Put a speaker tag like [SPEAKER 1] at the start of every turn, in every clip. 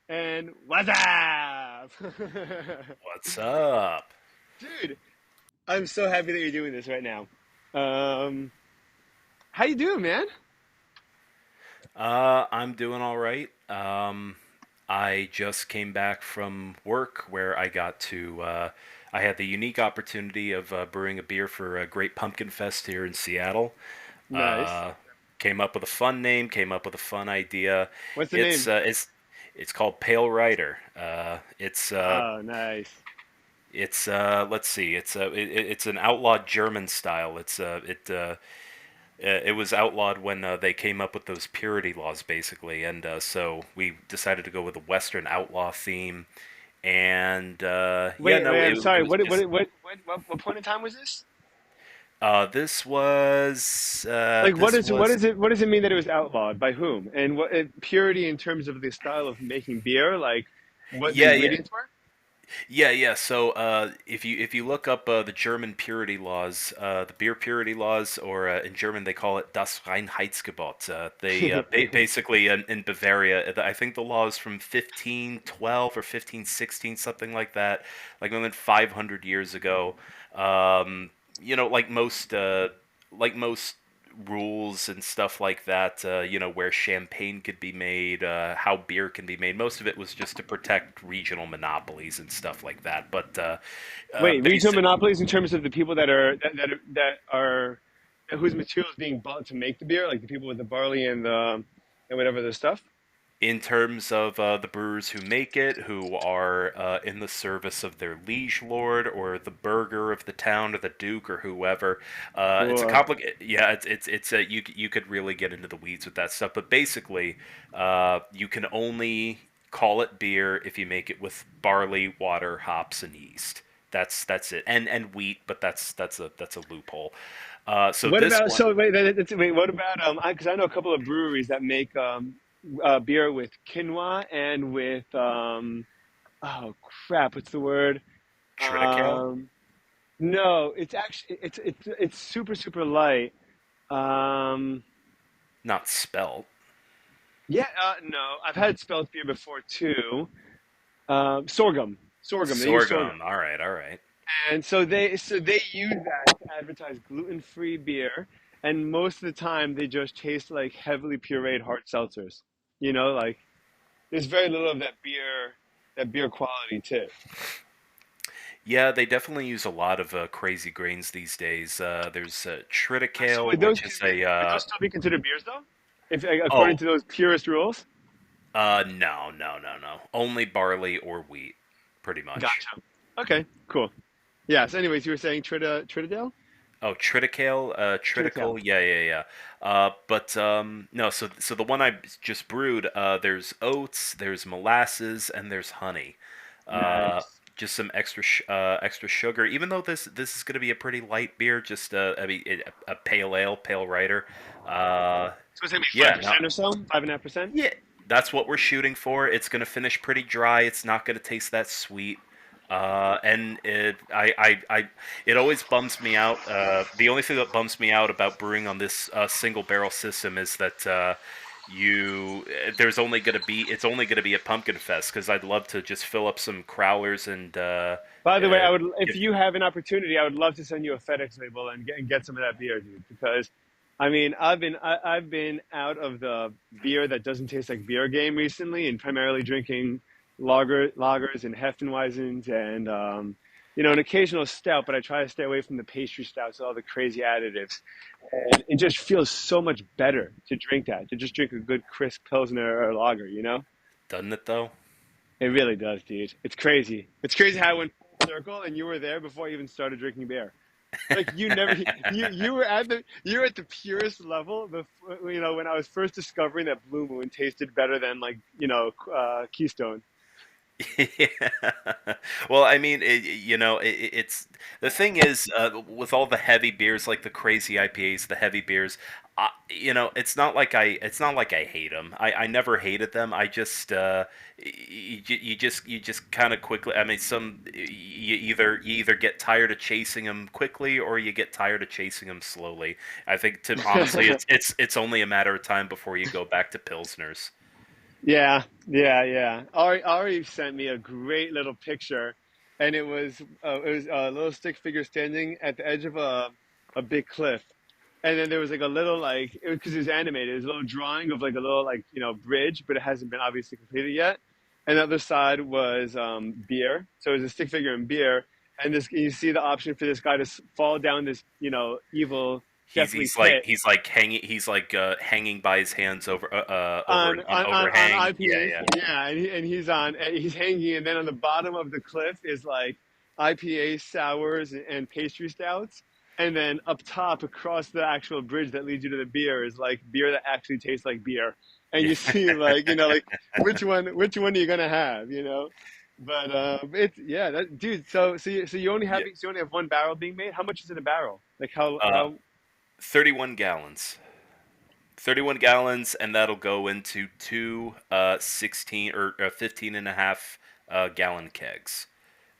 [SPEAKER 1] And what's up?
[SPEAKER 2] What's up?
[SPEAKER 1] Dude, I'm so happy that you're doing this right now. Um, how you doing, man?
[SPEAKER 2] I'm doing all right. I just came back from work where I had the unique opportunity of brewing a beer for a Great Pumpkin Fest here in Seattle.
[SPEAKER 1] Nice.
[SPEAKER 2] Uh, Came up with a fun name, came up with a fun idea.
[SPEAKER 1] What's the
[SPEAKER 2] It's
[SPEAKER 1] name?
[SPEAKER 2] uh, it's it's called Pale Rider.
[SPEAKER 1] Oh, nice.
[SPEAKER 2] Let's see, it's an outlawed German style. It was outlawed when they came up with those purity laws, basically, and so we decided to go with a Western outlaw theme. And yeah,
[SPEAKER 1] Wait,
[SPEAKER 2] no,
[SPEAKER 1] wait. I'm
[SPEAKER 2] it
[SPEAKER 1] sorry.
[SPEAKER 2] was just
[SPEAKER 1] What point in time was this? Like,
[SPEAKER 2] this was
[SPEAKER 1] what does it mean that it was outlawed by whom? And purity in terms of the style of making beer, like what the
[SPEAKER 2] yeah, yeah,
[SPEAKER 1] ingredients were?
[SPEAKER 2] yeah. So if you look up the German purity laws, the beer purity laws, or in German they call it Das Reinheitsgebot. Basically in Bavaria, I think the law is from 1512 or 1516, something like that, like more than 500 years ago. Um, like most rules and stuff like that, where champagne could be made, how beer can be made. Most of it was just to protect regional monopolies and stuff like that. But
[SPEAKER 1] Wait, regional
[SPEAKER 2] basic,
[SPEAKER 1] monopolies in terms of the people that are whose material is being bought to make the beer, like the people with the barley and whatever the stuff.
[SPEAKER 2] in terms of the brewers who make it, who are in the service of their liege lord or the burgher of the town or the duke or whoever. It's a
[SPEAKER 1] Cool.
[SPEAKER 2] complicated. Yeah, you could really get into the weeds with that stuff. But basically, you can only call it beer if you make it with barley, water, hops, and yeast. That's it, and wheat, but that's a loophole. So
[SPEAKER 1] What
[SPEAKER 2] this
[SPEAKER 1] about
[SPEAKER 2] one.
[SPEAKER 1] so wait, wait, what about because I know a couple of breweries that make beer with quinoa and with oh crap, what's the word?
[SPEAKER 2] Triticale,
[SPEAKER 1] Um, no, it's actually it's super light. Um,
[SPEAKER 2] not spelt.
[SPEAKER 1] yeah, no, I've had spelt beer before too. Sorghum. They use sorghum.
[SPEAKER 2] Sorghum. All right, all right.
[SPEAKER 1] And so they use that to advertise gluten-free beer, and most of the time they just taste like heavily pureed hard seltzers. Like there's very little of that beer quality too.
[SPEAKER 2] Yeah, they definitely use a lot of crazy grains these days. There's
[SPEAKER 1] So
[SPEAKER 2] triticale, which is
[SPEAKER 1] would those still be considered beers though? If according
[SPEAKER 2] oh,
[SPEAKER 1] to those purist rules?
[SPEAKER 2] no. Only barley or wheat, pretty much.
[SPEAKER 1] Gotcha. Okay, cool. Yes. Anyways, you were saying Trinidale?
[SPEAKER 2] Oh, triticale,
[SPEAKER 1] Triticale.
[SPEAKER 2] tritical, yeah. But no, so the one I just brewed, there's oats, there's molasses, and there's honey. Uh,
[SPEAKER 1] Nice.
[SPEAKER 2] just some extra sugar. Even though this is going to be a pretty light beer, just I mean, a pale ale, pale cider. Uh,
[SPEAKER 1] So it's gonna be five
[SPEAKER 2] yeah, no,
[SPEAKER 1] percent or so, 5.5%.
[SPEAKER 2] yeah, that's what we're shooting for. It's going to finish pretty dry. It's not going to taste that sweet. And it always bums me out. The only thing that bums me out about brewing on this single barrel system is that it's only going to be a pumpkin fest because I'd love to just fill up some crowlers and
[SPEAKER 1] By the way, if
[SPEAKER 2] give.
[SPEAKER 1] you have an opportunity, I would love to send you a FedEx label and get some of that beer, dude. Because, I mean, I've been out of the beer that doesn't taste like beer game recently, and primarily drinking lagers and Hefeweizens and an occasional stout. But I try to stay away from the pastry stouts, all the crazy additives, and it just feels so much better to drink that, to just drink a good crisp pilsner or lager.
[SPEAKER 2] Doesn't it though?
[SPEAKER 1] It really does, dude. It's crazy. It's crazy how I went full circle and you were there before I even started drinking beer. Like you never, you were at the purest level before, when I was first discovering that Blue Moon tasted better than like Keystone.
[SPEAKER 2] Yeah. Well, I mean, it's the thing is with all the heavy beers like the crazy IPAs, the heavy beers. It's not like I hate them. I never hated them. I just you just kind of quickly. I mean, you either get tired of chasing them quickly or you get tired of chasing them slowly. I think to honestly, it's only a matter of time before you go back to pilsners.
[SPEAKER 1] Yeah. Ari sent me a great little picture, and it was a little stick figure standing at the edge of a big cliff, and then there was like a little like because it was animated, it was a little drawing of like a little like bridge, but it hasn't been obviously completed yet. And the other side was beer, so it was a stick figure and beer, and this you see the option for this guy to fall down this evil,
[SPEAKER 2] He's
[SPEAKER 1] deathly
[SPEAKER 2] he's like
[SPEAKER 1] pit
[SPEAKER 2] he's like hanging by his hands over an
[SPEAKER 1] on
[SPEAKER 2] overhang. Yeah,
[SPEAKER 1] IPAs.
[SPEAKER 2] yeah.
[SPEAKER 1] Yeah, and he's hanging, and then on the bottom of the cliff is like IPA sours and pastry stouts, and then up top across the actual bridge that leads you to the beer is like beer that actually tastes like beer, and you see like like which one are you gonna have, But it's yeah, that dude.
[SPEAKER 2] Yeah.
[SPEAKER 1] So you only have one barrel being made. How much is in a barrel? Like how
[SPEAKER 2] Uh,
[SPEAKER 1] how
[SPEAKER 2] 31 gallons. 31 gallons, and that'll go into two 16 or 15 and a half gallon kegs.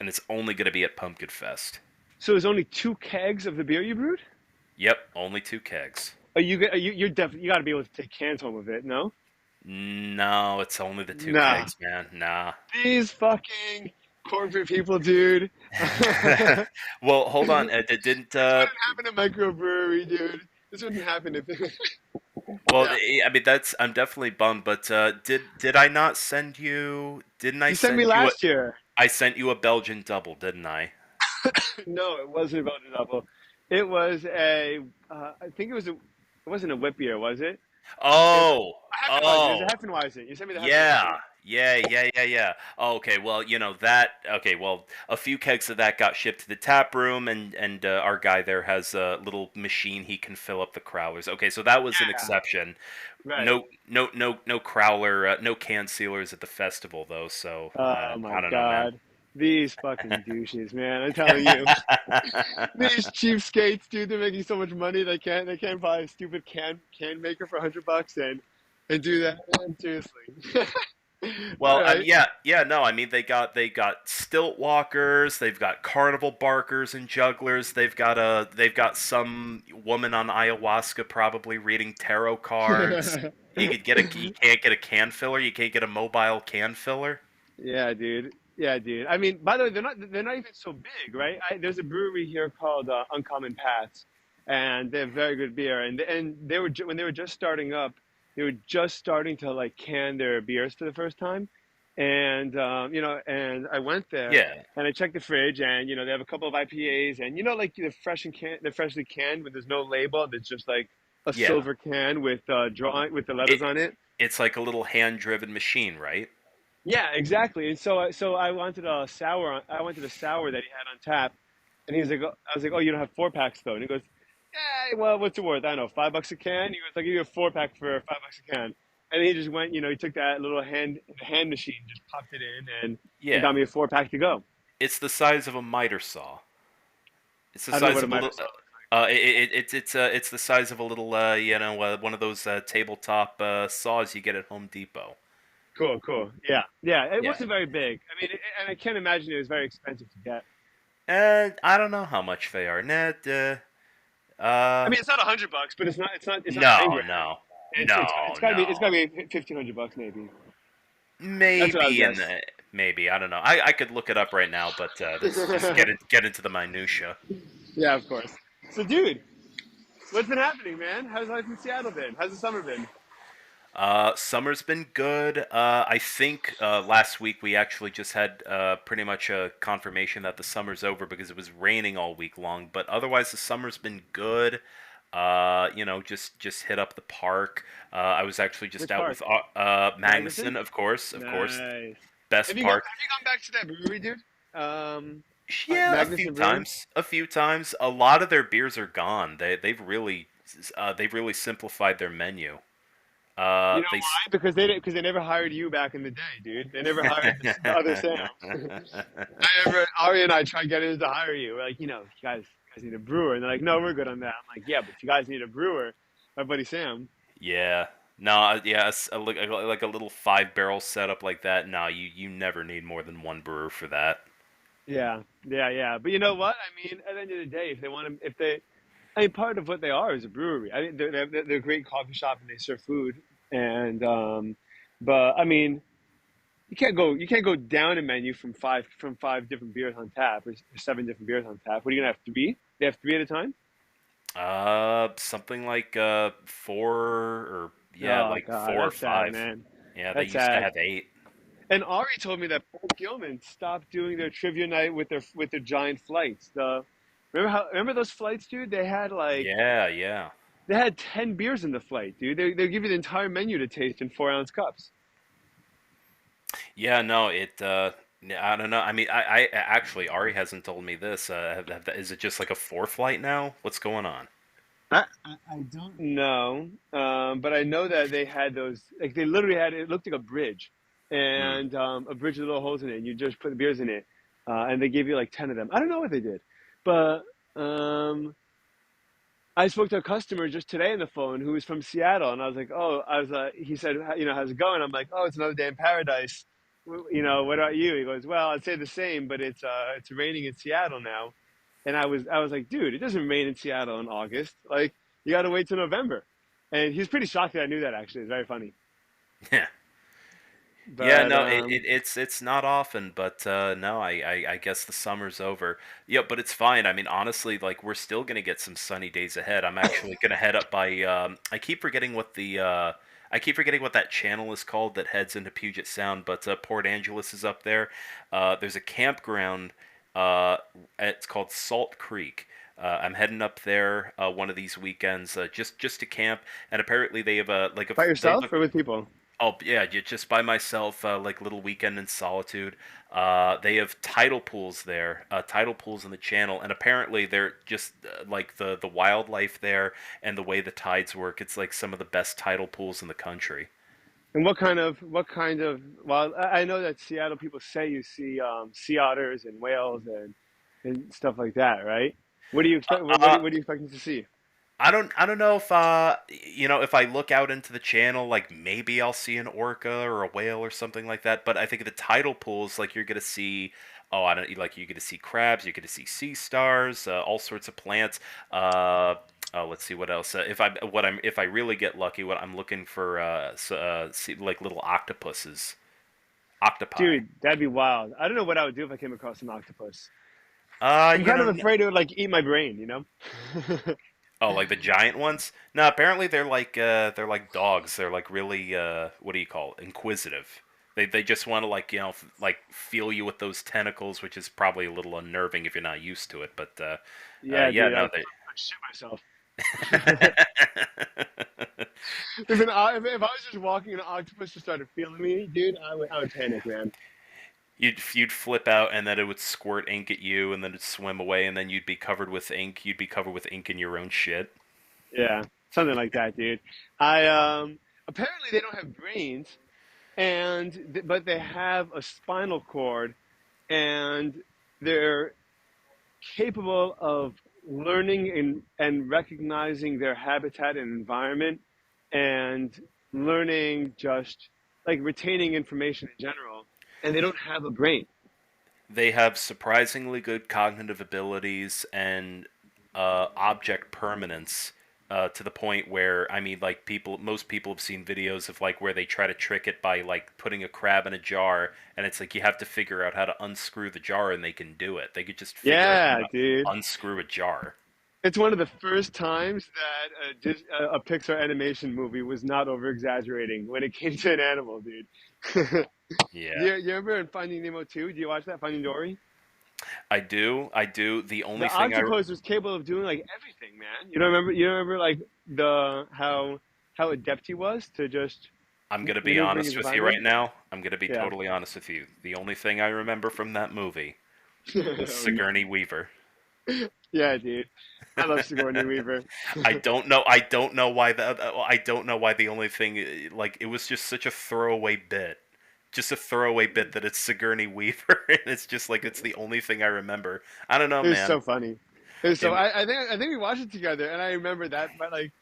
[SPEAKER 2] And it's only going to be at Pumpkin Fest.
[SPEAKER 1] so there's only two kegs of the beer you brewed?
[SPEAKER 2] Yep, only two kegs.
[SPEAKER 1] You're definitely you got to be able to take cans home with it. No,
[SPEAKER 2] No, it's only the two
[SPEAKER 1] nah.
[SPEAKER 2] kegs, man. Nah.
[SPEAKER 1] These fucking corporate people, dude. This
[SPEAKER 2] Well, hold on. Didn't
[SPEAKER 1] wouldn't happen in microbrewery, dude. This wouldn't happen if.
[SPEAKER 2] well,
[SPEAKER 1] Yeah,
[SPEAKER 2] I mean that's I'm definitely bummed, but did I not send you? Didn't I
[SPEAKER 1] you sent me
[SPEAKER 2] send you a?
[SPEAKER 1] last year.
[SPEAKER 2] I sent you a Belgian double, didn't I?
[SPEAKER 1] No, it wasn't about a double. It was a. I think it was a. It wasn't a whip beer, was it? It
[SPEAKER 2] Oh,
[SPEAKER 1] a Heffenweizen. It was a
[SPEAKER 2] oh,
[SPEAKER 1] Heffenweizen. You sent me the Heffenweizen.
[SPEAKER 2] yeah, yeah. Oh, okay, well, that. Okay, well, a few kegs of that got shipped to the tap room, and our guy there has a little machine he can fill up the crowlers. Okay, so that was an
[SPEAKER 1] Yeah,
[SPEAKER 2] exception.
[SPEAKER 1] right.
[SPEAKER 2] No crowler, no can sealers at the festival though. So
[SPEAKER 1] Oh my
[SPEAKER 2] I don't know, man.
[SPEAKER 1] God. These fucking douches, man. I'm telling you. These cheapskates, dude, they're making so much money they can't buy a stupid can maker for $100 and do that. Man, seriously. All
[SPEAKER 2] Well,
[SPEAKER 1] right.
[SPEAKER 2] no. I mean, they got stilt walkers, they've got carnival barkers and jugglers. They've got some woman on ayahuasca probably reading tarot cards. You can't get a can filler. You can't get a mobile can filler.
[SPEAKER 1] Yeah, dude. Yeah, dude. I mean, by the way, they're not even so big, right? There's a brewery here called Uncommon Paths, and they have very good beer. And they were when they were just starting up, they were just starting to like can their beers for the first time. And and I went there
[SPEAKER 2] Yeah,
[SPEAKER 1] and I checked the fridge, and they have a couple of IPAs, and like they're freshly canned, but there's no label. There's just like a
[SPEAKER 2] yeah.
[SPEAKER 1] silver can with drawing with the
[SPEAKER 2] It
[SPEAKER 1] letters on it.
[SPEAKER 2] it's like a little hand-driven machine, right?
[SPEAKER 1] Yeah, exactly. And so I wanted a sour. I wanted a sour that he had on tap, and he was like, I was like, oh, you don't have 4 packs though. And he goes, yeah, well, what's it worth? I don't know, $5 a can. He goes, I'll give you a 4 pack for $5 a can. And he just went, he took that little hand machine, just popped it in, and
[SPEAKER 2] Yeah,
[SPEAKER 1] got me a 4 pack to go.
[SPEAKER 2] it's the size of a miter saw. It's the
[SPEAKER 1] I don't know
[SPEAKER 2] size
[SPEAKER 1] what a
[SPEAKER 2] of a
[SPEAKER 1] miter
[SPEAKER 2] little.
[SPEAKER 1] saw looks
[SPEAKER 2] It's the size of a little one of those tabletop saws you get at Home Depot.
[SPEAKER 1] like. Cool. Yeah. It
[SPEAKER 2] Yeah,
[SPEAKER 1] wasn't very big. I mean, and I can't imagine it was very expensive to get.
[SPEAKER 2] I don't know how much they are. Net.
[SPEAKER 1] I mean, it's not $100, but it's not
[SPEAKER 2] No,
[SPEAKER 1] 10 grand.
[SPEAKER 2] no,
[SPEAKER 1] It's
[SPEAKER 2] no,
[SPEAKER 1] gotta be
[SPEAKER 2] no.
[SPEAKER 1] it's gotta be $1,500 maybe. That's what I would
[SPEAKER 2] Maybe in
[SPEAKER 1] guess.
[SPEAKER 2] the maybe I don't know. I could look it up right now, but let's just get into the minutia.
[SPEAKER 1] Yeah, of course. So, dude, what's been happening, man? How's life in Seattle been? How's the summer been?
[SPEAKER 2] Summer's been good. I think last week we actually just had pretty much a confirmation that the summer's over because it was raining all week long. But otherwise, the summer's been good. Just hit up the park. I was actually just
[SPEAKER 1] Which
[SPEAKER 2] out
[SPEAKER 1] park?
[SPEAKER 2] with
[SPEAKER 1] Magnuson?
[SPEAKER 2] Magnuson, of course,
[SPEAKER 1] Nice.
[SPEAKER 2] best park.
[SPEAKER 1] Have you gone back to that brewery, dude?
[SPEAKER 2] Yeah, a few
[SPEAKER 1] Magnuson Brewing.
[SPEAKER 2] times. A few times. A lot of their beers are gone. They've really simplified their menu.
[SPEAKER 1] You
[SPEAKER 2] Uh,
[SPEAKER 1] know
[SPEAKER 2] they. s-
[SPEAKER 1] why? Because they never hired you back in the day, dude. They never hired the other Sam. Ari and I tried getting them to hire you. We're like, you guys need a brewer, and they're like, no, we're good on that. I'm like, yeah, but if you guys need a brewer, my buddy Sam.
[SPEAKER 2] Yeah. No, yeah, like a little 5 barrel setup like that. No, you never need more than one brewer for that.
[SPEAKER 1] Yeah. But you know what? I mean, at the end of the day, if they want to, if they, I mean, part of what they are is a brewery. I think they're a great coffee shop and they serve food, and But I mean, you can't go down a menu from five different beers on tap, or seven different beers on tap. What are you gonna have, three? They have three at a time.
[SPEAKER 2] Something like four or yeah,
[SPEAKER 1] Oh
[SPEAKER 2] like
[SPEAKER 1] God,
[SPEAKER 2] four or
[SPEAKER 1] that's sad,
[SPEAKER 2] five.
[SPEAKER 1] man.
[SPEAKER 2] Yeah, they
[SPEAKER 1] That's
[SPEAKER 2] used to
[SPEAKER 1] sad.
[SPEAKER 2] have eight.
[SPEAKER 1] And Ari told me that Paul Gilman stopped doing their trivia night with their giant flights. Remember those flights, dude?
[SPEAKER 2] Yeah, yeah.
[SPEAKER 1] They had 10 beers in the flight, dude. They give you the entire menu to taste in 4 ounce cups.
[SPEAKER 2] Yeah, no, I don't know. I mean, I actually Ari hasn't told me this. Is it just like a four flight now? What's going on?
[SPEAKER 1] I don't know, but I know that they had those. Like they literally had it looked like a bridge,
[SPEAKER 2] Hmm.
[SPEAKER 1] and a bridge with little holes in it. And you just put the beers in it, and they gave you like 10 of them. I don't know what they did, but I spoke to a customer just today on the phone who was from Seattle, and I was like, "Oh," he said, how's it going?" I'm like, "Oh, it's another day in paradise. What about you?" He goes, "Well, I'd say the same, but it's raining in Seattle now." And I was like, "Dude, it doesn't rain in Seattle in August. Like, you got to wait till November." And he was pretty shocked that I knew that. Actually, it's very funny.
[SPEAKER 2] Yeah. Yeah,
[SPEAKER 1] But
[SPEAKER 2] no, it's not often, but no, I guess the summer's over. Yeah, but it's fine. I mean, honestly, like we're still gonna get some sunny days ahead. I'm actually gonna head up by. I keep forgetting what that channel is called that heads into Puget Sound, but Port Angeles is up there. There's a campground. It's called Salt Creek. I'm heading up there one of these weekends just to camp, and apparently they have a like a
[SPEAKER 1] by
[SPEAKER 2] they have
[SPEAKER 1] yourself
[SPEAKER 2] a
[SPEAKER 1] or with people?
[SPEAKER 2] Oh yeah, just by myself, like little weekend in solitude. They have tidal pools there, tidal pools in the channel, and apparently they're just like the wildlife there and the way the tides work. It's like some of the best tidal pools in the country.
[SPEAKER 1] And what kind of? Well, I know that Seattle people say you see sea otters and whales and stuff like that, right? What do you expect?
[SPEAKER 2] Uh,
[SPEAKER 1] What are you expecting to see?
[SPEAKER 2] I don't know if if I look out into the channel, like maybe I'll see an orca or a whale or something like that. But I think the tidal pools, like you're gonna see, oh, I don't like you're gonna see crabs, you're gonna see sea stars, all sorts of plants. Oh, let's see what else. If I really get lucky, what I'm looking for, see, like little octopuses, octopi.
[SPEAKER 1] Dude, that'd be wild. I don't know what I would do if I came across an octopus.
[SPEAKER 2] Uh,
[SPEAKER 1] I'm
[SPEAKER 2] you
[SPEAKER 1] kind
[SPEAKER 2] know,
[SPEAKER 1] of afraid it would like eat my brain, you know?
[SPEAKER 2] Oh, like the giant ones? No, apparently they're like dogs. They're like really what do you call it? Inquisitive. They just want to like like feel you with those tentacles, which is probably a little unnerving if you're not used to it. But
[SPEAKER 1] Yeah,
[SPEAKER 2] yeah,
[SPEAKER 1] dude,
[SPEAKER 2] no,
[SPEAKER 1] I'd shoot myself.
[SPEAKER 2] they
[SPEAKER 1] If I was just walking and an octopus just started feeling me, dude, I would panic, man.
[SPEAKER 2] you'd flip out, and then it would squirt ink at you, and then it'd swim away, and then you'd be covered with ink. You'd be covered with ink in your own shit.
[SPEAKER 1] Yeah, something like that, dude. I apparently they don't have brains, but they have a spinal cord, and they're capable of learning and recognizing their habitat and environment, and learning just like retaining information in general. And they don't have a brain.
[SPEAKER 2] They have surprisingly good cognitive abilities and object permanence to the point where I mean, like most people have seen videos of like where they try to trick it by like putting a crab in a jar, and it's like you have to figure out how to unscrew the jar, and they can do it. They could just figure out how
[SPEAKER 1] Yeah,
[SPEAKER 2] to
[SPEAKER 1] dude.
[SPEAKER 2] unscrew a jar.
[SPEAKER 1] It's one of the first times that a Pixar animation movie was not over exaggerating when it came to an animal, dude.
[SPEAKER 2] Yeah,
[SPEAKER 1] You remember in Finding Nemo 2? Do you watch that, Finding Dory?
[SPEAKER 2] I do. I do. The
[SPEAKER 1] The
[SPEAKER 2] only thing
[SPEAKER 1] octopus was capable of doing like everything, man. You don't remember like the how adept he was to just
[SPEAKER 2] I'm gonna be
[SPEAKER 1] maneuvering his
[SPEAKER 2] honest with you right
[SPEAKER 1] environment?
[SPEAKER 2] now. I'm gonna be
[SPEAKER 1] Yeah.
[SPEAKER 2] totally honest with you. The only thing I remember from that movie was
[SPEAKER 1] Oh no.
[SPEAKER 2] Sigourney Weaver.
[SPEAKER 1] Yeah, dude. I love Sigourney Weaver.
[SPEAKER 2] I don't know why I don't know why the only thing like it was just such a throwaway bit. Just a throwaway bit that it's Sigourney Weaver and it's just like it's the only thing I remember. I don't know,
[SPEAKER 1] It was
[SPEAKER 2] man.
[SPEAKER 1] so funny. It was so
[SPEAKER 2] It,
[SPEAKER 1] I think we watched it together, and I remember that. But like,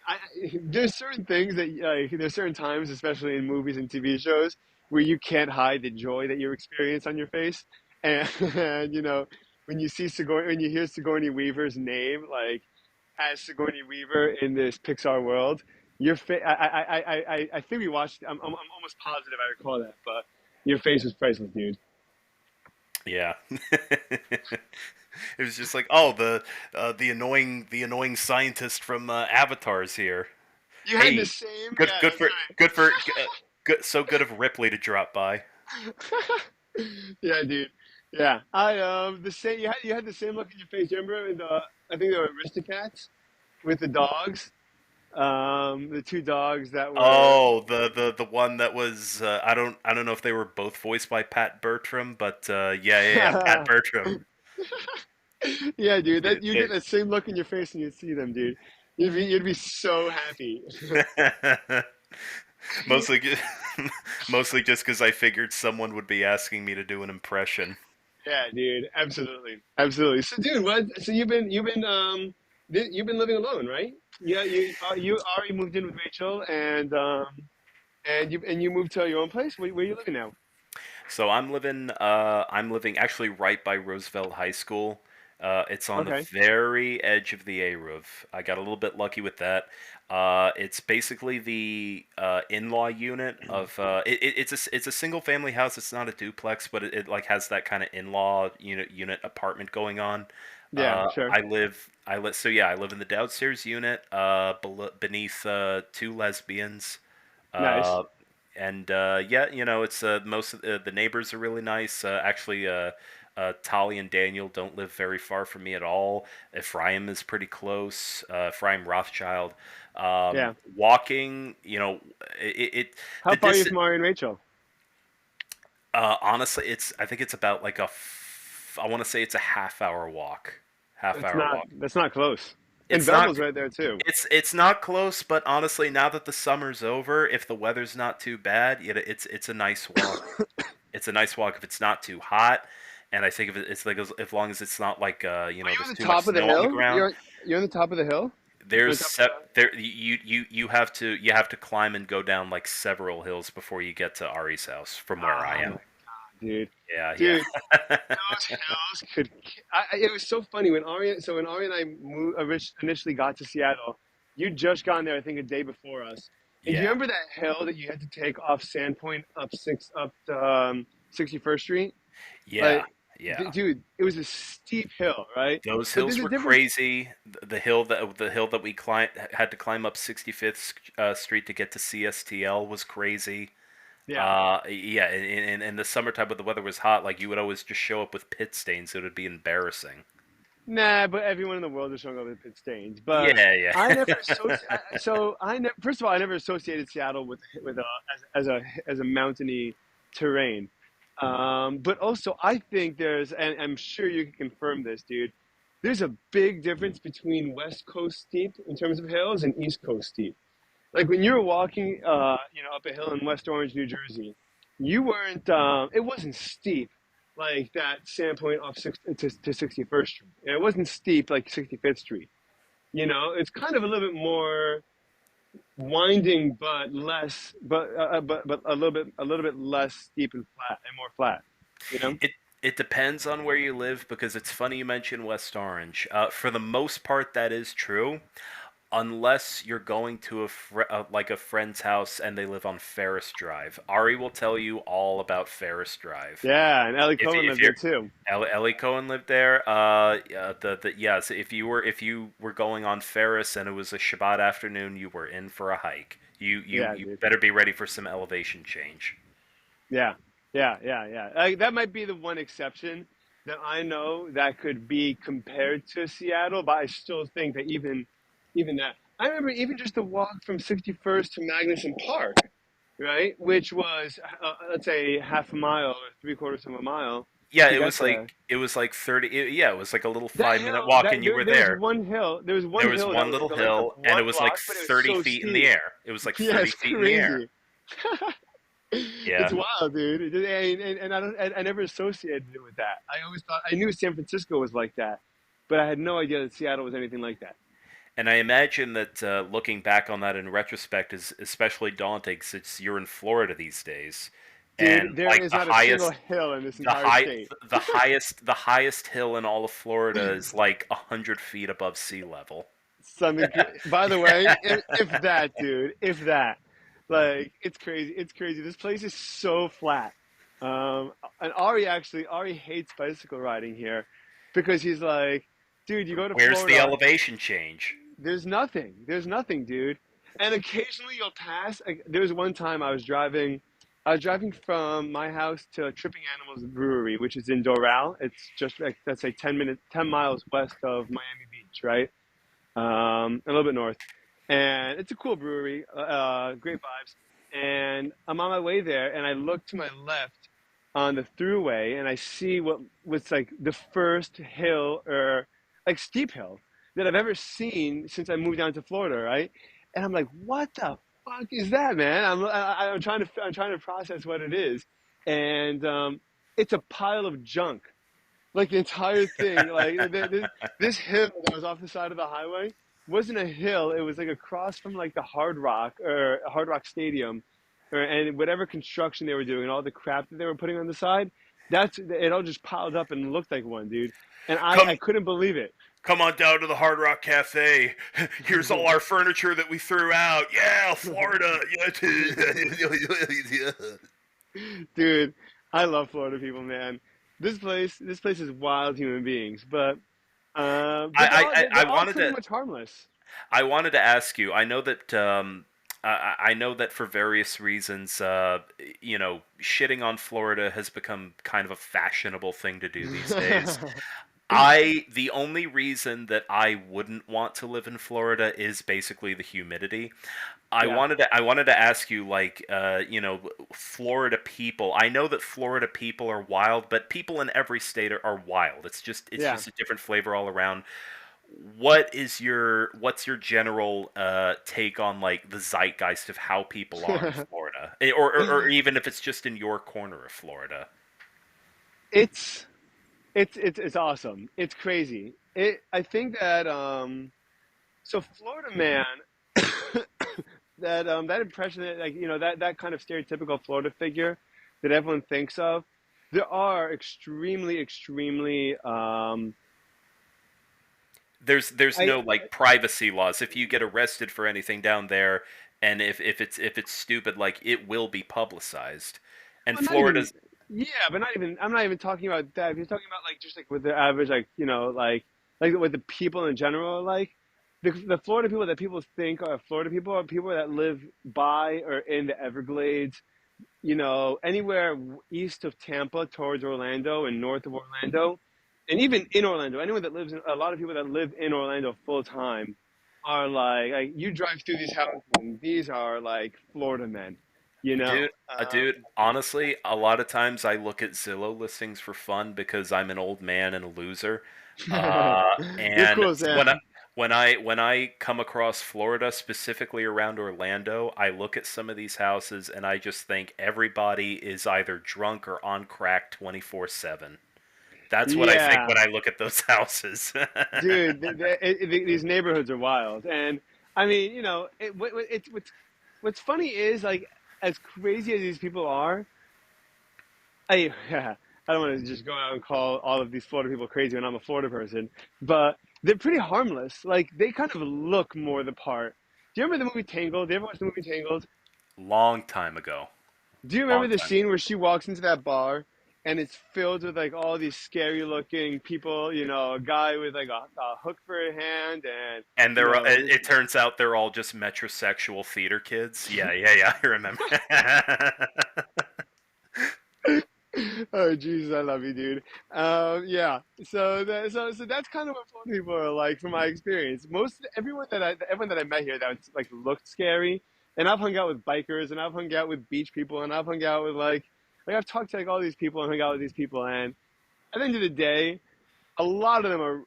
[SPEAKER 1] I, there's certain things that there's certain times, especially in movies and TV shows, where you can't hide the joy that you experience on your face, and, and when you hear Sigourney Weaver's name, like as Sigourney Weaver in this Pixar world, Your face. I think we watched. I'm almost positive I recall that, but your face was priceless, dude.
[SPEAKER 2] Yeah. It was just like, oh, the annoying scientist from Avatar's here.
[SPEAKER 1] You had the
[SPEAKER 2] Hey,
[SPEAKER 1] same.
[SPEAKER 2] good
[SPEAKER 1] Yeah,
[SPEAKER 2] good
[SPEAKER 1] that's
[SPEAKER 2] for good for good so good of Ripley to drop by.
[SPEAKER 1] right. Yeah, dude. Yeah, I the same. You had the same look in your face. You remember in the I think they were Aristocats with the dogs. The two dogs that were.
[SPEAKER 2] Oh, the one that was I don't know if they were both voiced by Pat Bertram, but yeah, Pat Bertram.
[SPEAKER 1] Yeah, dude. That
[SPEAKER 2] It-
[SPEAKER 1] you get
[SPEAKER 2] it-
[SPEAKER 1] that same look in your face when you see them, dude. You'd be so happy.
[SPEAKER 2] mostly mostly just because I figured someone would be asking me to do an impression.
[SPEAKER 1] Yeah, dude. Absolutely, absolutely. So, dude, what? So you've been living alone, right? Yeah, you already moved in with Rachel, and you moved to your own place. Where are you living now?
[SPEAKER 2] So I'm living actually right by Roosevelt High School. It's on the
[SPEAKER 1] Okay.
[SPEAKER 2] very edge of the A roof. I got a little bit lucky with that. It's basically the in-law unit of it's a single family house. It's not a duplex, but it like has that kind of in-law unit apartment going on.
[SPEAKER 1] Yeah, sure.
[SPEAKER 2] So yeah, I live in the downstairs unit beneath two lesbians.
[SPEAKER 1] Nice.
[SPEAKER 2] Uh, and yeah, it's most of the neighbors are really nice. Actually, Tali and Daniel don't live very far from me at all. Ephraim is pretty close. Ephraim Rothschild.
[SPEAKER 1] Yeah.
[SPEAKER 2] Walking,
[SPEAKER 1] How
[SPEAKER 2] the
[SPEAKER 1] far are you
[SPEAKER 2] dis.
[SPEAKER 1] from Ari and Rachel?
[SPEAKER 2] Honestly, I think it's about like I want to say it's a half-hour walk. Half
[SPEAKER 1] That's
[SPEAKER 2] hour
[SPEAKER 1] not
[SPEAKER 2] walk.
[SPEAKER 1] that's not close. And
[SPEAKER 2] It's not
[SPEAKER 1] Belleville's right there too.
[SPEAKER 2] It's not close, but honestly, now that the summer's over, if the weather's not too bad, it's a nice walk. It's a nice walk if it's not too hot, and I think if it's like as long as it's not like
[SPEAKER 1] Are you on
[SPEAKER 2] there's
[SPEAKER 1] the
[SPEAKER 2] too much
[SPEAKER 1] top of the
[SPEAKER 2] snow on the
[SPEAKER 1] hill?
[SPEAKER 2] ground.
[SPEAKER 1] You're on the top of the hill? On
[SPEAKER 2] There's
[SPEAKER 1] top of
[SPEAKER 2] there you have to climb and go down like several hills before you get to Ari's house from where I
[SPEAKER 1] oh
[SPEAKER 2] am.
[SPEAKER 1] my God, dude.
[SPEAKER 2] Yeah, yeah,
[SPEAKER 1] Dude, those hills could. It was so funny when Ari. So when Ari and I initially got to Seattle, you'd just gone there, I think, a day before us. And do you
[SPEAKER 2] yeah,
[SPEAKER 1] remember that hill that you had to take off Sandpoint up to 61st Street?
[SPEAKER 2] yeah,
[SPEAKER 1] Like,
[SPEAKER 2] yeah.
[SPEAKER 1] dude, it was a steep hill, right?
[SPEAKER 2] Those
[SPEAKER 1] But there's
[SPEAKER 2] hills
[SPEAKER 1] a
[SPEAKER 2] were
[SPEAKER 1] difference.
[SPEAKER 2] crazy. The hill that we had to climb up 65th Street to get to CSTL was crazy.
[SPEAKER 1] Yeah.
[SPEAKER 2] Yeah, in the summertime when the weather was hot, like you would always just show up with pit stains. It would be embarrassing.
[SPEAKER 1] Nah, but everyone in the world is showing up with pit stains. But
[SPEAKER 2] Yeah,
[SPEAKER 1] I
[SPEAKER 2] yeah.
[SPEAKER 1] never associate. So I never. First of all, I never associated Seattle with as a mountainy terrain. But also, I think and I'm sure you can confirm this, dude. There's a big difference between West Coast steep in terms of hills and East Coast steep. Like when you're walking, up a hill in West Orange, New Jersey, you weren't. It wasn't steep like that Sandpoint off to 61st Street. And it wasn't steep like 65th Street. It's kind of a little bit more winding, but less, but a little bit less steep and flat and more flat. You know?
[SPEAKER 2] It it depends on where you live because it's funny you mention West Orange. For the most part, that is true, unless you're going to like a friend's house and they live on Ferris Drive. Ari will tell you all about Ferris Drive.
[SPEAKER 1] Yeah, and Ellie Cohen
[SPEAKER 2] If
[SPEAKER 1] lived there
[SPEAKER 2] you're
[SPEAKER 1] too.
[SPEAKER 2] Ellie Cohen lived there. Yeah, yes. If you were going on Ferris and it was a Shabbat afternoon, you were in for a hike.
[SPEAKER 1] Yeah,
[SPEAKER 2] You
[SPEAKER 1] dude.
[SPEAKER 2] better be ready for some elevation change.
[SPEAKER 1] Yeah, yeah, yeah, yeah. That might be the one exception that I know that could be compared to Seattle, but I still think that even that. I remember even just the walk from 61st to Magnuson Park, right, which was let's say half a mile or three-quarters of a mile
[SPEAKER 2] Yeah,
[SPEAKER 1] to get there.
[SPEAKER 2] it was like 30. Yeah, it was like a little
[SPEAKER 1] That
[SPEAKER 2] 5 minute
[SPEAKER 1] hill,
[SPEAKER 2] walk,
[SPEAKER 1] that
[SPEAKER 2] and you were
[SPEAKER 1] there was
[SPEAKER 2] there.
[SPEAKER 1] one hill, there was
[SPEAKER 2] There
[SPEAKER 1] one
[SPEAKER 2] was
[SPEAKER 1] hill that
[SPEAKER 2] one
[SPEAKER 1] was
[SPEAKER 2] little
[SPEAKER 1] the length of
[SPEAKER 2] hill, and it
[SPEAKER 1] one
[SPEAKER 2] was like
[SPEAKER 1] block, but it was
[SPEAKER 2] 30
[SPEAKER 1] so
[SPEAKER 2] feet in the
[SPEAKER 1] steep.
[SPEAKER 2] air. It was like
[SPEAKER 1] Yeah,
[SPEAKER 2] 30
[SPEAKER 1] it's
[SPEAKER 2] feet in the air.
[SPEAKER 1] crazy. It's
[SPEAKER 2] Yeah.
[SPEAKER 1] wild, dude. And I never associated it with that. I always thought I knew San Francisco was like that, but I had no idea that Seattle was anything like that.
[SPEAKER 2] And I imagine that looking back on that in retrospect is especially daunting since you're in Florida these days, and
[SPEAKER 1] Dude, there
[SPEAKER 2] like
[SPEAKER 1] is not a single hill in this entire state.
[SPEAKER 2] the highest hill in all of Florida is like 100 feet above sea level.
[SPEAKER 1] By the way, if that, dude, if that, like, it's crazy. It's crazy. This place is so flat. And Ari hates bicycle riding here because he's like, dude, you go to
[SPEAKER 2] Where's the
[SPEAKER 1] Florida,
[SPEAKER 2] elevation change?
[SPEAKER 1] there's nothing. There's nothing, dude. And occasionally you'll pass. Like, there was one time I was driving from my house to Tripping Animals Brewery, which is in Doral. It's just like that's like 10 miles west of Miami Beach, right? A little bit north, and it's a cool brewery, great vibes. And I'm on my way there, and I look to my left on the throughway, and I see what was like the first hill or like steep hill that I've ever seen since I moved down to Florida, right? And I'm like, what the fuck is that, man? I'm trying to process what it is, and it's a pile of junk, like the entire thing, like this hill that was off the side of the highway wasn't a hill. It was like across from like the Hard Rock or Hard Rock Stadium, and whatever construction they were doing and all the crap that they were putting on the side. That's it all just piled up and looked like one, dude. And I
[SPEAKER 2] Come
[SPEAKER 1] couldn't believe it.
[SPEAKER 2] come on down to the Hard Rock Cafe. Here's all our furniture that we threw out. Yeah, Florida. Yeah.
[SPEAKER 1] Dude, I love Florida people, man. This place is wild human beings, but
[SPEAKER 2] I
[SPEAKER 1] they're all
[SPEAKER 2] wanted
[SPEAKER 1] pretty
[SPEAKER 2] to
[SPEAKER 1] much harmless.
[SPEAKER 2] ask you. I know that I know that for various reasons, shitting on Florida has become kind of a fashionable thing to do these days. The only reason that I wouldn't want to live in Florida is basically the humidity.
[SPEAKER 1] Yeah.
[SPEAKER 2] I wanted to ask you, like, Florida people. I know that Florida people are wild, but people in every state are wild. It's
[SPEAKER 1] Yeah.
[SPEAKER 2] just a different flavor all around. What's your general take on like the zeitgeist of how people are in Florida, or even if it's just in your corner of Florida?
[SPEAKER 1] It's it's awesome. It's crazy. I think that so Florida man, that impression that, like, that kind of stereotypical Florida figure that everyone thinks of, there are extremely
[SPEAKER 2] There's
[SPEAKER 1] I
[SPEAKER 2] no like privacy laws. If you get arrested for anything down there, and if it's stupid, like it will be publicized. And
[SPEAKER 1] well, not even,
[SPEAKER 2] Florida's
[SPEAKER 1] yeah, but not even, I'm not even talking about that. If you're talking about like just like with the average, like, like with the people in general, like the Florida people that people think are Florida people are people that live by or in the Everglades, anywhere east of Tampa towards Orlando and north of Orlando, and even in Orlando. Anyone that lives in, a lot of people that live in Orlando full time are like you drive through these houses, and these are like Florida men, you know.
[SPEAKER 2] dude, honestly, a lot of times I look at Zillow listings for fun because I'm an old man and a loser.
[SPEAKER 1] You're
[SPEAKER 2] And
[SPEAKER 1] cool, Sam.
[SPEAKER 2] when I come across Florida, specifically around Orlando, I look at some of these houses and I just think everybody is either drunk or on crack 24/7. That's what I think
[SPEAKER 1] Yeah,
[SPEAKER 2] when I look at those houses.
[SPEAKER 1] dude, these neighborhoods are wild, and I mean, what's funny is like as crazy as these people are, I yeah, I don't want to just go out and call all of these Florida people crazy when I'm a Florida person, but they're pretty harmless. Like they kind of look more the part. Do you remember the movie Tangled? Do you ever watch the movie Tangled?
[SPEAKER 2] Long time ago.
[SPEAKER 1] Do you remember
[SPEAKER 2] Long
[SPEAKER 1] the
[SPEAKER 2] time.
[SPEAKER 1] scene where she walks into that bar and it's filled with like all these scary looking people, a guy with like a hook for a hand and
[SPEAKER 2] And
[SPEAKER 1] you know this
[SPEAKER 2] it turns out they're all just metrosexual theater kids. Yeah, I remember.
[SPEAKER 1] Oh Jesus, I love you, dude. Yeah. So that's kind of what Florida people are like from my experience. Everyone that I met here that like looked scary, and I've hung out with bikers, and I've hung out with beach people, and I've hung out with like I've talked to like all these people and hung out with these people, and at the end of the day, a lot of them are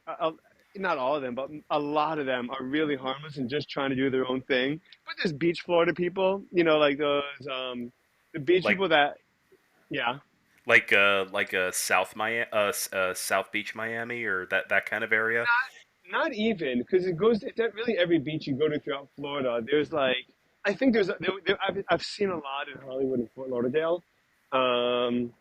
[SPEAKER 1] not all of them, but a lot of them are really harmless and just trying to do their own thing. But there's beach Florida people, like those the beach
[SPEAKER 2] like
[SPEAKER 1] people that yeah.
[SPEAKER 2] South Miami, South Beach, Miami, or that kind of area.
[SPEAKER 1] Not even because it's at really every beach you go to throughout Florida. There's like I think I've seen a lot in Hollywood and Fort Lauderdale, um,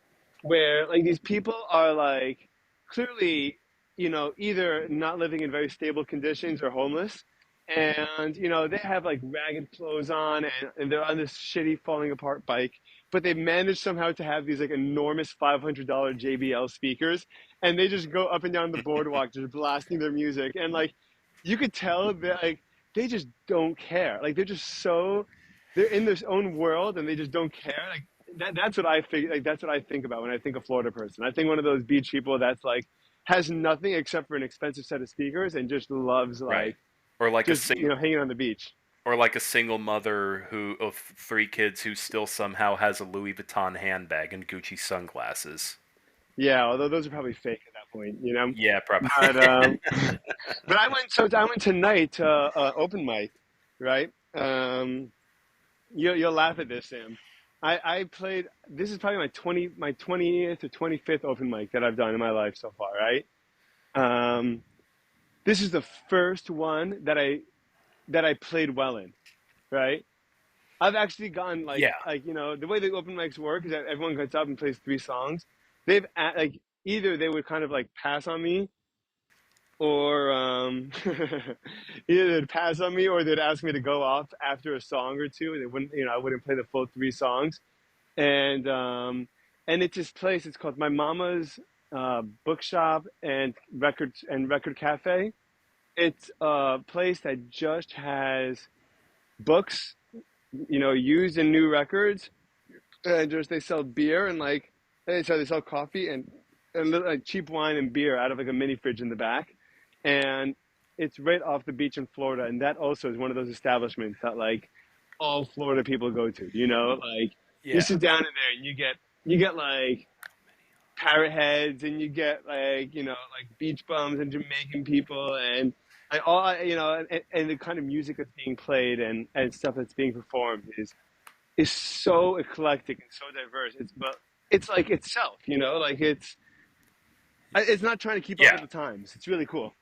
[SPEAKER 1] where like these people are like clearly either not living in very stable conditions or homeless, and they have like ragged clothes on, and they're on this shitty falling apart bike, but they manage somehow to have these like enormous $500 JBL speakers, and they just go up and down the boardwalk just blasting their music, and like you could tell that like they just don't care, like they're in their own world and they just don't care, like that's what I think, like that's what I think about when I think of Florida person. I think one of those beach people that's like has nothing except for an expensive set of speakers and just loves
[SPEAKER 2] Right.
[SPEAKER 1] like
[SPEAKER 2] Or like a
[SPEAKER 1] just
[SPEAKER 2] sing
[SPEAKER 1] hanging on the beach.
[SPEAKER 2] or like a single mother who of three kids who still somehow has a Louis Vuitton handbag and Gucci sunglasses.
[SPEAKER 1] Yeah, although those are probably fake at that point.
[SPEAKER 2] Yeah, probably.
[SPEAKER 1] But but I went tonight to open mic, right? You'll laugh at this, Sam. I played. This is probably my 20th or 25th open mic that I've done in my life so far, right? Um, this is the first one that I played well in, right? I've actually gone
[SPEAKER 2] Yeah.
[SPEAKER 1] the way the open mics work is that everyone gets up and plays three songs. They've like either they would kind of like pass on me, or either they'd pass on me or they'd ask me to go off after a song or two. They wouldn't, I wouldn't play the full three songs. And it's this place. It's called My Mama's Bookshop and Record Cafe. It's a place that just has books, used and new records, and just they sell beer and like they sell coffee and like cheap wine and beer out of like a mini fridge in the back, and it's right off the beach in Florida, and that also is one of those establishments that like all Florida people go to. Like you
[SPEAKER 2] Yeah.
[SPEAKER 1] sit down in there and you get like parrot heads and you get like like beach bums and Jamaican people and and the kind of music that's being played and stuff that's being performed is so eclectic and so diverse. It's like itself, like it's not trying to keep up
[SPEAKER 2] Yeah.
[SPEAKER 1] with the times. It's really cool.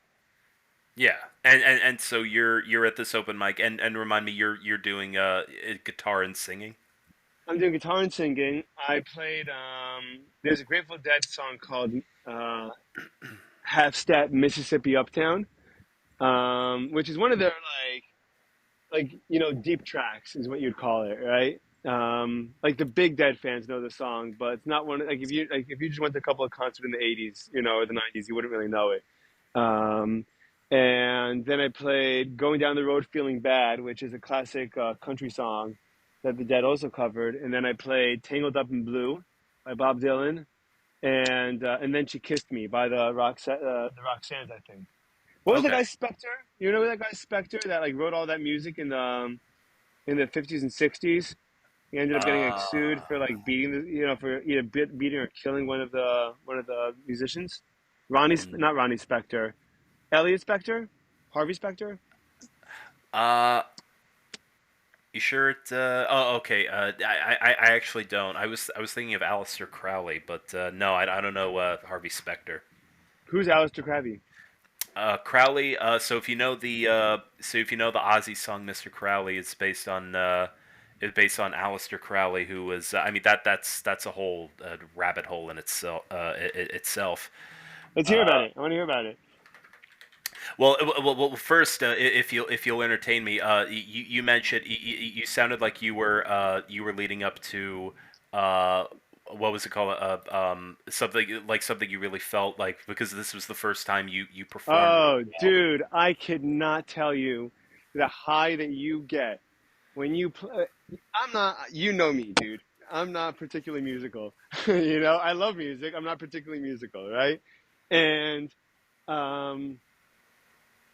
[SPEAKER 2] Yeah. And so you're at this open mic and remind me you're doing guitar and singing.
[SPEAKER 1] I'm doing guitar and singing. I played. There's a Grateful Dead song called uh, "Half Step Mississippi Uptown," which is one of their deep tracks is what you'd call it, right? Like the big Dead fans know the song, but it's not one like if you just went to a couple of concerts in the '80s, or the '90s, you wouldn't really know it. Um, and then I played "Going Down the Road Feeling Bad," which is a classic country song that the Dead also covered. And then I played "Tangled Up in Blue" by Bob Dylan, and then "She Kissed Me" by the Roxannes, I think. What was the
[SPEAKER 2] Okay.
[SPEAKER 1] guy Spector? You know that guy Spector that like wrote all that music in the '50s and '60s? He ended up getting like sued
[SPEAKER 2] Uh,
[SPEAKER 1] for like beating for either beating or killing one of the musicians. Not Ronnie Spector, Elliot Spector, Harvey Spector.
[SPEAKER 2] uh, you sure it? Oh, okay. I actually don't. I was thinking of Aleister Crowley, but no, I don't know Harvey Specter.
[SPEAKER 1] Who's Aleister Crowley?
[SPEAKER 2] Crowley. So if you know the Ozzy song "Mr. Crowley," it's based on Aleister Crowley, who was. I mean that's a whole rabbit hole in itself.
[SPEAKER 1] Let's hear about
[SPEAKER 2] Uh,
[SPEAKER 1] it. I want to hear about it.
[SPEAKER 2] First, if you'll entertain me, you mentioned you sounded like you were leading up to uh, what was it called? Something you really felt like because this was the first time you performed really
[SPEAKER 1] Oh,
[SPEAKER 2] well.
[SPEAKER 1] dude, I could not tell you the high that you get when you play. I'm not. You know me, dude. I'm not particularly musical. I love music. I'm not particularly musical, right? And um,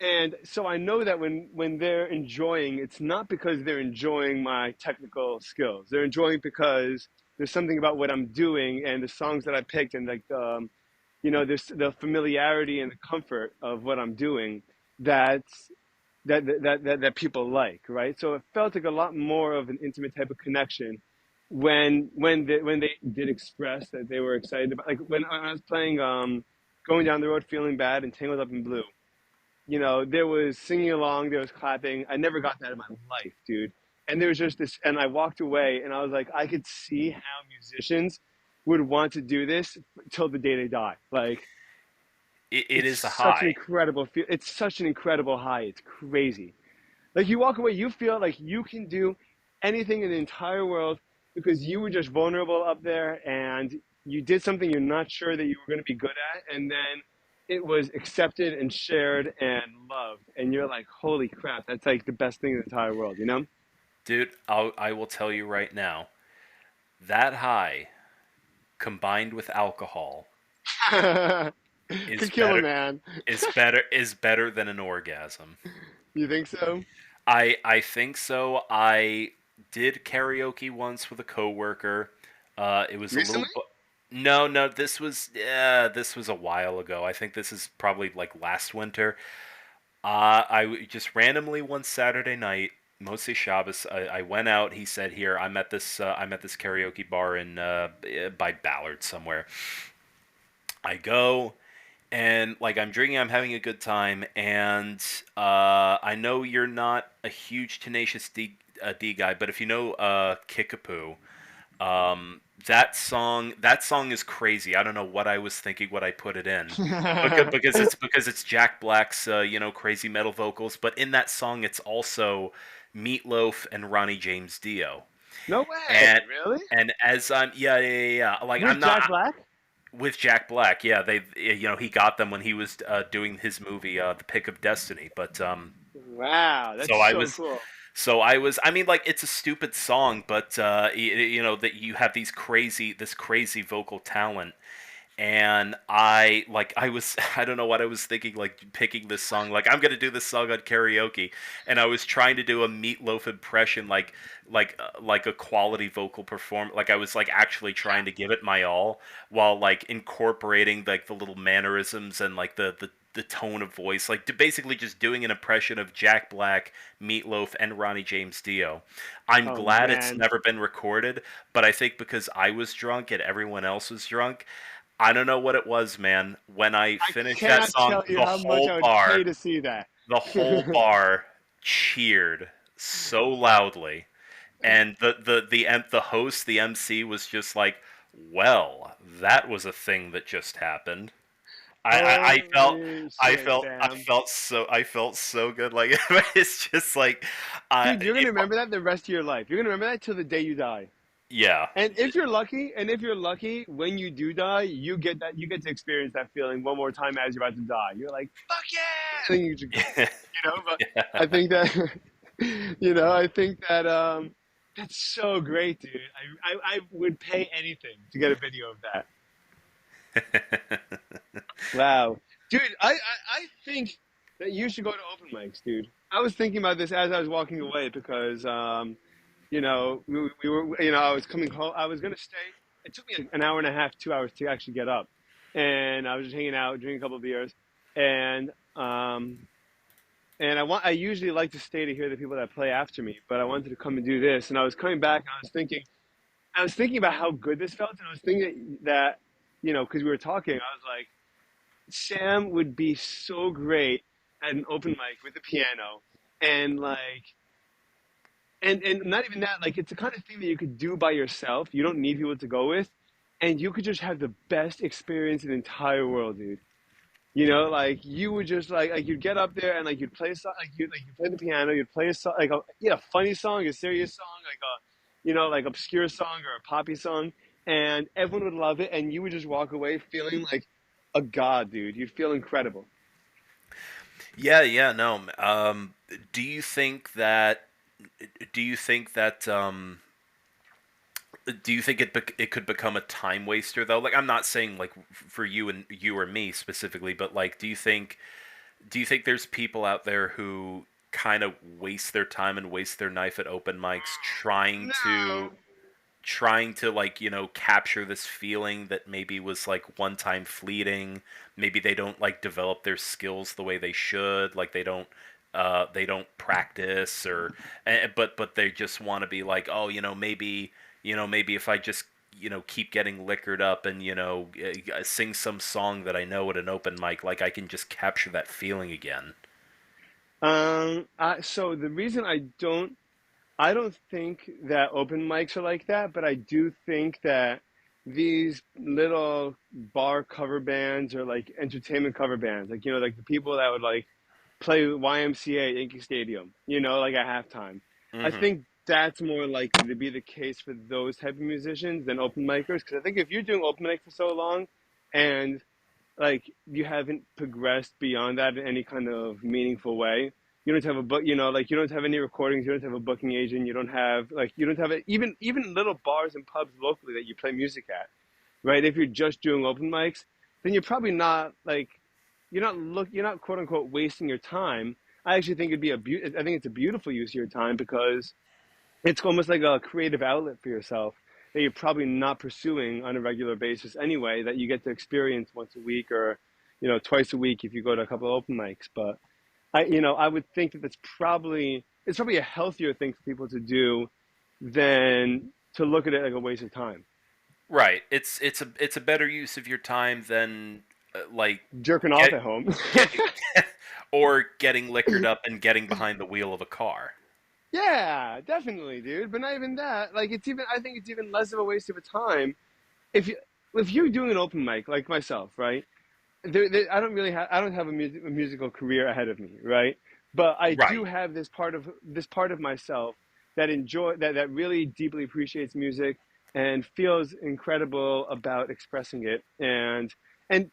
[SPEAKER 1] And so I know that when they're enjoying, it's not because they're enjoying my technical skills. They're enjoying because there's something about what I'm doing and the songs that I picked and like there's the familiarity and the comfort of what I'm doing that's that people like, right? So it felt like a lot more of an intimate type of connection when they did express that they were excited about, like when I was playing Going Down the Road Feeling Bad and Tangled Up in Blue. There was singing along, there was clapping. I never got that in my life, dude. And there was just this, and I walked away, and I was like, I could see how musicians would want to do this till the day they die. Like,
[SPEAKER 2] It
[SPEAKER 1] it's
[SPEAKER 2] is a
[SPEAKER 1] such an
[SPEAKER 2] high.
[SPEAKER 1] incredible feel. It's such an incredible high. It's crazy. Like you walk away, you feel like you can do anything in the entire world because you were just vulnerable up there and you did something you're not sure that you were going to be good at, and then it was accepted and shared and loved, and you're like, holy crap, that's like the best thing in the entire world, you know?
[SPEAKER 2] Dude, I will tell you right now, that high combined with alcohol is
[SPEAKER 1] Could kill a
[SPEAKER 2] better
[SPEAKER 1] man.
[SPEAKER 2] is better than an orgasm.
[SPEAKER 1] You think so?
[SPEAKER 2] I think so. I did karaoke once with a coworker. It was a little
[SPEAKER 1] Recently?
[SPEAKER 2] no, no, this was a while ago. I think this is probably like last winter. Just randomly one Saturday night, mostly Shabbos, I went out. He said, "Here, I'm at this karaoke bar in by Ballard somewhere." I go and like I'm drinking, I'm having a good time, and I know you're not a huge Tenacious D guy, but if you know Kickapoo, that song is crazy. I don't know what I was thinking, what I put it in, because it's Jack Black's crazy metal vocals, but in that song it's also Meatloaf and Ronnie James Dio,
[SPEAKER 1] No way,
[SPEAKER 2] and
[SPEAKER 1] really?
[SPEAKER 2] as I'm like I'm
[SPEAKER 1] With
[SPEAKER 2] not
[SPEAKER 1] Jack Black?
[SPEAKER 2] with Jack Black. Yeah, he got them when he was doing his movie The Pick of Destiny, but
[SPEAKER 1] Wow, that's
[SPEAKER 2] so I
[SPEAKER 1] so
[SPEAKER 2] was
[SPEAKER 1] cool.
[SPEAKER 2] I mean, like, it's a stupid song, but that you have this crazy vocal talent, and I was I don't know what I was thinking, like picking this song, like I'm gonna do this song on karaoke, and I was trying to do a Meatloaf impression, like a quality vocal perform, like I was like actually trying to give it my all, while like incorporating like the little mannerisms and like the tone of voice, like basically just doing an impression of Jack Black, Meatloaf, and Ronnie James Dio. I'm
[SPEAKER 1] Oh
[SPEAKER 2] glad it's
[SPEAKER 1] man,
[SPEAKER 2] never been recorded, but I think because I was drunk and everyone else was drunk, I don't know what it was, man. When I
[SPEAKER 1] I
[SPEAKER 2] finished that
[SPEAKER 1] cannot
[SPEAKER 2] song,
[SPEAKER 1] tell you how much I would pay to see that.
[SPEAKER 2] the whole bar cheered so loudly, and the host, the MC, was just like, "Well, that was a thing that just happened." I felt
[SPEAKER 1] Holy shit, Sam.
[SPEAKER 2] I felt so good. Like it's just like,
[SPEAKER 1] Dude, you're gonna
[SPEAKER 2] if
[SPEAKER 1] remember that the rest of your life. You're gonna remember that till the day you die.
[SPEAKER 2] yeah.
[SPEAKER 1] And if you're lucky, when you do die, you get to experience that feeling one more time as you're about to die. You're like, fuck yeah! And then you just go, you know, but I
[SPEAKER 2] Yeah.
[SPEAKER 1] think that, I think that, that's so great, dude. I would pay anything to get a video of that. Wow. Dude, I think that you should go to open mics, dude. I was thinking about this as I was walking away because, we were, I was coming home. I was going to stay. It took me like an hour and a half, 2 hours to actually get up. And I was just hanging out, drinking a couple of beers. And, I usually like to stay to hear the people that play after me, but I wanted to come and do this. And I was coming back and I was thinking about how good this felt. And I was thinking that, because we were talking, I was like, Sam would be so great at an open mic with the piano and and not even that, like it's the kind of thing that you could do by yourself. You don't need people to go with, and you could just have the best experience in the entire world, dude. Like you would just like you'd get up there and like you'd play a song, you play the piano, you'd play a song like a funny song, a serious song, like a like obscure song or a poppy song, and everyone would love it, and you would just walk away feeling like a god, dude. You'd feel incredible.
[SPEAKER 2] Yeah, yeah, no. Do you think that? Do you think that? Do you think it could become a time waster though? Like, I'm not saying like for you or me specifically, but like, do you think there's people out there who kind of waste their time and waste their knife at open mics
[SPEAKER 1] No.
[SPEAKER 2] trying to like capture this feeling that maybe was like one time fleeting, maybe they don't like develop their skills the way they should, like they don't practice, or but they just want to be like, oh, maybe if I just keep getting liquored up and sing some song that I know at an open mic, like I can just capture that feeling again.
[SPEAKER 1] So the reason I don't think that open mics are like that, but I do think that these little bar cover bands or like entertainment cover bands, like like the people that would like play YMCA at Yankee Stadium, like at halftime. I
[SPEAKER 2] Hmm.
[SPEAKER 1] think that's more likely to be the case for those type of musicians than open micers. Because I think if you're doing open mic for so long, and like you haven't progressed beyond that in any kind of meaningful way, you don't have a book, like you don't have any recordings, you don't have a booking agent, you don't have even little bars and pubs locally that you play music at, right? If you're just doing open mics, then you're probably not like you're not quote unquote wasting your time. I actually think I think it's a beautiful use of your time because it's almost like a creative outlet for yourself that you're probably not pursuing on a regular basis anyway, that you get to experience once a week or twice a week if you go to a couple of open mics. But I would think that it's probably a healthier thing for people to do than to look at it like a waste of time.
[SPEAKER 2] Right. It's a better use of your time than like
[SPEAKER 1] Jerking off
[SPEAKER 2] get
[SPEAKER 1] at home.
[SPEAKER 2] getting or getting liquored up and getting behind the wheel of a car.
[SPEAKER 1] Yeah, definitely, dude. But not even that. Like, I think it's even less of a waste of a time if you if you're doing an open mic like myself, right? I don't have a musical career ahead of me, right? But I do
[SPEAKER 2] Right.
[SPEAKER 1] have this part of myself that really deeply appreciates music and feels incredible about expressing it and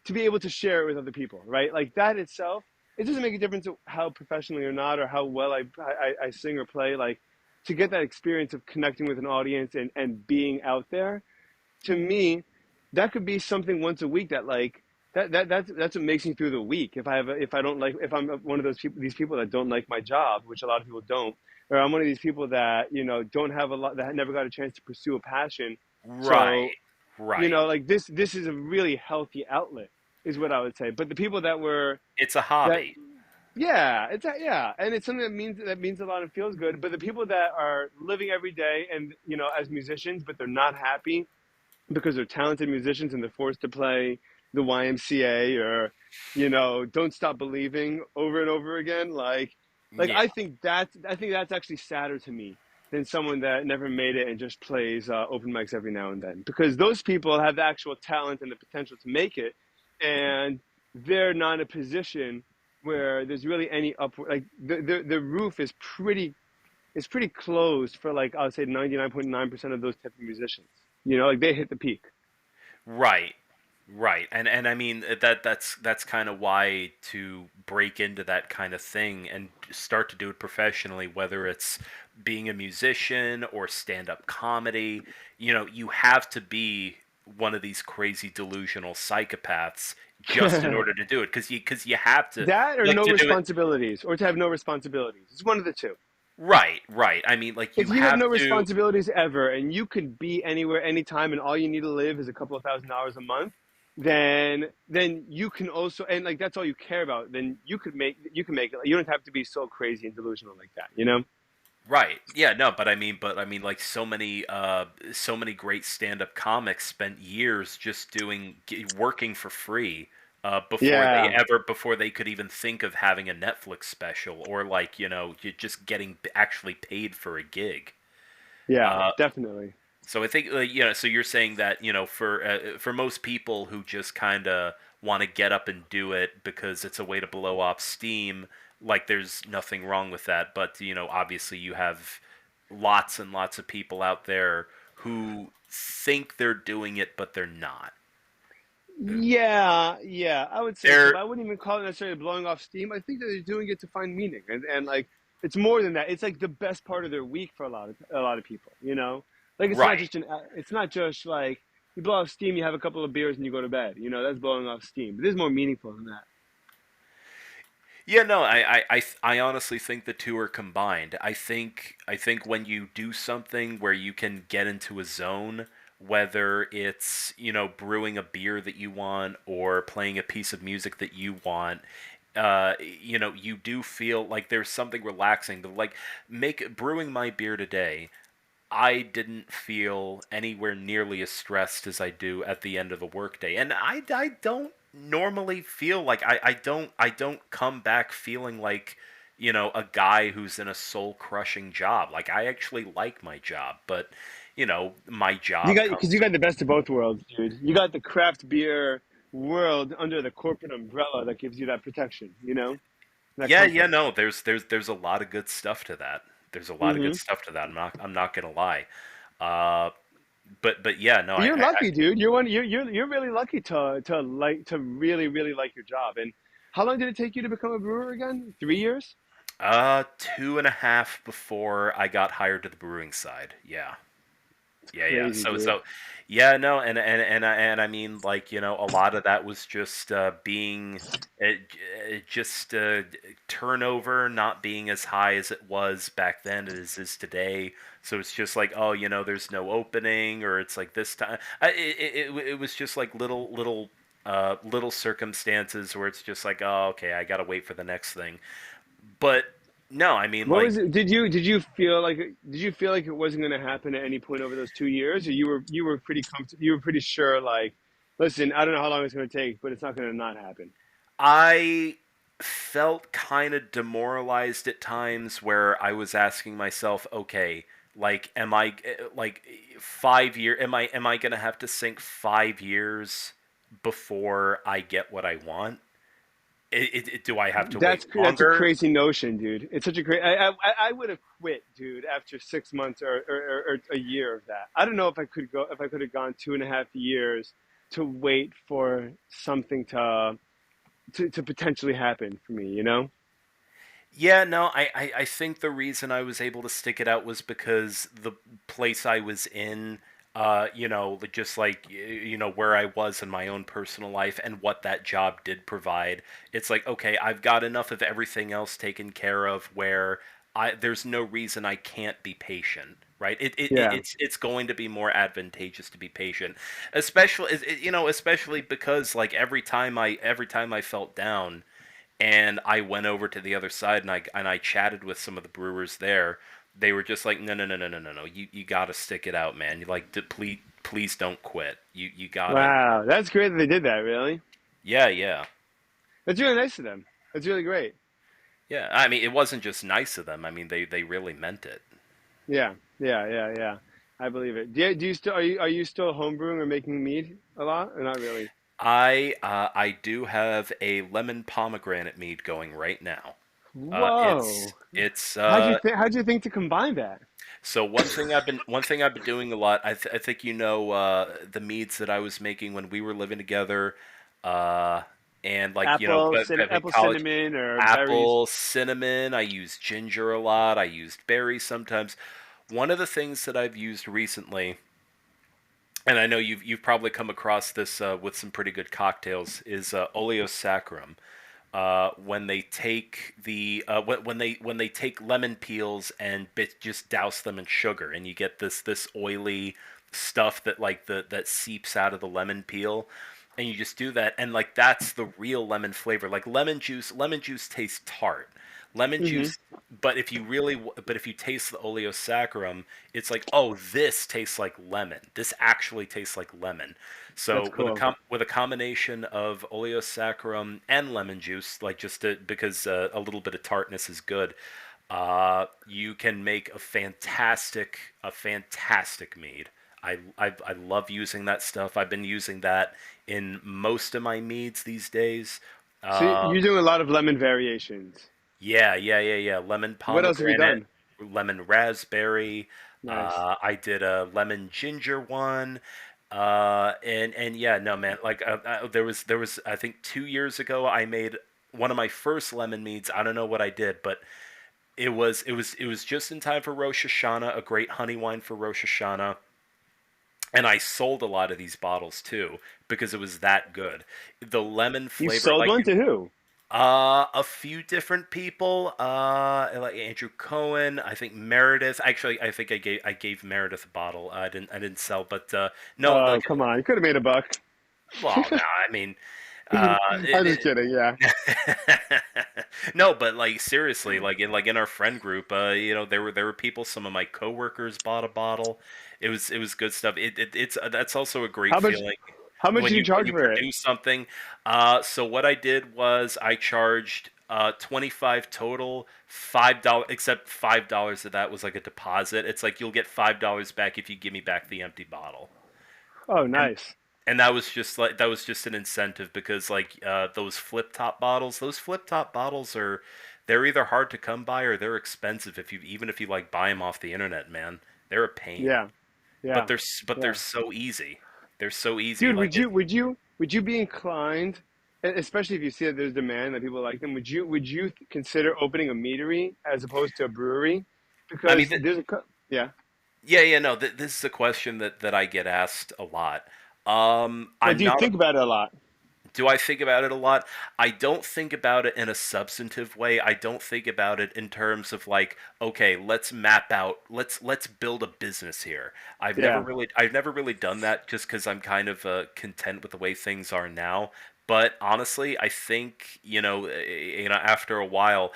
[SPEAKER 1] to be able to share it with other people, right? Like that itself, it doesn't make a difference how professionally or not or how well I sing or play. Like to get that experience of connecting with an audience and being out there, to me, that could be something once a week that like that's what makes me through the week. If I don't like if I'm one of these people that don't like my job, which a lot of people don't, or I'm one of these people that don't have a lot that never got a chance to pursue a passion.
[SPEAKER 2] Right.
[SPEAKER 1] So
[SPEAKER 2] Right.
[SPEAKER 1] like this is a really healthy outlet, is what I would say. But the people that were
[SPEAKER 2] It's a
[SPEAKER 1] that
[SPEAKER 2] hobby.
[SPEAKER 1] yeah, and it's something that means a lot and feels good. But the people that are living every day and as musicians, but they're not happy because they're talented musicians and they're forced to play the YMCA or Don't Stop Believing over and over again. Like
[SPEAKER 2] Yeah.
[SPEAKER 1] I think that's actually sadder to me than someone that never made it and just plays open mics every now and then, because those people have the actual talent and the potential to make it, and they're not in a position where there's really any upward, like the roof is pretty closed for, like, I would say 99.9% of those type of musicians. Like they hit the peak.
[SPEAKER 2] Right. Right. And I mean that's kind of why to break into that kind of thing and start to do it professionally, whether it's being a musician or stand-up comedy, you have to be one of these crazy delusional psychopaths just in order to do it because you have to
[SPEAKER 1] That or
[SPEAKER 2] like
[SPEAKER 1] no
[SPEAKER 2] to do it.
[SPEAKER 1] responsibilities, or to have no responsibilities. It's one of the two.
[SPEAKER 2] Right, right. I mean, like you
[SPEAKER 1] If you have
[SPEAKER 2] have
[SPEAKER 1] no
[SPEAKER 2] to.
[SPEAKER 1] responsibilities ever and you could be anywhere, anytime, and all you need to live is a couple of $1,000s a month, then you can also, and like that's all you care about, then you can make it. You don't have to be so crazy and delusional like that.
[SPEAKER 2] Right. Yeah, no, but I mean like so many great stand-up comics spent years just working for free
[SPEAKER 1] Yeah.
[SPEAKER 2] before they could even think of having a Netflix special or like, you just getting actually paid for a gig.
[SPEAKER 1] Yeah,
[SPEAKER 2] Uh
[SPEAKER 1] definitely.
[SPEAKER 2] so I think so you're saying that, for most people who just kind of want to get up and do it because it's a way to blow off steam, like there's nothing wrong with that, but obviously you have lots and lots of people out there who think they're doing it but they're not.
[SPEAKER 1] Yeah, yeah, I would say so,
[SPEAKER 2] They're
[SPEAKER 1] but I wouldn't even call it necessarily blowing off steam. I think that they're doing it to find meaning, and like it's more than that. It's like the best part of their week for a lot of people. Like
[SPEAKER 2] right.
[SPEAKER 1] it's not just like you blow off steam, you have a couple of beers and you go to bed. That's blowing off steam. But this is more meaningful than that.
[SPEAKER 2] Yeah, no, I honestly think the two are combined. I think when you do something where you can get into a zone, whether it's, brewing a beer that you want or playing a piece of music that you want, you do feel like there's something relaxing. But like make brewing my beer today, I didn't feel anywhere nearly as stressed as I do at the end of a workday. And I don't normally feel like I don't come back feeling like, a guy who's in a soul crushing job. Like I actually like my job, but my
[SPEAKER 1] You
[SPEAKER 2] job
[SPEAKER 1] got because you
[SPEAKER 2] comes.
[SPEAKER 1] got the best of both worlds, dude. You got the craft beer world under the corporate umbrella that gives you that protection. that
[SPEAKER 2] Yeah, yeah,
[SPEAKER 1] comfort.
[SPEAKER 2] no, there's a lot of good stuff to that. There's a lot of good
[SPEAKER 1] Hmm.
[SPEAKER 2] stuff to that. I'm not gonna lie. Uh, but yeah, no,
[SPEAKER 1] But you're lucky, dude. You're really lucky to really like your job. And how long did it take you to become a brewer again? 3 years?
[SPEAKER 2] 2.5 before I got hired to the brewing side. Yeah.
[SPEAKER 1] It's
[SPEAKER 2] Yeah, yeah.
[SPEAKER 1] crazy, dude.
[SPEAKER 2] Yeah, no, and I mean, like, a lot of that was just being just turnover not being as high as it was back then as is today. So it's just like, oh, there's no opening, or it's like this time. It was just like little circumstances where it's just like, oh, okay, I gotta wait for the next thing. But no, I mean,
[SPEAKER 1] What
[SPEAKER 2] like,
[SPEAKER 1] was it? Did you feel like it wasn't going to happen at any point over those 2 years, or you were pretty comfortable? You were pretty sure, like, listen, I don't know how long it's going to take, but it's not going to not happen.
[SPEAKER 2] I felt kind of demoralized at times where I was asking myself, okay, like, am I like 5 year? Am I gonna have to sink 5 years before I get what I want? Do I have to wait
[SPEAKER 1] That's a
[SPEAKER 2] longer?
[SPEAKER 1] crazy notion, dude. It's such a great. I would have quit, dude, after 6 months or a year of that. I don't know if I could have gone 2.5 years to wait for something to potentially happen for me. You know?
[SPEAKER 2] Yeah, no, I think the reason I was able to stick it out was because the place I was in, just like, where I was in my own personal life and what that job did provide. It's like, okay, I've got enough of everything else taken care of where there's no reason I can't be patient. Right,
[SPEAKER 1] Yeah.
[SPEAKER 2] it's going to be more advantageous to be patient, especially because, like, every time I felt down, and I went over to the other side, and I chatted with some of the brewers there. They were just like, no, no, no, no, no, no, no. You got to stick it out, man. You, like, please don't quit. You gotta.
[SPEAKER 1] Wow, that's great that they did that. Really,
[SPEAKER 2] Yeah, yeah,
[SPEAKER 1] that's really nice of them. That's really great.
[SPEAKER 2] yeah. I mean, it wasn't just nice of them. I mean, they really meant it.
[SPEAKER 1] Yeah, yeah. I believe it. Do you still are you still homebrewing or making mead a lot, or not really?
[SPEAKER 2] I do have a lemon pomegranate mead going right now.
[SPEAKER 1] Whoa.
[SPEAKER 2] It's
[SPEAKER 1] How'd you think to combine that?
[SPEAKER 2] So one thing I've been doing a lot. I think the meads that I was making when we were living together, uh, and, like, back in
[SPEAKER 1] Apple
[SPEAKER 2] college,
[SPEAKER 1] cinnamon or berries?
[SPEAKER 2] apple, cinnamon. I used ginger a lot. I used berries sometimes. One of the things that I've used recently, and I know you've probably come across this with some pretty good cocktails, is oleo saccharum. When they take when they take lemon peels and just douse them in sugar, and you get this oily stuff that seeps out of the lemon peel, and you just do that, and, like, that's the real lemon flavor. Like, lemon juice tastes tart. Lemon
[SPEAKER 1] Hmm.
[SPEAKER 2] juice, but if you taste the oleosaccharum, it's like, oh, this tastes like lemon. This actually tastes like lemon.
[SPEAKER 1] That's
[SPEAKER 2] So
[SPEAKER 1] cool.
[SPEAKER 2] with a combination of oleosaccharum and lemon juice, like, because a little bit of tartness is good, you can make a fantastic mead. I love using that stuff. I've been using that in most of my meads these days.
[SPEAKER 1] So
[SPEAKER 2] Uh,
[SPEAKER 1] you're doing a lot of lemon variations.
[SPEAKER 2] yeah, yeah, yeah, yeah. Lemon
[SPEAKER 1] What else have you
[SPEAKER 2] pomegranate,
[SPEAKER 1] done?
[SPEAKER 2] lemon raspberry.
[SPEAKER 1] Nice.
[SPEAKER 2] I did a lemon ginger one. And yeah, no, man. Like, there was I think 2 years ago I made one of my first lemon meads. I don't know what I did, but it was just in time for Rosh Hashanah, a great honey wine for Rosh Hashanah. And I sold a lot of these bottles too because it was that good. The lemon
[SPEAKER 1] You
[SPEAKER 2] flavor,
[SPEAKER 1] sold
[SPEAKER 2] like,
[SPEAKER 1] one to who?
[SPEAKER 2] a few different people, like Andrew Cohen. I think Meredith. Actually, I think I gave Meredith a bottle. I didn't sell, but no,
[SPEAKER 1] Oh,
[SPEAKER 2] like,
[SPEAKER 1] come on. You could have made a buck.
[SPEAKER 2] well, no, I mean,
[SPEAKER 1] I'm just kidding. Yeah.
[SPEAKER 2] no, but, like, seriously, like in our friend group, there were people. Some of my coworkers bought a bottle. It was good stuff. It's That's also a great
[SPEAKER 1] How much?
[SPEAKER 2] feeling
[SPEAKER 1] How much
[SPEAKER 2] when
[SPEAKER 1] did you
[SPEAKER 2] you
[SPEAKER 1] charge for it?
[SPEAKER 2] produce something. So what I did was I charged 25 total, $5, except $5 of that was like a deposit. It's like, you'll get $5 back if you give me back the empty bottle.
[SPEAKER 1] Oh,
[SPEAKER 2] And
[SPEAKER 1] nice.
[SPEAKER 2] And that was just an incentive because like those flip top bottles are they're either hard to come by or they're expensive if you even if you like buy them off the internet, man. They're a pain.
[SPEAKER 1] Yeah,
[SPEAKER 2] But
[SPEAKER 1] yeah,
[SPEAKER 2] they're
[SPEAKER 1] yeah.
[SPEAKER 2] so easy. They're so easy.
[SPEAKER 1] Dude,
[SPEAKER 2] Like it,
[SPEAKER 1] would you be inclined, especially if you see that there's demand that people like them, would you consider opening a meadery as opposed to a brewery?
[SPEAKER 2] I mean,
[SPEAKER 1] Because there's yeah.
[SPEAKER 2] yeah, yeah, no. This is a question that I get asked a lot.
[SPEAKER 1] Or
[SPEAKER 2] I'm
[SPEAKER 1] do you
[SPEAKER 2] not.
[SPEAKER 1] think about it a lot?
[SPEAKER 2] Do I think about it a lot? I don't think about it in a substantive way. I don't think about it in terms of like, okay, let's map out, let's build a business here.
[SPEAKER 1] Yeah.
[SPEAKER 2] I've never really done that just because I'm kind of content with the way things are now. But honestly, I think after a while,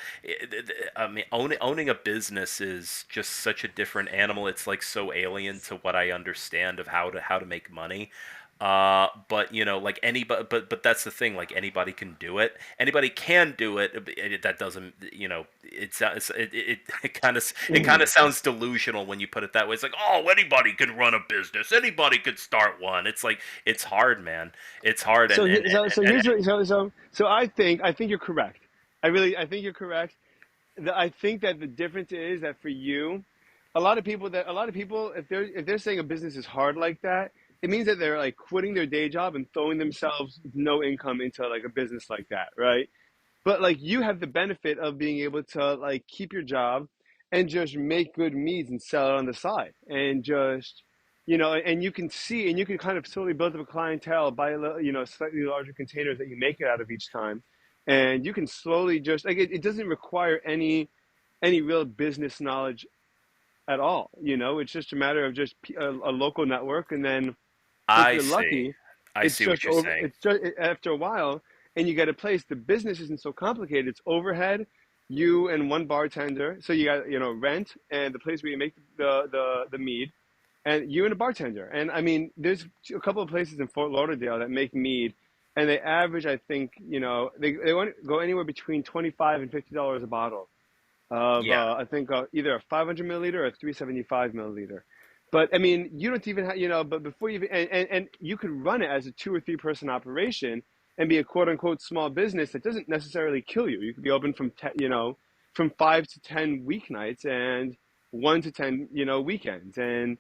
[SPEAKER 2] I mean, owning a business is just such a different animal. It's like so alien to what I understand of how to make money. But like anybody, but that's the thing. Like anybody can do it. Anybody can do it. That doesn't, it kind of sounds delusional when you put it that way. It's like, oh, anybody can run a business. Anybody could start one. It's like it's hard, man. It's hard,
[SPEAKER 1] So
[SPEAKER 2] and
[SPEAKER 1] he-
[SPEAKER 2] and
[SPEAKER 1] so so
[SPEAKER 2] and,
[SPEAKER 1] here's
[SPEAKER 2] and
[SPEAKER 1] what so I think you're correct. I think you're correct. I think that the difference is that for you, a lot of people if they're saying a business is hard like that, it means that they're like quitting their day job and throwing themselves with no income into like a business like that, right? But like you have the benefit of being able to like keep your job and just make good meats and sell it on the side and just and you can see and you can kind of slowly build up a clientele by slightly larger containers that you make it out of each time, and you can slowly just like it doesn't require any real business knowledge at all. It's just a matter of just a local network, and then if
[SPEAKER 2] I
[SPEAKER 1] you're
[SPEAKER 2] see,
[SPEAKER 1] lucky,
[SPEAKER 2] I
[SPEAKER 1] it's
[SPEAKER 2] see what
[SPEAKER 1] just
[SPEAKER 2] you're
[SPEAKER 1] over.
[SPEAKER 2] saying.
[SPEAKER 1] It's just after a while, and you get a place. The business isn't so complicated. It's overhead, you and one bartender. So you got rent and the place where you make the mead, and you and a bartender. And I mean, there's a couple of places in Fort Lauderdale that make mead, and they average, I think, they want to go anywhere between $25 and $50 a bottle of
[SPEAKER 2] Yeah.
[SPEAKER 1] I think either a 500 milliliter or a 375 milliliter. But I mean, you don't even have, but before you even, and you could run it as a 2 or 3 person operation and be a quote unquote small business that doesn't necessarily kill you. You could be open from 5 to 10 weeknights and 1 to 10, weekends. And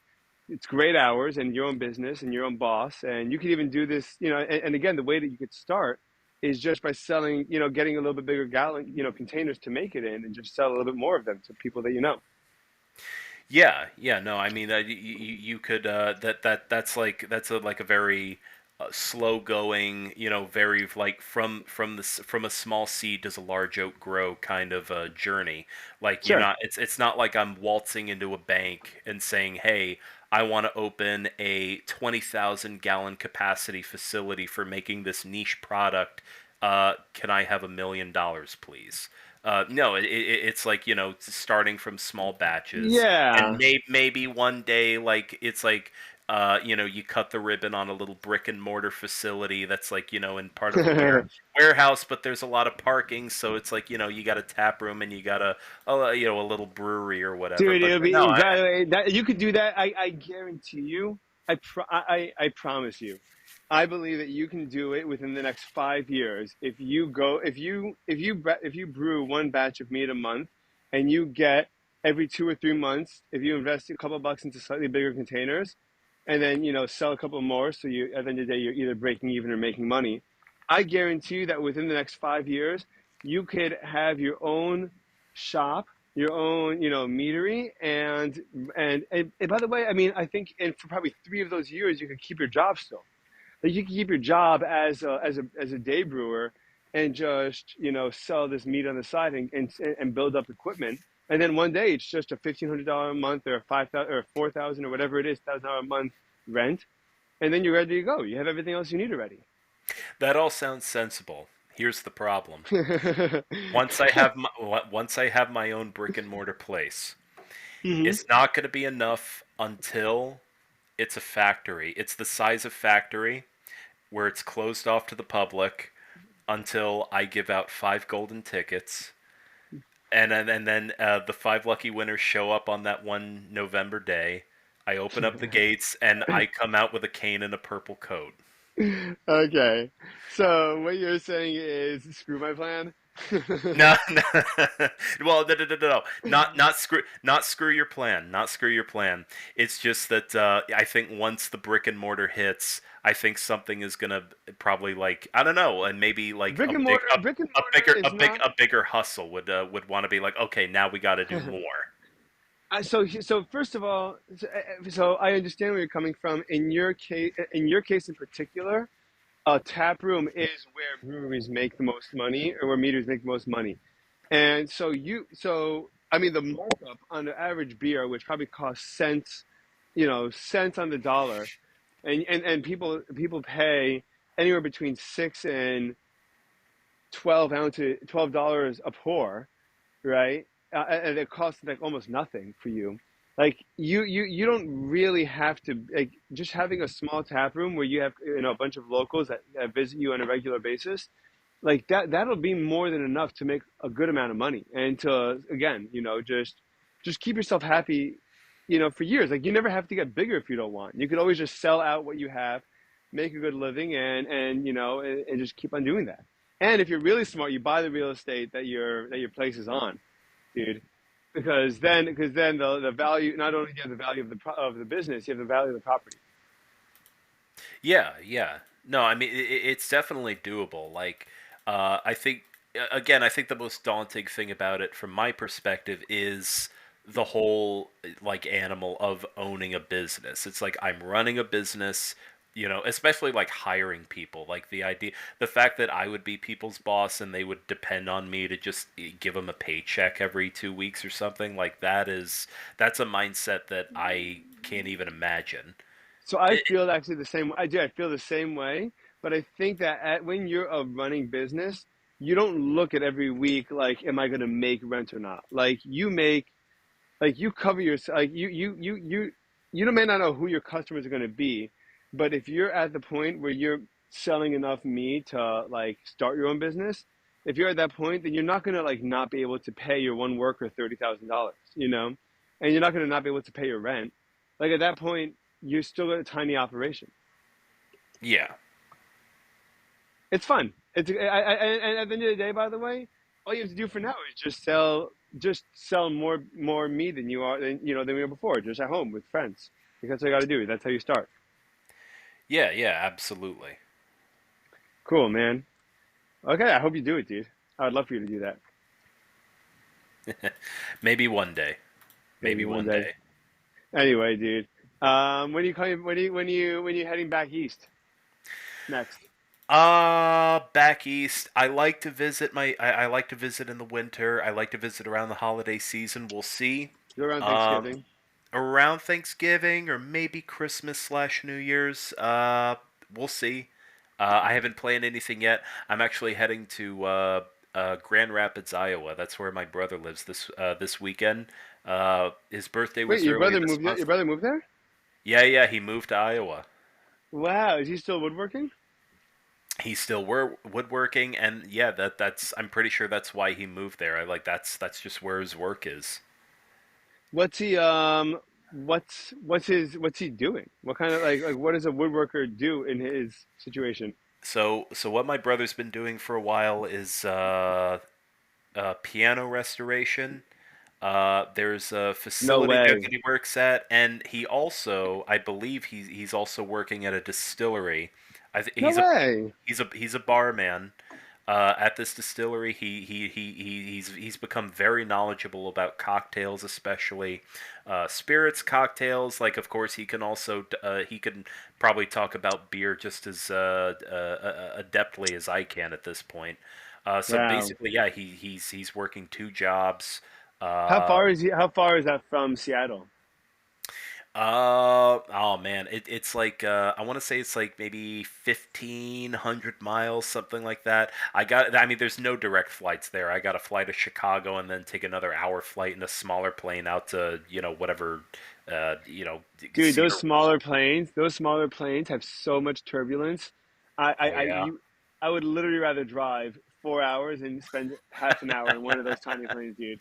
[SPEAKER 1] it's great hours and your own business and your own boss. And you could even do this, and again, the way that you could start is just by selling, getting a little bit bigger gallon, containers to make it in and just sell a little bit more of them to people that you know.
[SPEAKER 2] Yeah, yeah, no, I mean, you could that's like a very slow going, very like from a small seed does a large oak grow kind of journey. Like you're
[SPEAKER 1] Sure.
[SPEAKER 2] not, it's not like I'm waltzing into a bank and saying, "Hey, I want to open a 20,000 gallon capacity facility for making this niche product. Can I have $1 million, please?" No, it's like starting from small batches, and
[SPEAKER 1] Yeah.
[SPEAKER 2] maybe one day, like it's like you cut the ribbon on a little brick and mortar facility that's like in part of a warehouse, but there's a lot of parking, so it's like you got a tap room and you got a little brewery or whatever.
[SPEAKER 1] Dude,
[SPEAKER 2] But
[SPEAKER 1] it'll
[SPEAKER 2] no,
[SPEAKER 1] be, by the way, that you could do that. I guarantee you. I promise you. I believe that you can do it within the next 5 years. If you brew one batch of meat a month, and you get every 2 or 3 months, if you invest a couple of bucks into slightly bigger containers, and then sell a couple more, so you at the end of the day you're either breaking even or making money. I guarantee you that within the next 5 years, you could have your own shop, your own, meadery, and by the way, I mean, I think, and for probably 3 of those years, you could keep your job still. Like you can keep your job as a day brewer, and just sell this meat on the side and build up equipment. And then one day it's just a $1,500 a month or a 5,000 or 4,000 or whatever it is, $1,000 a month rent, and then you're ready to go. You have everything else you need already.
[SPEAKER 2] that all sounds sensible. Here's the problem. Once I have my own brick and mortar place,
[SPEAKER 1] Hmm.
[SPEAKER 2] it's not going to be enough until it's a factory. It's the size of factory where it's closed off to the public until I give out 5 golden tickets, and then the 5 lucky winners show up on that one November day. I open up the gates and I come out with a cane and a purple coat.
[SPEAKER 1] Okay. So what you're saying is screw my plan?
[SPEAKER 2] No, no. Well, no, no, no, no, no. Not screw your plan, not screw your plan. It's just that I think once the brick and mortar hits, I think something is gonna probably like I don't know, and maybe like
[SPEAKER 1] Brick and mortar is not.
[SPEAKER 2] a bigger hustle would want to be like, okay, now we got to do more.
[SPEAKER 1] So first of all, so I understand where you're coming from. In your case in particular, a tap room is where breweries make the most money, or where meters make the most money. And so I mean, the markup on the average beer, which probably costs cents, cents on the dollar, and people pay anywhere between 6 and 12 ounces, $12 a pour, right? And it costs like almost nothing for you. Like you don't really have to like just having a small tap room where you have a bunch of locals that visit you on a regular basis, like that'll be more than enough to make a good amount of money and to again just keep yourself happy, for years. Like you never have to get bigger if you don't want. You could always just sell out what you have, make a good living, and just keep on doing that. And if you're really smart, you buy the real estate that your place is on, dude. Because then the value, not only do you have the value of the business, you have the value of the property.
[SPEAKER 2] Yeah, yeah. No, I mean it's definitely doable. Like, I think again, I think the most daunting thing about it, from my perspective, is the whole like animal of owning a business. It's like I'm running a business. Especially like hiring people, like the fact that I would be people's boss and they would depend on me to just give them a paycheck every 2 weeks or something like that's a mindset that I can't even imagine.
[SPEAKER 1] So I feel actually the same. I do. I feel the same way. But I think that when you're a running business, you don't look at every week like, am I going to make rent or not? Like you cover your like you may not know who your customers are going to be, but if you're at the point where you're selling enough meat to like start your own business, if you're at that point, then you're not going to like not be able to pay your one worker $30,000, and you're not going to not be able to pay your rent. Like at that point, you're still got a tiny operation.
[SPEAKER 2] Yeah.
[SPEAKER 1] It's fun. And at the end of the day, by the way, all you have to do for now is just sell more meat than we were before, just at home with friends. Because that's what you got to do. That's how you start.
[SPEAKER 2] Yeah, yeah, absolutely.
[SPEAKER 1] Cool, man. Okay, I hope you do it, dude. I would love for you to do that.
[SPEAKER 2] Maybe one day.
[SPEAKER 1] Maybe
[SPEAKER 2] Maybe
[SPEAKER 1] one
[SPEAKER 2] one
[SPEAKER 1] day.
[SPEAKER 2] day.
[SPEAKER 1] Anyway, dude. When are you coming? When you heading back east next?
[SPEAKER 2] Back east. I like to visit I like to visit in the winter. I like to visit around the holiday season. We'll see.
[SPEAKER 1] Go around
[SPEAKER 2] Um,
[SPEAKER 1] Thanksgiving.
[SPEAKER 2] Around Thanksgiving or maybe Christmas/New Year's. We'll see. I haven't planned anything yet. I'm actually heading to Grand Rapids, Iowa. That's where my brother lives this weekend. His birthday
[SPEAKER 1] Wait,
[SPEAKER 2] was earlier this
[SPEAKER 1] Your
[SPEAKER 2] month.
[SPEAKER 1] brother moved there?
[SPEAKER 2] Yeah, yeah, he moved to Iowa.
[SPEAKER 1] Wow, is he still woodworking?
[SPEAKER 2] He's still woodworking, and yeah, that's I'm pretty sure that's why he moved there. I like that's just where his work is.
[SPEAKER 1] What's he what's he doing? What kind of like what does a woodworker do in his situation?
[SPEAKER 2] So what my brother's been doing for a while is piano restoration. There's a
[SPEAKER 1] No
[SPEAKER 2] facility there
[SPEAKER 1] way.
[SPEAKER 2] that he works at, and he also, I believe, he's also working at a distillery.
[SPEAKER 1] No way.
[SPEAKER 2] He's a barman at this distillery. He's become very knowledgeable about cocktails, especially spirits cocktails. Like, of course, he can probably talk about beer just as adeptly as I can at this point. So
[SPEAKER 1] Wow.
[SPEAKER 2] basically, yeah, he's working two jobs.
[SPEAKER 1] How far is that from Seattle?
[SPEAKER 2] Oh man, it's like I want to say it's like maybe 1,500 miles, something like that. I mean, there's no direct flights there. I got to fly to Chicago and then take another hour flight in a smaller plane out to whatever,
[SPEAKER 1] Dude,
[SPEAKER 2] Cedar.
[SPEAKER 1] those smaller planes have so much turbulence.
[SPEAKER 2] Oh yeah.
[SPEAKER 1] I would literally rather drive 4 hours and spend half an hour in one of those tiny planes, dude.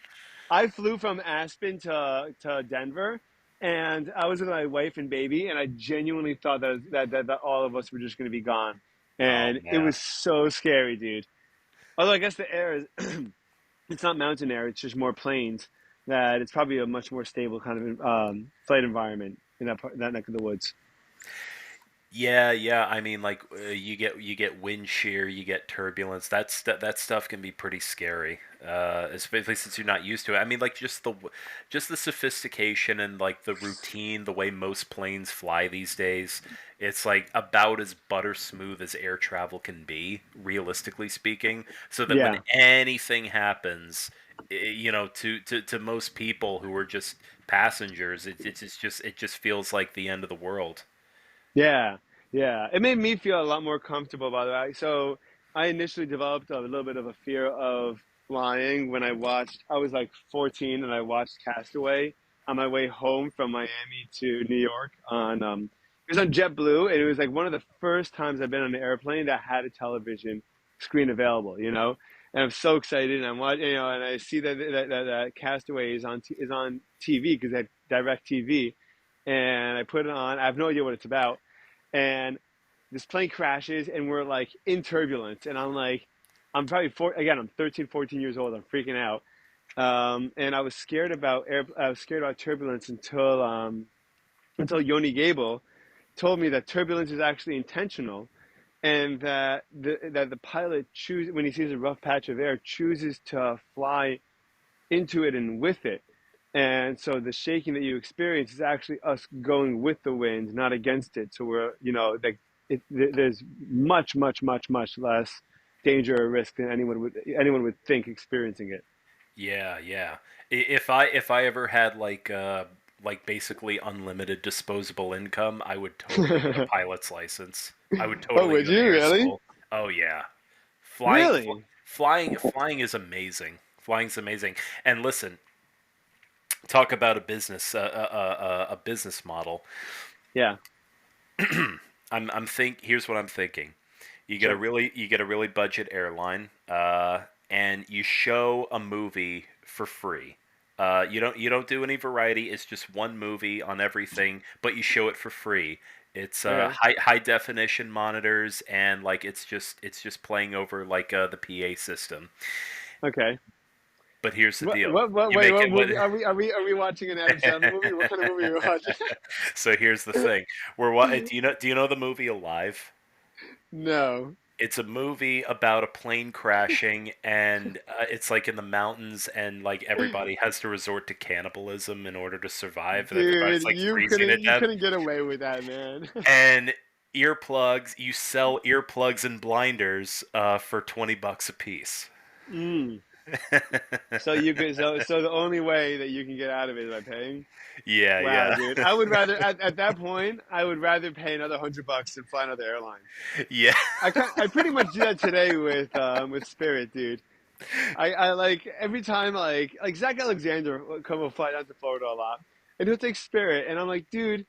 [SPEAKER 1] I flew from Aspen to Denver. and I was with my wife and baby, and I genuinely thought that all of us were just going to be gone,
[SPEAKER 2] Oh
[SPEAKER 1] and it
[SPEAKER 2] man.
[SPEAKER 1] was so scary, dude. Although I guess the air is, it's not mountain air; it's just more plains. That it's probably a much more stable kind of flight environment in that neck of the woods.
[SPEAKER 2] Yeah, yeah. I mean, like you get wind shear, you get turbulence. That stuff can be pretty scary, especially since you're not used to it. I mean, like just the sophistication and like the routine, the way most planes fly these days. It's like about as butter smooth as air travel can be, realistically speaking. So that when
[SPEAKER 1] Yeah,
[SPEAKER 2] anything happens, to most people who are just passengers, it just feels like the end of the world.
[SPEAKER 1] yeah, yeah. It made me feel a lot more comfortable, by the way. So I initially developed a little bit of a fear of flying when I watched. I was like 14, and I watched Castaway on my way home from Miami to New York on. It was on JetBlue, and it was like one of the first times I've been on an airplane that had a television screen available. And I'm so excited, and I'm watching. And I see that Castaway is on TV because they had direct TV, and I put it on. I have no idea what it's about, and this plane crashes, and we're like in turbulence, and I'm like, I'm probably again, I'm 13, 14 years old. I'm freaking out. And I was scared about turbulence until Yoni Gable told me that turbulence is actually intentional, and that the pilot choose when he sees a rough patch of air, chooses to fly into it and with it. And so the shaking that you experience is actually us going with the wind, not against it. So there's much, much, much, much less danger or risk than anyone would think experiencing it.
[SPEAKER 2] Yeah, yeah. If I ever had like basically unlimited disposable income, I would totally get a pilot's license. I would
[SPEAKER 1] Oh,
[SPEAKER 2] totally
[SPEAKER 1] would
[SPEAKER 2] go to
[SPEAKER 1] you
[SPEAKER 2] air
[SPEAKER 1] really?
[SPEAKER 2] school. Oh yeah.
[SPEAKER 1] Really?
[SPEAKER 2] Flying is amazing. Flying's amazing. And listen, talk about a business model.
[SPEAKER 1] Yeah.
[SPEAKER 2] Here's what I'm thinking.
[SPEAKER 1] Sure.
[SPEAKER 2] You get a really budget airline, and you show a movie for free. You don't do any variety. It's just one movie on everything, but you show it for free. It's
[SPEAKER 1] Okay.
[SPEAKER 2] high definition monitors, and like it's just playing over like the PA system.
[SPEAKER 1] Okay.
[SPEAKER 2] But here's the deal: you
[SPEAKER 1] Wait,
[SPEAKER 2] make
[SPEAKER 1] what
[SPEAKER 2] it what.
[SPEAKER 1] movie are we watching an Adam Sandler movie? What kind of movie are we watching?
[SPEAKER 2] So here's the thing: do you know the movie Alive?
[SPEAKER 1] No.
[SPEAKER 2] It's a movie about a plane crashing, and it's like in the mountains, and like everybody has to resort to cannibalism in order to survive, and everybody's
[SPEAKER 1] Dude,
[SPEAKER 2] like freezing to
[SPEAKER 1] you
[SPEAKER 2] death.
[SPEAKER 1] couldn't get away with that, man.
[SPEAKER 2] And you sell earplugs and blinders for $20 a piece.
[SPEAKER 1] Mm. So the only way that you can get out of it is by paying.
[SPEAKER 2] Yeah,
[SPEAKER 1] Wow,
[SPEAKER 2] yeah,
[SPEAKER 1] dude. I would rather at that point I would rather pay another $100 than fly another airline.
[SPEAKER 2] yeah,
[SPEAKER 1] I pretty much do that today with Spirit, dude. I like every time like Zach Alexander will fly down to Florida a lot, and he'll take Spirit, and I'm like, dude.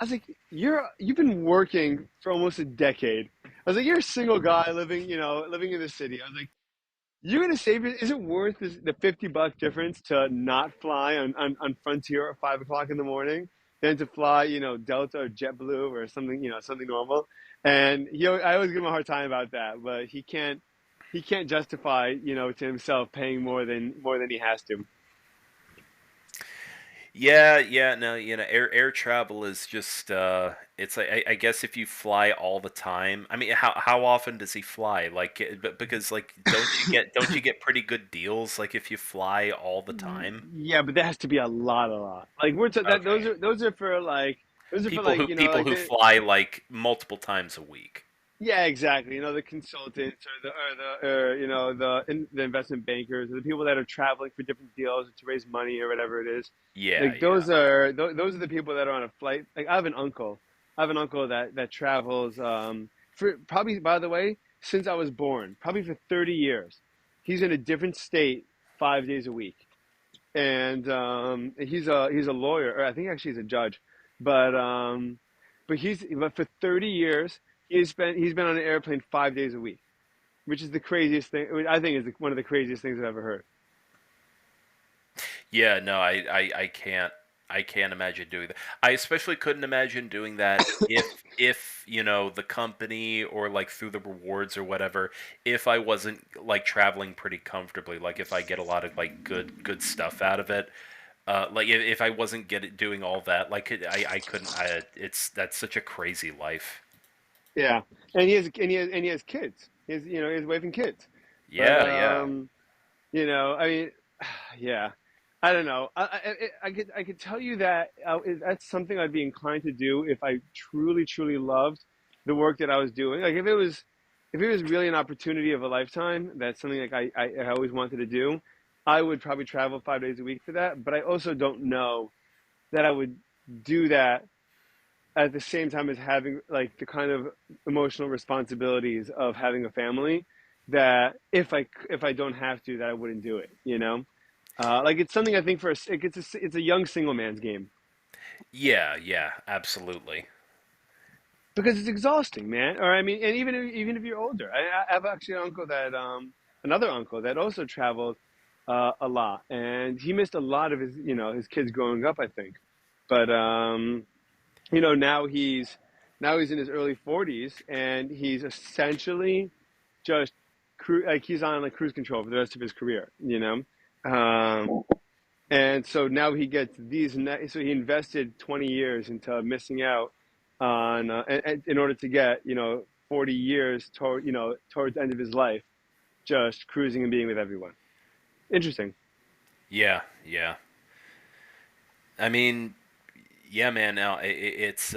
[SPEAKER 1] I was like, you've been working for almost a decade. I was like, you're a single guy living in the city. I was like, you're gonna save it. Is it worth the $50 difference to not fly on Frontier at 5 o'clock in the morning than to fly, Delta or JetBlue or something, something normal? And I always give him a hard time about that, but he can't justify, to himself paying more than he has to.
[SPEAKER 2] yeah, yeah. No, air travel is just it's like I guess if you fly all the time. I mean, how often does he fly? Like, but because like don't you get pretty good deals like if you fly all the time?
[SPEAKER 1] Yeah, but that has to be a lot. Like we're to, that
[SPEAKER 2] Okay.
[SPEAKER 1] those are for like
[SPEAKER 2] People
[SPEAKER 1] like
[SPEAKER 2] who
[SPEAKER 1] the
[SPEAKER 2] fly like multiple times a week.
[SPEAKER 1] yeah, exactly. The consultants or the investment bankers or the people that are traveling for different deals to raise money or whatever it is.
[SPEAKER 2] Yeah,
[SPEAKER 1] Like
[SPEAKER 2] yeah.
[SPEAKER 1] those are the people that are on a flight. Like I have an uncle that travels for probably, by the way, since I was born, probably for 30 years. He's in a different state 5 days a week. And he's a lawyer, or I think actually he's a judge, but but for 30 years he's been on an airplane 5 days a week, which is the craziest thing. I think is one of the craziest things I've ever heard.
[SPEAKER 2] Yeah, no, I can't. I can't imagine doing that. I especially couldn't imagine doing that if you know the company or like through the rewards or whatever, if I wasn't like traveling pretty comfortably, like if I get a lot of like good stuff out of it. Like if I wasn't doing all that, like I couldn't. It's that's such a crazy life.
[SPEAKER 1] Yeah, and he has kids. He has, you know, his wife and kids. But
[SPEAKER 2] Yeah, yeah.
[SPEAKER 1] you know, I mean, yeah, I don't know. I could tell you that that's something I'd be inclined to do if I truly loved the work that I was doing. Like if it was really an opportunity of a lifetime, that's something like I always wanted to do. I would probably travel 5 days a week for that. But I also don't know that I would do that at the same time as having like the kind of emotional responsibilities of having a family, that if I don't have to, that I wouldn't do it, you know. Like it's something I think for it's a young single man's game
[SPEAKER 2] Yeah, yeah, absolutely.
[SPEAKER 1] because it's exhausting, man. Or I mean, and even if you're older, I have actually an uncle that another uncle that also traveled a lot, and he missed a lot of his, you know, his kids growing up, I think. But you know, now he's in his early 40s, and he's essentially just like he's on like cruise control for the rest of his career, you know. And so now he gets so he invested 20 years into missing out on and in order to get, you know, 40 years toward, you know, towards the end of his life just cruising and being with everyone. Interesting.
[SPEAKER 2] Yeah, yeah. I mean, yeah, man. Now it's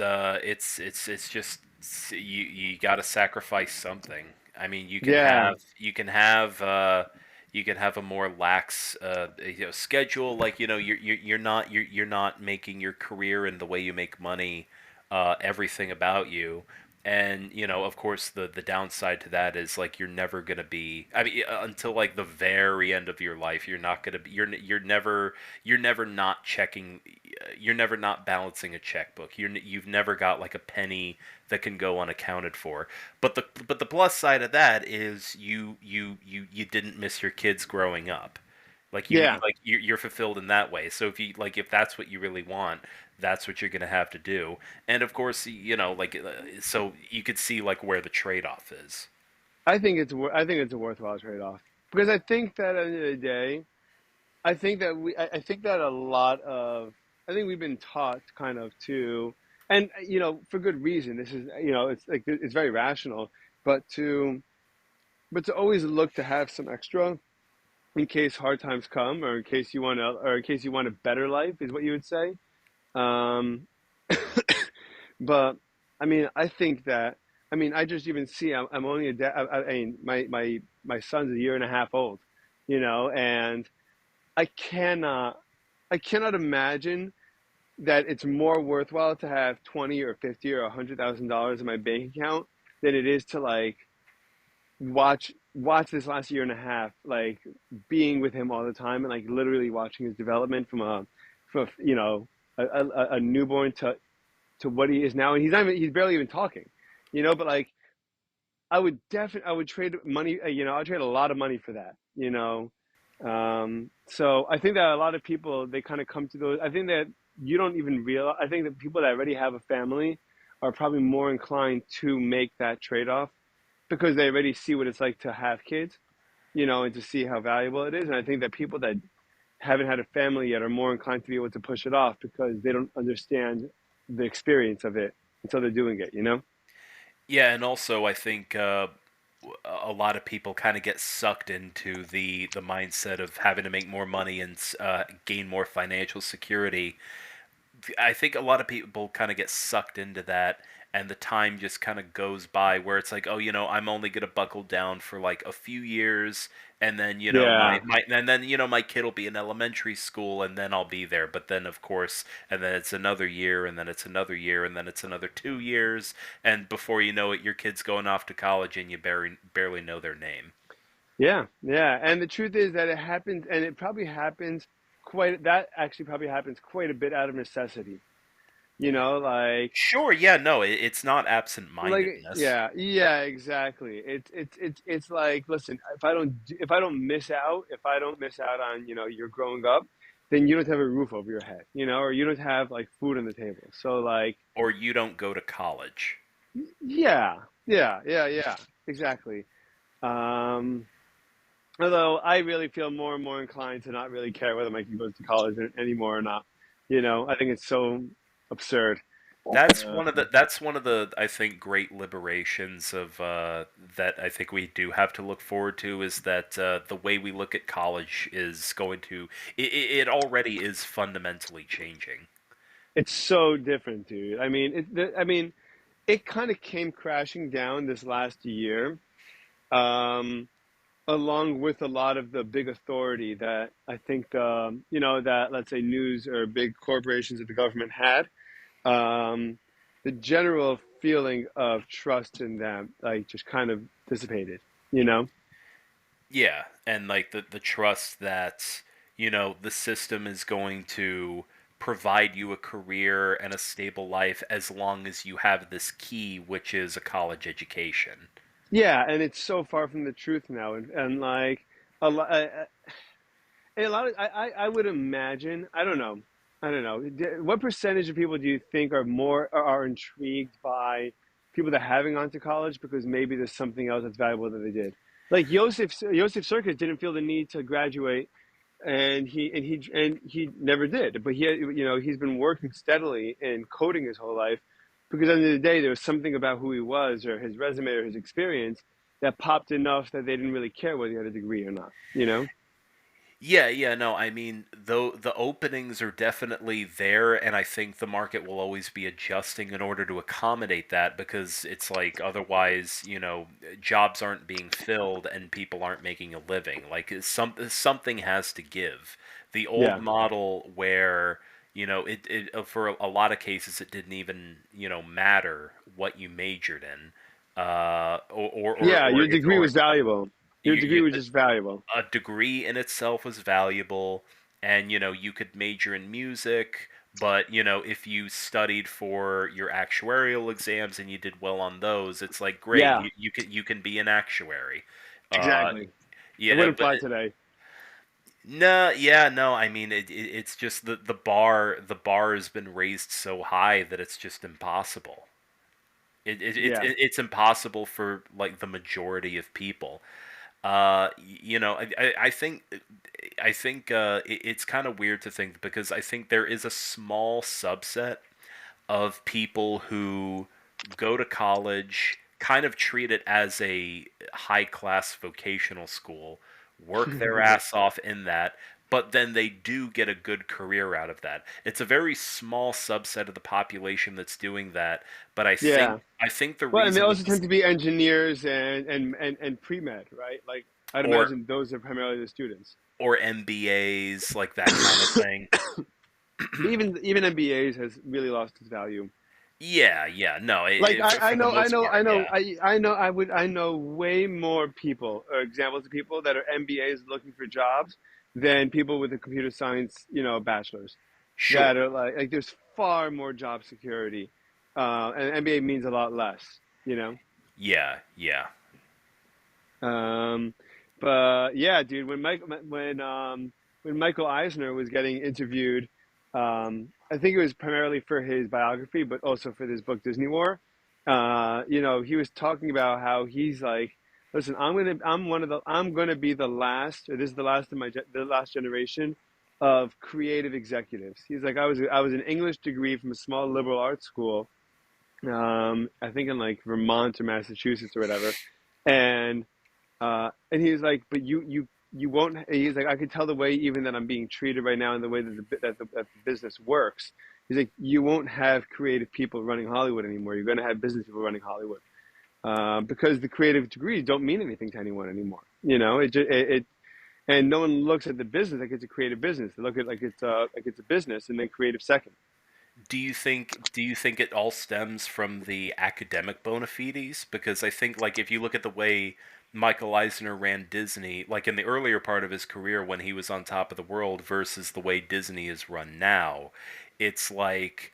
[SPEAKER 2] just you got to sacrifice something. I mean,
[SPEAKER 1] Yeah.
[SPEAKER 2] you can have a more lax you know, schedule. Like you know, you're not making your career and the way you make money everything about you. And you know, of course, the downside to that is like you're never gonna be. I mean, until like the very end of your life, you're not gonna be. You're never not checking. You're never not balancing a checkbook. You've never got like a penny that can go unaccounted for. But the plus side of that is you didn't miss your kids growing up. Like
[SPEAKER 1] Yeah.
[SPEAKER 2] you're fulfilled in that way. So if you like if that's what you really want, that's what you're gonna have to do. And of course, you know, like so you could see like where the trade off is.
[SPEAKER 1] I think it's a worthwhile trade-off because I think that at the end of the day, I think that a lot of I think we've been taught kind of to, and you know, for good reason. This is, you know, it's like it's very rational, but to always look to have some extra in case hard times come, or in case you want to, or in case you want a better life, is what you would say. Um, but I mean, I think that I mean I just even see I'm only a dad. I mean, my son's a year and a half old, you know, and I cannot I cannot imagine that it's more worthwhile to have 20 or 50 or $100,000 in my bank account than it is to like watch this last year and a half, like being with him all the time and like literally watching his development from a, you know, a newborn to what he is now, and he's barely even talking, you know. But like I would trade money, you know, I'd trade a lot of money for that, you know. So I think that a lot of people, they kind of come to those. I think that you don't even realize. I think that people that already have a family are probably more inclined to make that trade off because they already see what it's like to have kids, you know, and to see how valuable it is. And I think that people that haven't had a family yet are more inclined to be able to push it off because they don't understand the experience of it until they're doing it, you know?
[SPEAKER 2] Yeah, and also I think a lot of people kind of get sucked into the mindset of having to make more money and gain more financial security. I think a lot of people kind of get sucked into that, and the time just kind of goes by where it's like, oh, you know, I'm only gonna buckle down for like a few years, and then you know
[SPEAKER 1] Yeah.
[SPEAKER 2] my kid will be in elementary school, and then I'll be there. But then of course, and then it's another year, and then it's another year, and then it's another 2 years, and before you know it, your kid's going off to college, and you barely know their name.
[SPEAKER 1] Yeah. Yeah. And the truth is that it happens, and it probably happens that actually probably happens quite a bit out of necessity, you know,
[SPEAKER 2] Sure, yeah, no, it's not
[SPEAKER 1] like,
[SPEAKER 2] absent-mindedness.
[SPEAKER 1] yeah, exactly. It's like, listen, if I don't miss out, if I don't miss out on, you know, your growing up, then you don't have a roof over your head, you know, or you don't have like food on the table. So like,
[SPEAKER 2] Or you don't go to college.
[SPEAKER 1] yeah, yeah, exactly. Um, Although I really feel more and more inclined to not really care whether my kid goes to college anymore or not. You know, I think it's so absurd. Um,
[SPEAKER 2] That's one of the I think great liberations of that I think we do have to look forward to is that the way we look at college is going to it already is fundamentally changing.
[SPEAKER 1] it's so different, dude. I mean, it kind of came crashing down this last year, um, along with a lot of the big authority that I think, you know, that let's say news or big corporations that the government had. Um, the general feeling of trust in them, like, just kind of dissipated, you know?
[SPEAKER 2] Yeah, and like the trust that the system is going to provide you a career and a stable life as long as you have this key, which is a college education.
[SPEAKER 1] Yeah, and it's so far from the truth now, and like a lot, a lot of I would imagine, I don't know, what percentage of people do you think are are intrigued by people that haven't gone to college because maybe there's something else that's valuable that they did. Like Joseph Circus didn't feel the need to graduate, and he never did. But you know, he's been working steadily in coding his whole life because at the end of the day, there was something about who he was or his resume or his experience that popped enough that they didn't really care whether he had a degree or not. You know?
[SPEAKER 2] Yeah, yeah, no, I mean, though the openings are definitely there, and I think the market will always be adjusting in order to accommodate that because it's like otherwise, jobs aren't being filled and people aren't making a living. Like something has to give. The old
[SPEAKER 1] Yeah.
[SPEAKER 2] model where, for a lot of cases it didn't even, matter what you majored in.
[SPEAKER 1] Yeah, your degree
[SPEAKER 2] Or
[SPEAKER 1] was valuable. Your degree
[SPEAKER 2] you,
[SPEAKER 1] was just valuable.
[SPEAKER 2] a degree in itself was valuable, and you could major in music, but if you studied for your actuarial exams and you did well on those, it's like great,
[SPEAKER 1] Yeah,
[SPEAKER 2] you can be an actuary. uh
[SPEAKER 1] exactly. It
[SPEAKER 2] you know
[SPEAKER 1] wouldn't
[SPEAKER 2] but
[SPEAKER 1] fly today.
[SPEAKER 2] no, yeah, no, I mean it's just the bar has been raised so high that it's just impossible.
[SPEAKER 1] Yeah.
[SPEAKER 2] It's impossible for like the majority of people. I think it's kind of weird to think because I think there is a small subset of people who go to college, kind of treat it as a high class vocational school, work their ass off in that, but then they do get a good career out of that. It's a very small subset of the population that's doing that, but I think
[SPEAKER 1] Yeah.
[SPEAKER 2] I think the
[SPEAKER 1] Well, and they
[SPEAKER 2] reason that
[SPEAKER 1] also tend
[SPEAKER 2] this
[SPEAKER 1] to be engineers and pre-med, right? Like, I'd
[SPEAKER 2] or
[SPEAKER 1] imagine those are primarily the students.
[SPEAKER 2] or MBAs, like that kind of thing.
[SPEAKER 1] Even MBAs has really lost its value.
[SPEAKER 2] Yeah, yeah, no,
[SPEAKER 1] Like,
[SPEAKER 2] for the most part, yeah.
[SPEAKER 1] I know way more people or examples of people that are MBAs looking for jobs than people with a computer science, you know, bachelor's. That
[SPEAKER 2] Sure.
[SPEAKER 1] are like there's far more job security, and MBA means a lot less, you know.
[SPEAKER 2] Yeah, yeah.
[SPEAKER 1] Um, but yeah, dude, when Michael Eisner was getting interviewed, I think it was primarily for his biography, but also for this book Disney War. You know, he was talking about how he's like, listen, I'm gonna be the last, or this is the last of the last generation of creative executives. He's like, I was an English degree from a small liberal arts school, I think in like Vermont or Massachusetts or whatever, and he's like, but you won't. He's like, I could tell the way even that I'm being treated right now, and the way that that the business works. He's like, you won't have creative people running Hollywood anymore. You're going to have business people running Hollywood, because the creative degrees don't mean anything to anyone anymore. You know, and no one looks at the business like it's a creative business. They look at like it's a business, and then creative second.
[SPEAKER 2] Do you think it all stems from the academic bona fides? Because I think like if you look at the way Michael Eisner ran Disney, like in the earlier part of his career when he was on top of the world versus the way Disney is run now, it's like,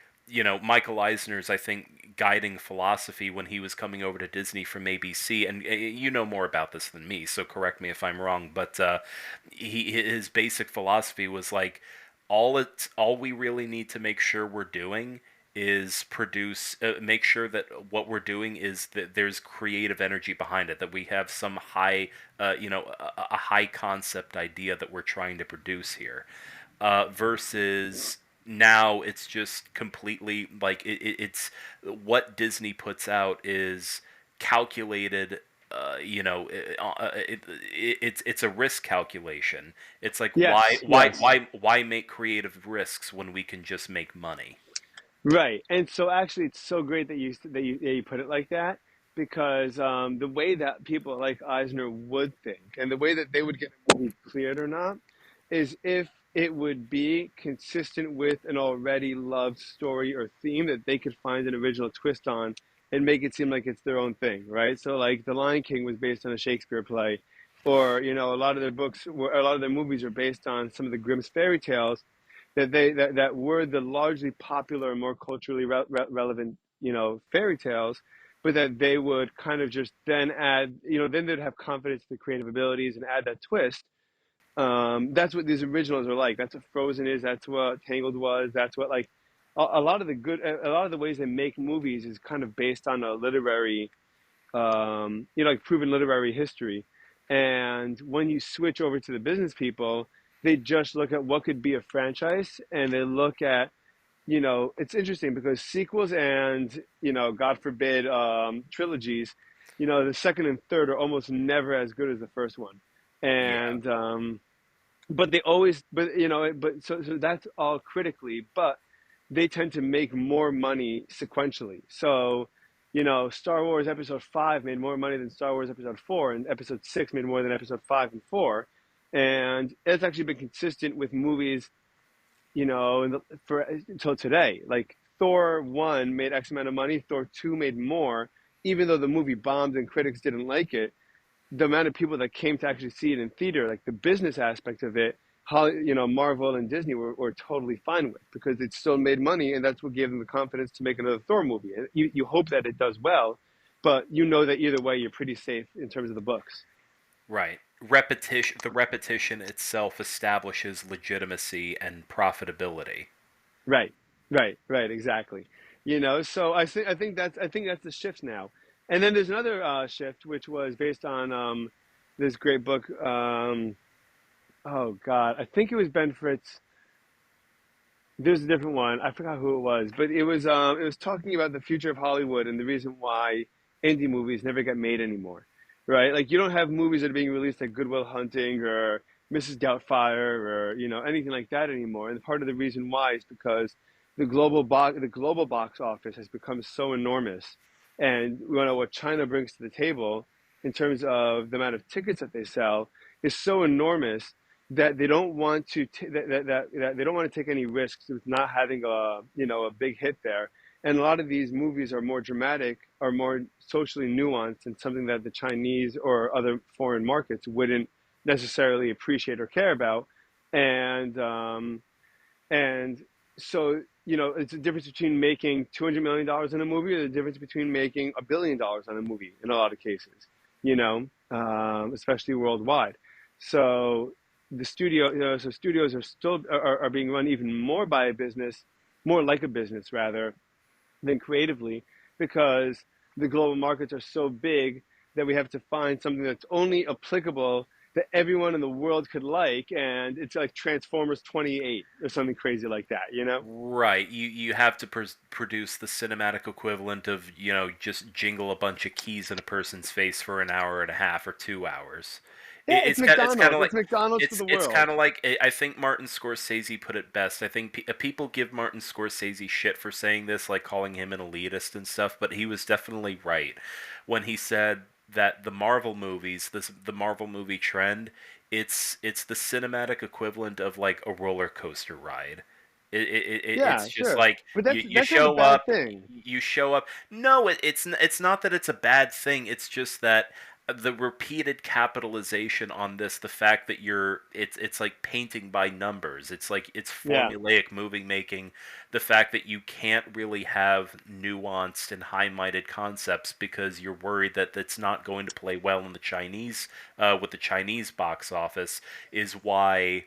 [SPEAKER 2] Michael Eisner's I think guiding philosophy when he was coming over to Disney from ABC, and you know more about this than me, so correct me if I'm wrong, but his basic philosophy was like all we really need to make sure we're doing is produce make sure that what we're doing is that there's creative energy behind it, that we have some high a high concept idea that we're trying to produce here, versus now it's just completely like it's what Disney puts out is calculated. It's a risk calculation. It's like
[SPEAKER 1] Yes, yes.
[SPEAKER 2] why make creative risks when we can just make money?
[SPEAKER 1] Right. And so actually it's so great that you put it like that because the way that people like Eisner would think and the way that they would get a movie cleared or not is if it would be consistent with an already loved story or theme that they could find an original twist on and make it seem like it's their own thing, right? So like The Lion King was based on a Shakespeare play, or a lot of their a lot of their movies are based on some of the Grimm's fairy tales that were the largely popular and more culturally relevant, fairy tales, but that they would kind of just then add, then they'd have confidence in the creative abilities and add that twist. That's what these originals are like. That's what Frozen is. That's what Tangled was. That's what like a lot of a lot of the ways they make movies is kind of based on a literary like proven literary history. And when you switch over to the business people, they just look at what could be a franchise and they look at, it's interesting because sequels and, God forbid, trilogies, the second and third are almost never as good as the first one.
[SPEAKER 2] Yeah.
[SPEAKER 1] And, but they always, but, so that's all critically, but they tend to make more money sequentially. So, Star Wars Episode 5 made more money than Star Wars Episode 4, and Episode 6 made more than Episode 5 and 4. And it's actually been consistent with movies, for until today. Like Thor 1 made X amount of money, Thor 2 made more, even though the movie bombed and critics didn't like it. The amount of people that came to actually see it in theater, like the business aspect of it, Marvel and Disney were totally fine with because it still made money, and that's what gave them the confidence to make another Thor movie. And you hope that it does well, but you know that either way, you're pretty safe in terms of the books.
[SPEAKER 2] Right. The repetition itself establishes legitimacy and profitability.
[SPEAKER 1] Right, right, exactly. So I think that's the shift now. And then there's another shift, which was based on this great book. Oh God, I think it was Ben Fritz. There's a different one. I forgot who it was, but it was talking about the future of Hollywood and the reason why indie movies never get made anymore, right? Like you don't have movies that are being released like Good Will Hunting or Mrs. Doubtfire or anything like that anymore. And part of the reason why is because the global box office has become so enormous, and what China brings to the table in terms of the amount of tickets that they sell is so enormous that they don't want to that they don't want to take any risks with not having a big hit there. And a lot of these movies are more dramatic, are more socially nuanced, and something that the Chinese or other foreign markets wouldn't necessarily appreciate or care about. And and so it's a difference between making $200 million in a movie or the difference between making $1 billion on a movie in a lot of cases. Especially worldwide. So so studios are still are being run even more by a business, more like a business rather than creatively, because the global markets are so big that we have to find something that's only applicable that everyone in the world could like, and it's like Transformers 28 or something crazy like that.
[SPEAKER 2] Right. You have to produce the cinematic equivalent of, just jingle a bunch of keys in a person's face for an hour and a half or 2 hours.
[SPEAKER 1] Yeah, it's
[SPEAKER 2] It's kind of
[SPEAKER 1] McDonald's.
[SPEAKER 2] like
[SPEAKER 1] It's McDonald's for the
[SPEAKER 2] it's kind
[SPEAKER 1] world.
[SPEAKER 2] of like I think Martin Scorsese put it best. I think people give Martin Scorsese shit for saying this, like calling him an elitist and stuff, but he was definitely right when he said that the Marvel movie trend, it's the cinematic equivalent of like a roller coaster ride. It's
[SPEAKER 1] Yeah,
[SPEAKER 2] just
[SPEAKER 1] sure,
[SPEAKER 2] like
[SPEAKER 1] but
[SPEAKER 2] you
[SPEAKER 1] that's not a
[SPEAKER 2] show
[SPEAKER 1] bad
[SPEAKER 2] up,
[SPEAKER 1] thing.
[SPEAKER 2] you show up. No, it's not that it's a bad thing. It's just that the repeated capitalization on this, the fact that it's like painting by numbers. It's like it's
[SPEAKER 1] Yeah.
[SPEAKER 2] formulaic movie making. The fact that you can't really have nuanced and high-minded concepts because you're worried that that's not going to play well in the Chinese with the Chinese box office is why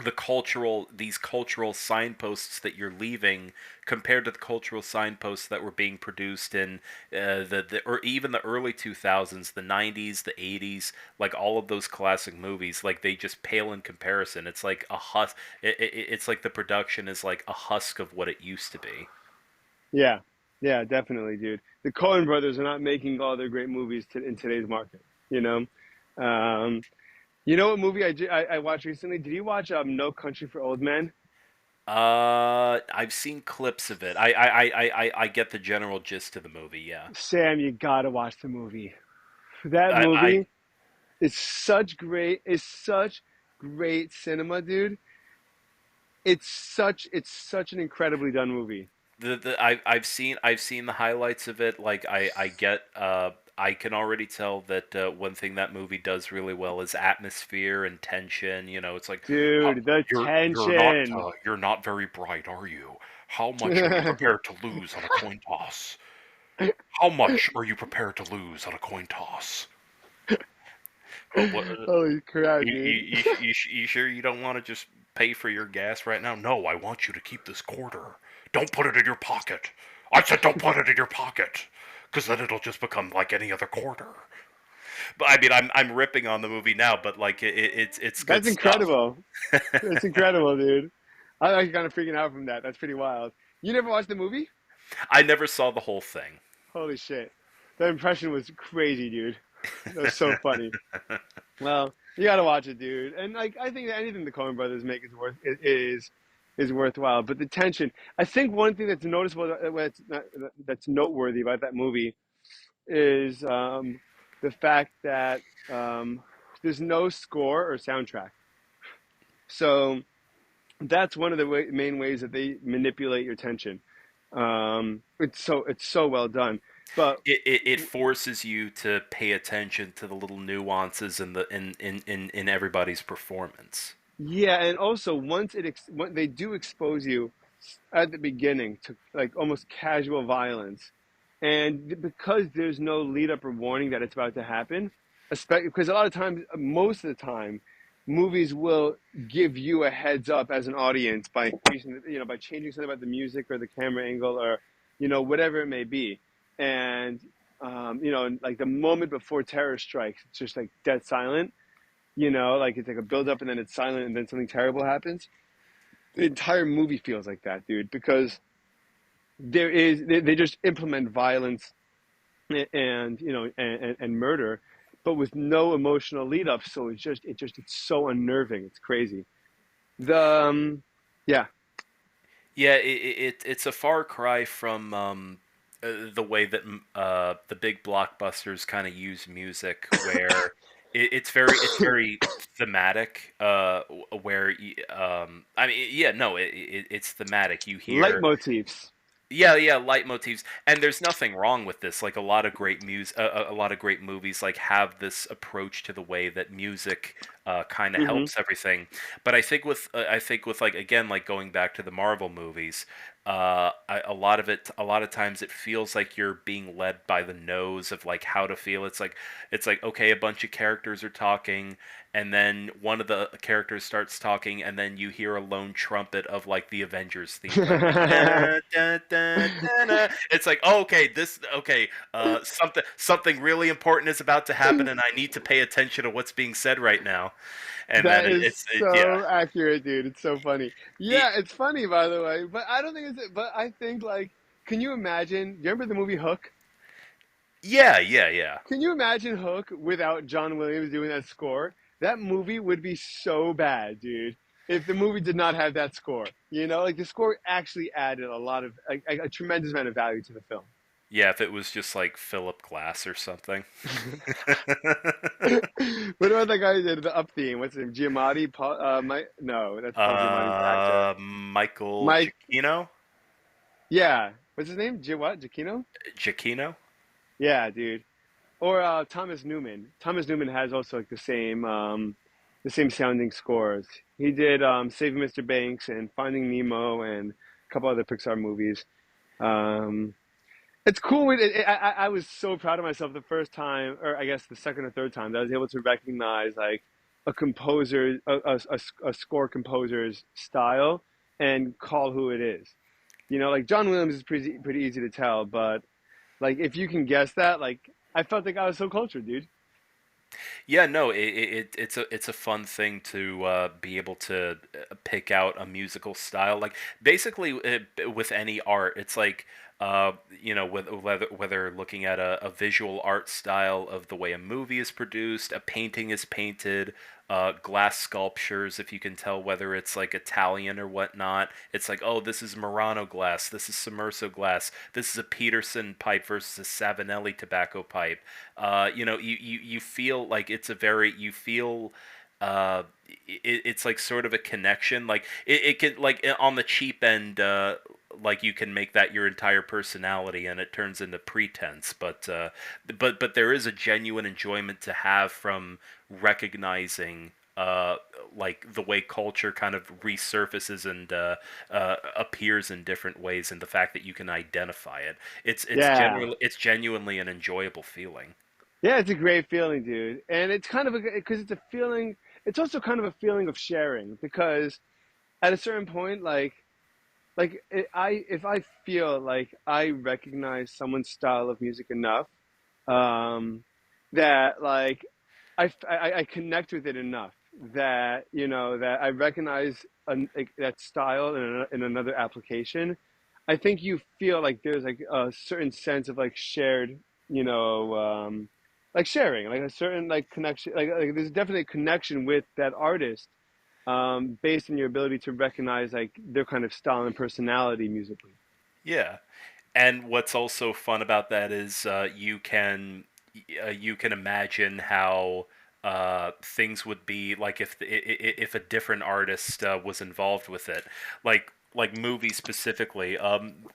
[SPEAKER 2] these cultural signposts that you're leaving compared to the cultural signposts that were being produced in the or even the early 2000s, the 90s, the 80s, like all of those classic movies, like they just pale in comparison. It's like a husk. It's like the production is like a husk of what it used to be.
[SPEAKER 1] Yeah, yeah, definitely, dude. The Coen brothers are not making all their great movies in today's market. You know, um, you know what movie I watched recently? Did you watch No Country for Old Men?
[SPEAKER 2] I've seen clips of it. I get the general gist of the movie. Yeah.
[SPEAKER 1] Sam, you gotta watch the movie. That
[SPEAKER 2] I
[SPEAKER 1] movie is such great cinema, dude. It's such an incredibly done movie.
[SPEAKER 2] I've seen the highlights of it. Like I get I can already tell that one thing that movie does really well is atmosphere and tension. You know, it's like
[SPEAKER 1] Dude, the tension.
[SPEAKER 2] you're not very bright, are you? How much are you prepared to lose on a coin toss? How much are you prepared to lose on a coin toss? What?
[SPEAKER 1] Holy crap, dude.
[SPEAKER 2] You sure you don't want to just pay for your gas right now? No, I want you to keep this quarter. Don't put it in your pocket. I said don't put it in your pocket, because then it'll just become like any other quarter. But I mean, I'm ripping on the movie now, but like it's good
[SPEAKER 1] That's
[SPEAKER 2] stuff.
[SPEAKER 1] incredible. That's incredible, dude. I'm actually kind of freaking out from that. That's pretty wild. You never watched the movie?
[SPEAKER 2] I never saw the whole thing.
[SPEAKER 1] Holy shit. That impression was crazy, dude. That was so funny. Well, you gotta watch it, dude. And like, I think that anything the Coen Brothers make is worthwhile. But the tension, I think one thing that's noticeable, that's noteworthy about that movie is the fact that there's no score or soundtrack. So that's one of the main ways that they manipulate your tension. It's so well done. But
[SPEAKER 2] It forces you to pay attention to the little nuances in the in everybody's performance.
[SPEAKER 1] yeah, and also when they do expose you at the beginning to like almost casual violence, and because there's no lead up or warning that it's about to happen, especially because a lot of times, most of the time, movies will give you a heads up as an audience by by changing something about the music or the camera angle or whatever it may be, and like the moment before terror strikes, it's just like dead silent. Like it's like a build up and then it's silent and then something terrible happens. The entire movie feels like that, dude, because they just implement violence and murder, but with no emotional lead up. So it's so unnerving. It's crazy. The yeah.
[SPEAKER 2] Yeah, it's a far cry from the way that the big blockbusters kind of use music, where it's very thematic. I mean, yeah, no, it's thematic. You hear
[SPEAKER 1] Leitmotifs.
[SPEAKER 2] yeah, leitmotifs, and there's nothing wrong with this. Like a lot of great a lot of great movies like have this approach to the way that music kind of
[SPEAKER 1] Hmm.
[SPEAKER 2] helps everything. But I think with like again like going back to the Marvel movies, a lot of times it feels like you're being led by the nose of like how to feel. It's like okay, a bunch of characters are talking, and then one of the characters starts talking, and then you hear a lone trumpet of like the Avengers theme playing, like da, da, da, da, da. It's like oh, okay, something really important is about to happen, and I need to pay attention to what's being said right now, and then
[SPEAKER 1] That is
[SPEAKER 2] yeah.
[SPEAKER 1] so accurate, dude. It's so funny.
[SPEAKER 2] It,
[SPEAKER 1] Yeah, it's funny, by the way, but I don't think it's. But I think, like, can you imagine? Do you remember the movie Hook?
[SPEAKER 2] yeah.
[SPEAKER 1] Can you imagine Hook without John Williams doing that score? That movie would be so bad, dude. If the movie did not have that score, like the score actually added a lot of a tremendous amount of value to the film.
[SPEAKER 2] Yeah, if it was just like Philip Glass or something.
[SPEAKER 1] What about that guy who did the Up theme? What's his name? Giamatti? Paul? Mike? No, that's Paul Giamatti's actor.
[SPEAKER 2] Michael
[SPEAKER 1] Mike?
[SPEAKER 2] Giacchino?
[SPEAKER 1] Yeah. What's his name? What? Giacchino?
[SPEAKER 2] Giacchino?
[SPEAKER 1] Yeah, dude. Or Thomas Newman. Thomas Newman has also like the same sounding scores. He did Saving Mr. Banks and Finding Nemo and a couple other Pixar movies. Um, it's cool. I was so proud of myself the first time, or I guess the second or third time, that I was able to recognize like a composer, a score composer's style and call who it is. You know, like John Williams is pretty easy to tell, but like if you can guess that, like I felt like I was so cultured, dude.
[SPEAKER 2] Yeah, no, it's a fun thing to be able to pick out a musical style. Like basically with any art, it's like whether looking at a visual art style of the way a movie is produced, a painting is painted, glass sculptures, if you can tell whether it's like Italian or whatnot. It's like, oh, this is Murano glass, this is Sommerso glass, this is a Peterson pipe versus a Savinelli tobacco pipe. You feel like it's a very you feel it's like sort of a connection. Like it can like on the cheap end, like you can make that your entire personality, and it turns into pretense. But there is a genuine enjoyment to have from recognizing. Like the way culture kind of resurfaces and appears in different ways, and the fact that you can identify it,
[SPEAKER 1] Yeah.
[SPEAKER 2] it's genuinely an enjoyable feeling.
[SPEAKER 1] Yeah, it's a great feeling, dude. And it's kind of a because it's a feeling, it's also kind of a feeling of sharing because at a certain point I if I feel like I recognize someone's style of music enough um that like I connect with it enough that you know that I recognize like, that style in another application. I think you feel like there's like a certain sense of like shared, you know, like sharing, like a certain like connection. Like there's definitely a connection with that artist, based on your ability to recognize like their kind of style and personality musically.
[SPEAKER 2] Yeah. And what's also fun about that is you can imagine how things would be like if a different artist was involved with it, like movies specifically.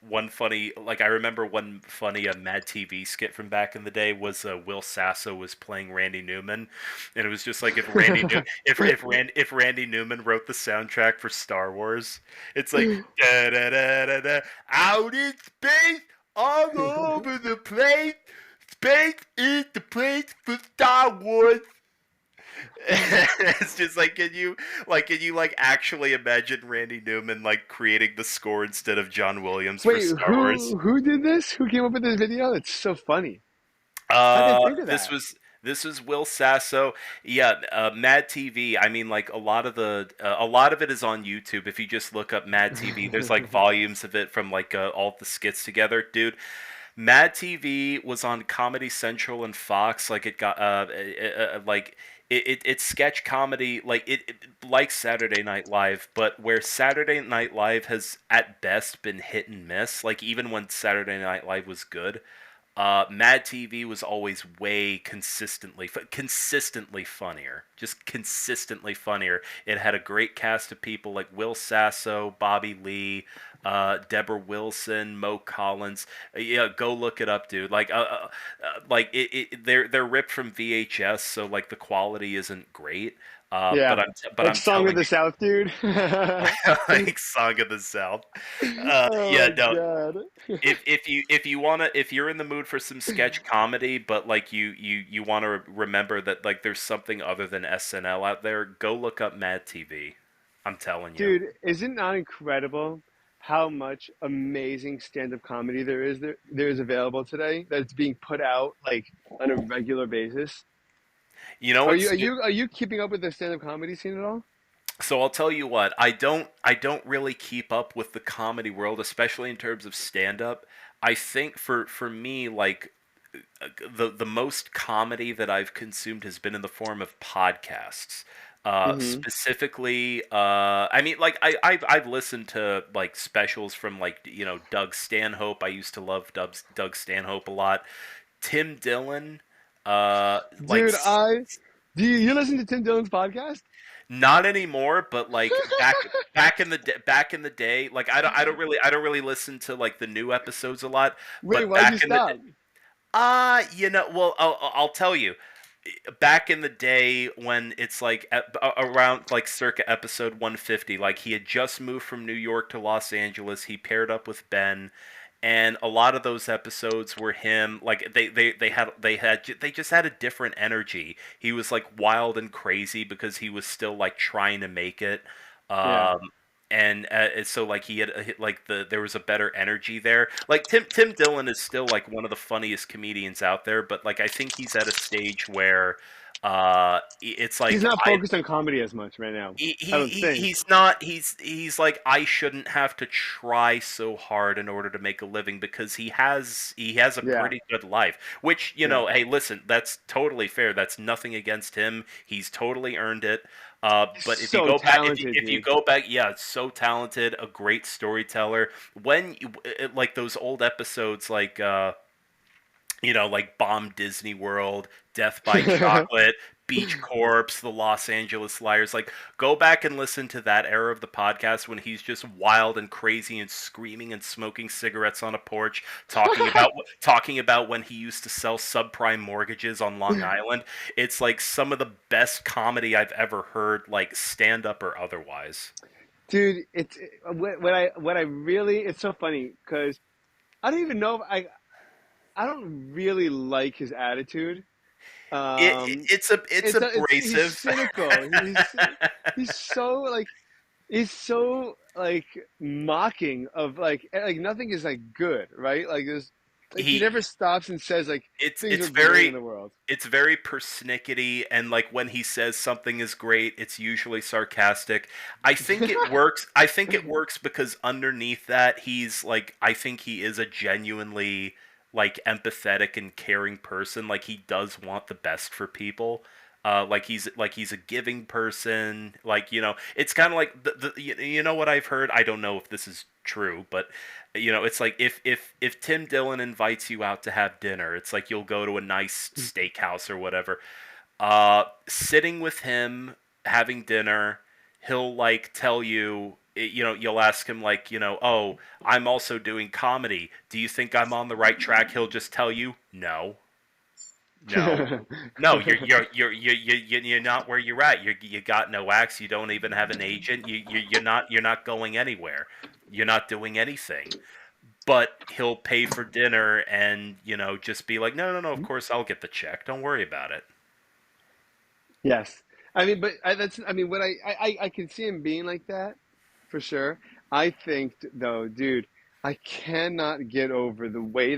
[SPEAKER 2] One funny like I remember one funny Mad TV skit from back in the day was Will Sasso was playing Randy Newman, and it was just like if Randy Newman wrote the soundtrack for Star Wars, it's like da da da da da out in space all over the place. Space is the place for Star Wars. It's just like can you like actually imagine Randy Newman like creating the score instead of John Williams for
[SPEAKER 1] Wait,
[SPEAKER 2] Star Wars?
[SPEAKER 1] who did this? Who came up with this video? It's so funny. How did they
[SPEAKER 2] Uh,
[SPEAKER 1] think of
[SPEAKER 2] this
[SPEAKER 1] that?
[SPEAKER 2] was this was Will Sasso. Yeah, Mad TV. I mean, like a lot of it is on YouTube. If you just look up Mad TV, there's like volumes of it from like all the skits together, dude. Mad TV was on Comedy Central and Fox. Like it got like it's sketch comedy like Saturday Night Live, but where Saturday Night Live has at best been hit and miss. Like even when Saturday Night Live was good, Mad TV was always way consistently funnier, just consistently funnier. It had a great cast of people like Will Sasso, Bobby Lee, Deborah Wilson, Mo Collins. Yeah, go look it up, dude. They're ripped from VHS, so like the quality isn't great.
[SPEAKER 1] Yeah,
[SPEAKER 2] But
[SPEAKER 1] like
[SPEAKER 2] I'm
[SPEAKER 1] Song of
[SPEAKER 2] telling
[SPEAKER 1] the South, dude.
[SPEAKER 2] like Song of the South.
[SPEAKER 1] Oh
[SPEAKER 2] Yeah,
[SPEAKER 1] my
[SPEAKER 2] no,
[SPEAKER 1] God.
[SPEAKER 2] if you're in the mood for some sketch comedy, but like you want to remember that like there's something other than SNL out there, go look up Mad TV. I'm telling you.
[SPEAKER 1] Dude, is it not incredible how much amazing stand-up comedy there is available today that's being put out like on a regular basis?
[SPEAKER 2] You know what's
[SPEAKER 1] Are you keeping up with the stand-up comedy scene at all?
[SPEAKER 2] so I'll tell you what, I don't really keep up with the comedy world, especially in terms of stand up. I think for me like the most comedy that I've consumed has been in the form of podcasts.
[SPEAKER 1] Mm-hmm.
[SPEAKER 2] Specifically, I mean, like I've listened to like specials from like Doug Stanhope. I used to love Doug Stanhope a lot. Tim Dillon, like
[SPEAKER 1] Dude, you listen to Tim Dillon's podcast?
[SPEAKER 2] not anymore, but like back in the day, like I don't really listen to like the new episodes a lot,
[SPEAKER 1] Wait,
[SPEAKER 2] but
[SPEAKER 1] why'd you
[SPEAKER 2] back in the
[SPEAKER 1] stop?
[SPEAKER 2] well, I'll tell you. Back in the day when it's like around like circa episode 150, like he had just moved from New York to Los Angeles. He paired up with Ben, and a lot of those episodes were him like they just had a different energy. He was like wild and crazy because he was still like trying to make it.
[SPEAKER 1] Yeah.
[SPEAKER 2] Um, and so like he had like there was a better energy there. Like Tim Dillon is still like one of the funniest comedians out there, but like I think he's at a stage where it's
[SPEAKER 1] He's
[SPEAKER 2] like
[SPEAKER 1] not
[SPEAKER 2] I
[SPEAKER 1] focused on comedy as much right now.
[SPEAKER 2] he,
[SPEAKER 1] I
[SPEAKER 2] he,
[SPEAKER 1] don't
[SPEAKER 2] he
[SPEAKER 1] think.
[SPEAKER 2] he's not he's like I shouldn't have to try so hard in order to make a living because he has a
[SPEAKER 1] Yeah.
[SPEAKER 2] pretty good life, which
[SPEAKER 1] Yeah.
[SPEAKER 2] hey, listen, that's totally fair. That's nothing against him. He's totally earned it.
[SPEAKER 1] He's
[SPEAKER 2] But if you
[SPEAKER 1] so
[SPEAKER 2] go back,
[SPEAKER 1] talented,
[SPEAKER 2] if you
[SPEAKER 1] dude.
[SPEAKER 2] go back, yeah, so talented, a great storyteller. When like those old episodes, like Bomb Disney World, Death by Chocolate, Beach Corpse, The Los Angeles Liars. Like, go back and listen to that era of the podcast when he's just wild and crazy and screaming and smoking cigarettes on a porch, talking about when he used to sell subprime mortgages on Long Island. It's like some of the best comedy I've ever heard, like stand up or otherwise.
[SPEAKER 1] Dude, what I really it's so funny because I don't even know if I don't really like his attitude. Um,
[SPEAKER 2] It's
[SPEAKER 1] it's he's
[SPEAKER 2] abrasive.
[SPEAKER 1] cynical. He's so like he's so like mocking of like nothing is like good, right? Like there's like he
[SPEAKER 2] he
[SPEAKER 1] never stops and says like
[SPEAKER 2] it's
[SPEAKER 1] things
[SPEAKER 2] it's
[SPEAKER 1] are great in
[SPEAKER 2] very
[SPEAKER 1] the world.
[SPEAKER 2] it's very persnickety, and like when he says something is great, it's usually sarcastic. I think it works because underneath that he's like, I think he is a genuinely like empathetic and caring person. Like he does want the best for people. Like he's a giving person. Like it's kind of like you know what I've heard. I don't know if this is true, but it's like if Tim Dillon invites you out to have dinner, it's like you'll go to a nice steakhouse or whatever. Sitting with him having dinner, he'll like tell you. You'll ask him like, oh, I'm also doing comedy. Do you think I'm on the right track? He'll just tell you, no, no, no. You're not where you're at. You got no acts. You don't even have an agent. You're not going anywhere. You're not doing anything. But he'll pay for dinner and just be like, no, no, no. Of course I'll get the check. Don't worry about it.
[SPEAKER 1] Yes. I mean, but I mean, what I can see him being like that for sure. I think, though, dude, I cannot get over the way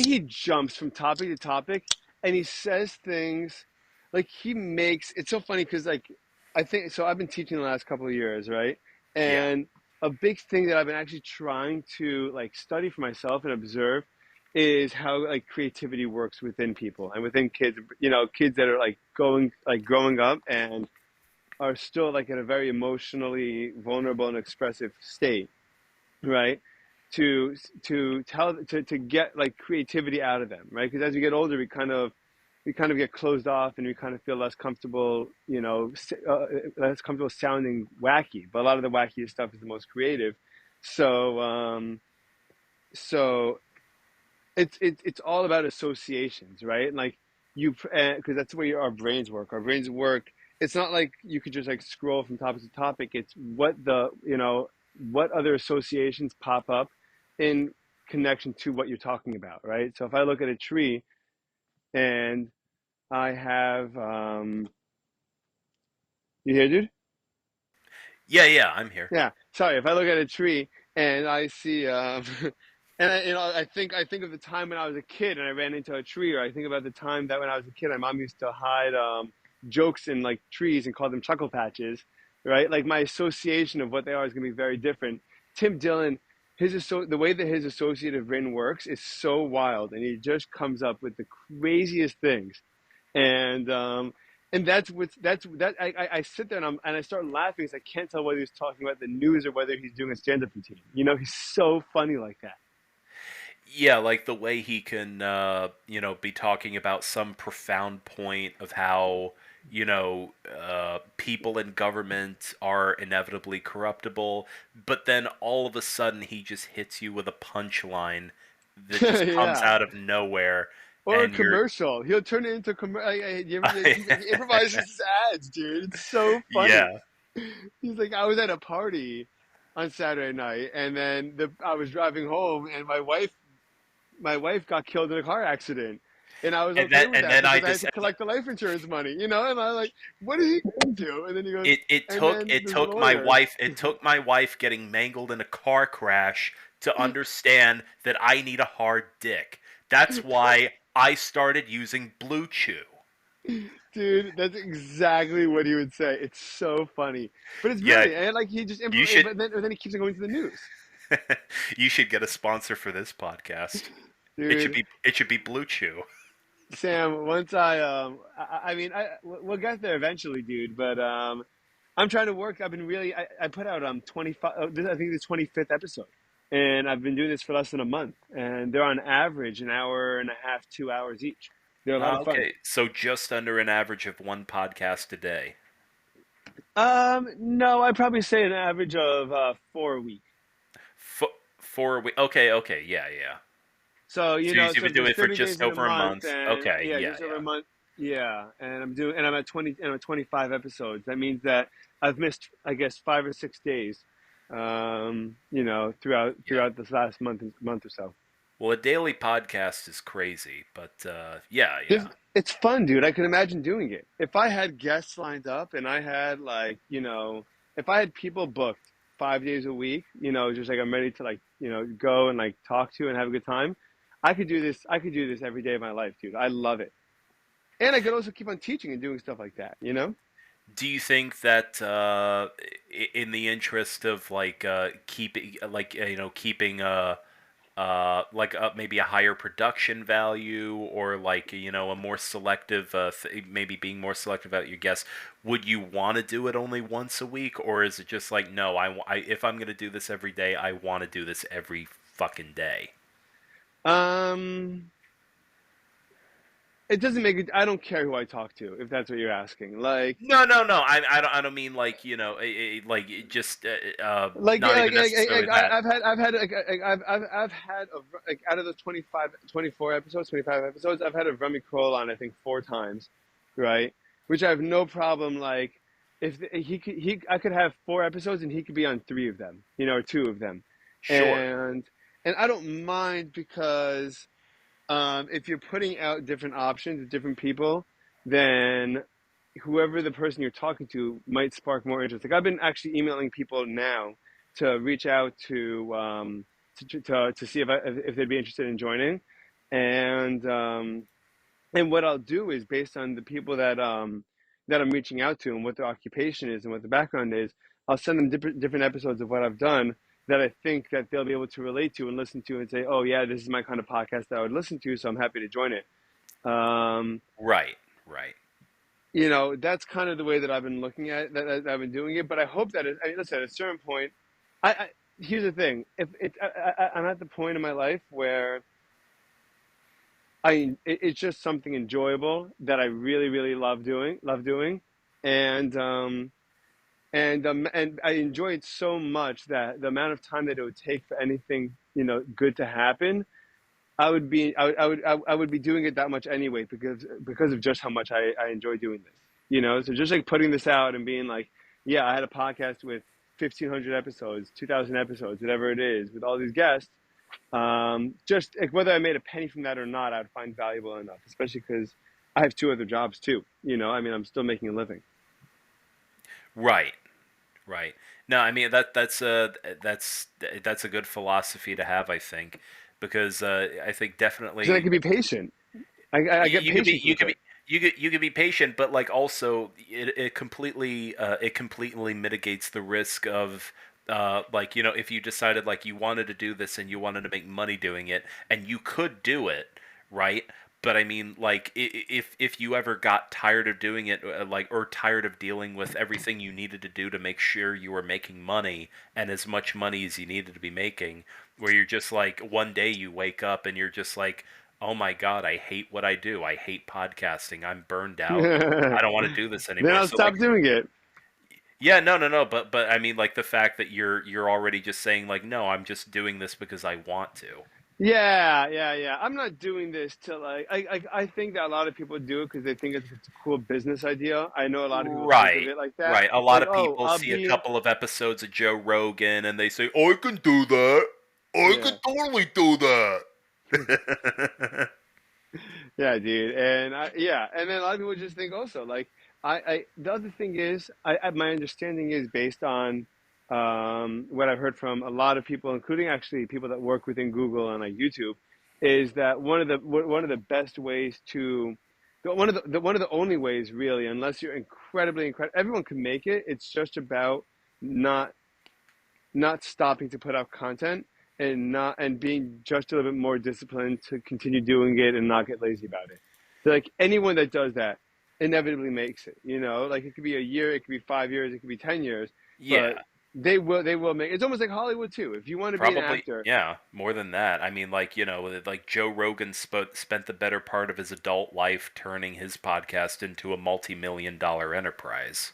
[SPEAKER 1] he jumps from topic to topic and he says things like he makes it's so funny because like I think so I've been teaching the last couple of years, right?
[SPEAKER 2] Yeah,
[SPEAKER 1] And a big thing that I've been actually trying to like study for myself and observe is how like creativity works within people and within kids, kids that are like going like growing up and are still like in a very emotionally vulnerable and expressive state, right? To to get like creativity out of them, right? Because as we get older, we kind of get closed off and we kind of feel less comfortable, less comfortable sounding wacky. But a lot of the wackiest stuff is the most creative. So so it's all about associations, right? And like you, because that's where our brains work. Our brains work. It's not like you could just like scroll from topic to topic. It's what other associations pop up in connection to what you're talking about, right? So if I look at a tree and I have, you here, dude?
[SPEAKER 2] yeah, yeah. I'm here.
[SPEAKER 1] Yeah. Sorry, if I look at a tree and I see, and I think of the time when I was a kid and I ran into a tree, or I think about the time that when I was a kid, my mom used to hide jokes in like trees and call them chuckle patches, right? Like my association of what they are is going to be very different. Tim Dillon, the way that his associative brain works is so wild, and he just comes up with the craziest things, and that's what's that I sit there and I start laughing because I can't tell whether he's talking about the news or whether he's doing a stand-up routine. He's so funny like that.
[SPEAKER 2] Yeah, like the way he can, be talking about some profound point of how, people in government are inevitably corruptible, but then all of a sudden he just hits you with a punchline that just comes
[SPEAKER 1] Yeah.
[SPEAKER 2] out of nowhere,
[SPEAKER 1] Or a
[SPEAKER 2] and you're,
[SPEAKER 1] commercial. He'll turn it into he improvises his ads, dude. It's so funny.
[SPEAKER 2] yeah.
[SPEAKER 1] He's like, I was at a party on Saturday night, and then I was driving home, and my wife got killed in a car accident. And I was okay with
[SPEAKER 2] and
[SPEAKER 1] that
[SPEAKER 2] then I
[SPEAKER 1] because I had
[SPEAKER 2] just
[SPEAKER 1] to collect the life insurance money, and I'm like, what did he do? And then he goes,
[SPEAKER 2] it
[SPEAKER 1] and
[SPEAKER 2] took
[SPEAKER 1] then this lawyer.
[SPEAKER 2] it took my wife getting mangled in a car crash to understand that I need a hard dick. That's why I started using Blue Chew.
[SPEAKER 1] Dude, that's exactly what he would say. It's so funny, but it's
[SPEAKER 2] Yeah,
[SPEAKER 1] brilliant. And like he just
[SPEAKER 2] you
[SPEAKER 1] implement,
[SPEAKER 2] should
[SPEAKER 1] but then he keeps on going to the news,
[SPEAKER 2] you should get a sponsor for this podcast.
[SPEAKER 1] dude.
[SPEAKER 2] It should be Blue Chew.
[SPEAKER 1] Sam, once I mean, we'll get there eventually, dude. But I'm trying to work. I've been really, I put out 25. I think the 25th episode, and I've been doing this for less than a month, and they're on average an hour and a half, 2 hours each. They're a lot of fun.
[SPEAKER 2] Okay, so just under an average of one podcast a day.
[SPEAKER 1] No, I'd probably say an average of 4 a week.
[SPEAKER 2] F- 4 weeks. Okay, okay, yeah, yeah.
[SPEAKER 1] So
[SPEAKER 2] So you've
[SPEAKER 1] so
[SPEAKER 2] been
[SPEAKER 1] if
[SPEAKER 2] doing
[SPEAKER 1] there's
[SPEAKER 2] it for
[SPEAKER 1] 30 days
[SPEAKER 2] just
[SPEAKER 1] in a
[SPEAKER 2] over a
[SPEAKER 1] month,
[SPEAKER 2] month.
[SPEAKER 1] and
[SPEAKER 2] Okay,
[SPEAKER 1] yeah,
[SPEAKER 2] yeah,
[SPEAKER 1] just over a
[SPEAKER 2] yeah.
[SPEAKER 1] month, yeah, and I'm at 20, and I'm at 25 episodes. That means that I've missed, I guess, 5 or 6 days,
[SPEAKER 2] Yeah.
[SPEAKER 1] throughout this last month or so.
[SPEAKER 2] Well, a daily podcast is crazy, but yeah,
[SPEAKER 1] There's,
[SPEAKER 2] yeah.
[SPEAKER 1] it's fun, dude. I can imagine doing it. If I had guests lined up and I had if I had people booked 5 days a week, just like I'm ready to go and like talk to and have a good time, I could do this. I could do this every day of my life, dude. I love it. And I could also keep on teaching and doing stuff like that.
[SPEAKER 2] Do you think that in the interest of keeping maybe a higher production value or a more selective maybe being more selective about your guests, would you want to do it only once a week, or is it just like no, if I'm going to do this every day, I want to do this every fucking day?
[SPEAKER 1] Um, it doesn't make it. I don't care who I talk to, if that's what you're asking.
[SPEAKER 2] No, no, no. I don't mean like just not even necessarily that.
[SPEAKER 1] I've had out of the 25, 24 episodes, 25 episodes, I've had a Rummy Kroll on, I think, 4 times, right? Which I have no problem. Like, if I could have 4 episodes and he could be on 3 of them, or 2 of them,
[SPEAKER 2] Sure.
[SPEAKER 1] and I don't mind because if you're putting out different options to different people, then whoever the person you're talking to might spark more interest. Like I've been actually emailing people now to reach out to see if they'd be interested in joining, and what I'll do is based on the people that I'm reaching out to and what their occupation is and what the background is, I'll send them different episodes of what I've done that I think that they'll be able to relate to and listen to and say, oh yeah, this is my kind of podcast that I would listen to, so I'm happy to join it. Um,
[SPEAKER 2] Right. Right.
[SPEAKER 1] that's kind of the way that I've been looking at it, that I've been doing it. But I hope that listen, at a certain point, here's the thing: if I'm at the point in my life where it's just something enjoyable that I really, really love doing, and and I enjoy it so much that the amount of time that it would take for anything good to happen, I would be doing it that much anyway because of just how much I enjoy doing this. So just like putting this out and being like, yeah, I had a podcast with 1,500 episodes, 2,000 episodes, whatever it is, with all these guests. Just like whether I made a penny from that or not, I'd find valuable enough, especially because I have 2 other jobs too. I mean, I'm still making a living.
[SPEAKER 2] Right. Right. No, I mean that's a good philosophy to have, I think, because I think
[SPEAKER 1] Because I
[SPEAKER 2] definitely
[SPEAKER 1] can be patient. I get
[SPEAKER 2] you could be
[SPEAKER 1] patience with it.
[SPEAKER 2] you could be patient, but like also it completely mitigates the risk of if you decided like you wanted to do this and you wanted to make money doing it, and you could do it, right? But I mean, like, if you ever got tired of doing it, or tired of dealing with everything you needed to do to make sure you were making money and as much money as you needed to be making, where you're just like, one day you wake up and you're just like, oh my God, I hate what I do. I hate podcasting. I'm burned out. I don't want to do this
[SPEAKER 1] Then
[SPEAKER 2] anymore.
[SPEAKER 1] I'll
[SPEAKER 2] So like,
[SPEAKER 1] stop doing it.
[SPEAKER 2] yeah, no, no, no. But I mean, like the fact that you're already just saying like, no, I'm just doing this because I want to.
[SPEAKER 1] Yeah. I'm not doing this to like. I think that a lot of people do it because they think it's a cool business idea. I know a lot of people think of
[SPEAKER 2] Right.
[SPEAKER 1] it like that.
[SPEAKER 2] Right. A lot
[SPEAKER 1] Like,
[SPEAKER 2] of
[SPEAKER 1] oh,
[SPEAKER 2] people
[SPEAKER 1] I'll
[SPEAKER 2] see a
[SPEAKER 1] be
[SPEAKER 2] couple of episodes of Joe Rogan and they say, "I can do that. I can
[SPEAKER 1] yeah.
[SPEAKER 2] totally do that."
[SPEAKER 1] Yeah, dude, and then a lot of people just think also like the other thing is my understanding is based on what I've heard from a lot of people, including actually people that work within Google and like YouTube, is that one of the best ways to one of the only ways really, unless you're incredibly incredible, everyone can make it. It's just about not not stopping to put out content and being just a little bit more disciplined to continue doing it and not get lazy about it. So like anyone that does that inevitably makes it, you know, like it could be a year, it could be 5 years, it could be 10 years, but
[SPEAKER 2] Yeah.
[SPEAKER 1] they will make it's almost like Hollywood too. If you want to be an
[SPEAKER 2] Probably,
[SPEAKER 1] actor,
[SPEAKER 2] yeah, more than that. I mean, like, like Joe Rogan spent the better part of his adult life turning his podcast into a multi-million-dollar enterprise.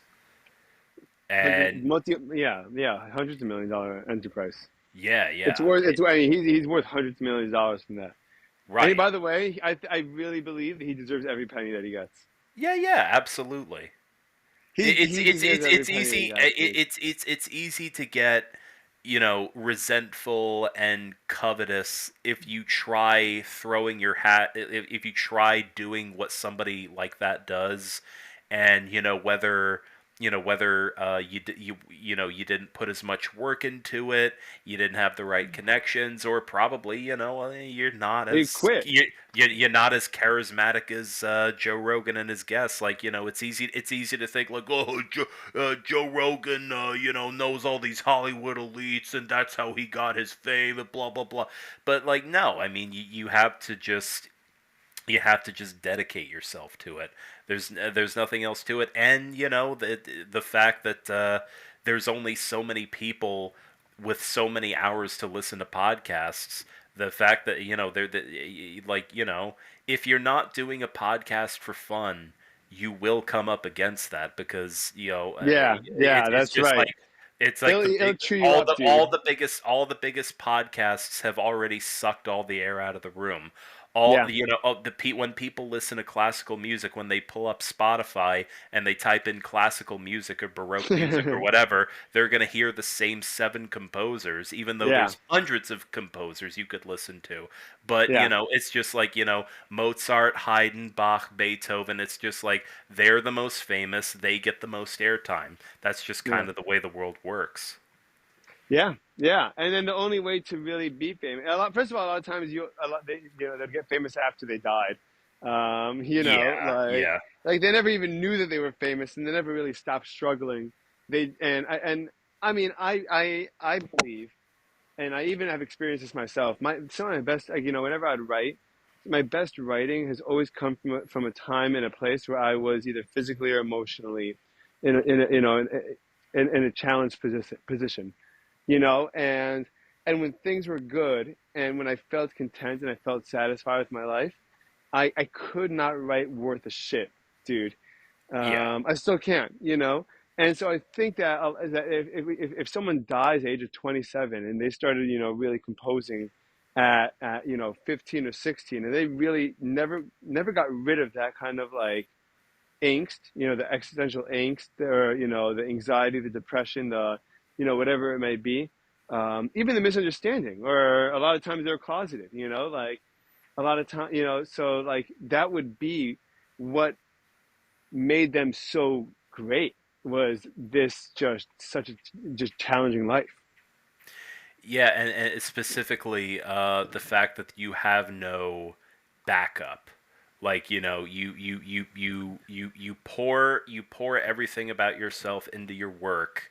[SPEAKER 2] And
[SPEAKER 1] hundreds of $1 million enterprise.
[SPEAKER 2] yeah, yeah.
[SPEAKER 1] I mean he's worth hundreds of millions of dollars from that. And
[SPEAKER 2] Right.
[SPEAKER 1] by the way, I really believe that he deserves every penny that he gets.
[SPEAKER 2] Yeah, yeah, absolutely.
[SPEAKER 1] He deserves every
[SPEAKER 2] It's
[SPEAKER 1] penny that he
[SPEAKER 2] easy.
[SPEAKER 1] gets, dude.
[SPEAKER 2] It's easy to get, resentful and covetous if you try throwing your hat, if you try doing what somebody like that does, and whether you didn't put as much work into it, you didn't have the right connections, or probably you're not
[SPEAKER 1] He
[SPEAKER 2] as
[SPEAKER 1] quit.
[SPEAKER 2] you're not as charismatic as Joe Rogan and his guests. Like, it's easy to think like, oh, Joe Rogan, knows all these Hollywood elites, and that's how he got his fame, and blah blah blah. But like, no, I mean, you have to just dedicate yourself to it. There's nothing else to it, and the fact that there's only so many people with so many hours to listen to podcasts. The fact that they're like, if you're not doing a podcast for fun, you will come up against that, because
[SPEAKER 1] Yeah,
[SPEAKER 2] it's
[SPEAKER 1] that's
[SPEAKER 2] just like,
[SPEAKER 1] right.
[SPEAKER 2] it's like the
[SPEAKER 1] It'll
[SPEAKER 2] big
[SPEAKER 1] chew you up, dude.
[SPEAKER 2] all the biggest podcasts have already sucked all the air out of the room. All
[SPEAKER 1] Yeah,
[SPEAKER 2] when people listen to classical music, when they pull up Spotify and they type in classical music or baroque music or whatever, they're going to hear the same seven composers, even though
[SPEAKER 1] yeah,
[SPEAKER 2] there's hundreds of composers you could listen to. But
[SPEAKER 1] yeah,
[SPEAKER 2] it's just like, Mozart, Haydn, Bach, Beethoven. It's just like, they're the most famous, they get the most airtime. That's just
[SPEAKER 1] yeah,
[SPEAKER 2] kind of the way the world works.
[SPEAKER 1] yeah. And then the only way to really be famous, first of all, a lot of times they'll get famous after they died.
[SPEAKER 2] Yeah, yeah,
[SPEAKER 1] Like they never even knew that they were famous, and they never really stopped struggling. I mean, I believe. And I even have experienced this myself. Some of my best, like, whenever I'd write, my best writing has always come from a time and a place where I was either physically or emotionally in a challenged position, and when things were good and when I felt content and I felt satisfied with my life, I could not write worth a shit, dude.
[SPEAKER 2] yeah,
[SPEAKER 1] I still can't, And so I think that if someone dies at the age of 27 and they started, really composing at 15 or 16, and they really never got rid of that kind of like angst, the existential angst, or the anxiety, the depression, the whatever it may be, even the misunderstanding, or a lot of times they're closeted, like a lot of time, so like that would be what made them so great was this just such a just challenging life.
[SPEAKER 2] yeah, and specifically the fact that you have no backup. Like, you pour everything about yourself into your work,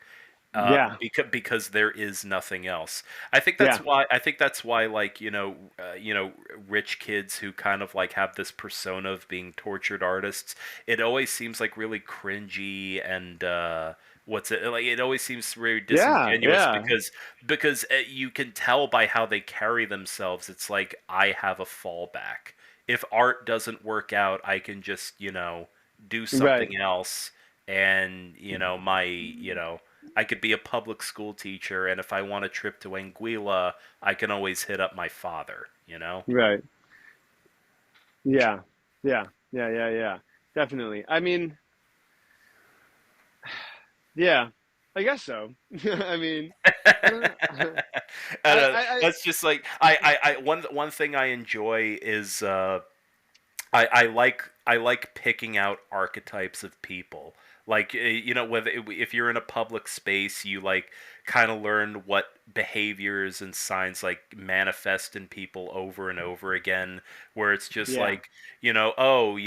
[SPEAKER 1] Yeah,
[SPEAKER 2] because there is nothing else.
[SPEAKER 1] yeah,
[SPEAKER 2] I think that's why, like, rich kids who kind of like have this persona of being tortured artists, it always seems like really cringy, and what's it like, it always seems very
[SPEAKER 1] yeah,
[SPEAKER 2] disingenuous,
[SPEAKER 1] yeah,
[SPEAKER 2] because you can tell by how they carry themselves. It's like, I have a fallback. If art doesn't work out, I can just do
[SPEAKER 1] right.
[SPEAKER 2] something else, and my I could be a public school teacher, and if I want a trip to Anguilla, I can always hit up my father, you know?
[SPEAKER 1] Right. Yeah. Yeah. Yeah. Yeah. Yeah. Definitely. I mean, yeah, I guess so. I mean, I don't know.
[SPEAKER 2] And,
[SPEAKER 1] I
[SPEAKER 2] that's just like one thing I enjoy is I like picking out archetypes of people. Like you know, whether if you're in a public space, you like kind of learn what behaviors and signs like manifest in people over and over again. Where it's just
[SPEAKER 1] yeah.
[SPEAKER 2] like oh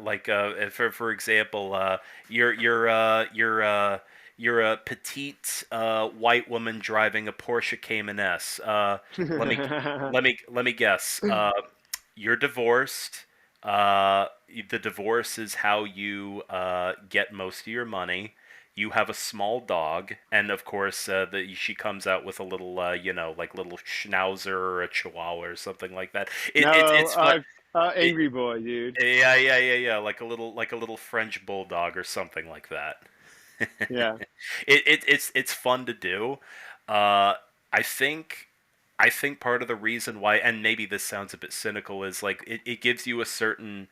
[SPEAKER 2] like for example, you're a petite white woman driving a Porsche Cayman S. Let me let me guess. You're divorced. Uh, the divorce is how you get most of your money. You have a small dog, and of course, she comes out with a little, like little schnauzer or a chihuahua or something like that.
[SPEAKER 1] No,
[SPEAKER 2] It's fun. It,
[SPEAKER 1] angry boy, dude.
[SPEAKER 2] yeah, like a little French bulldog or something like that.
[SPEAKER 1] Yeah.
[SPEAKER 2] It's fun to do. Uh, I think I think part of the reason why, and maybe this sounds a bit cynical, is like it gives you a certain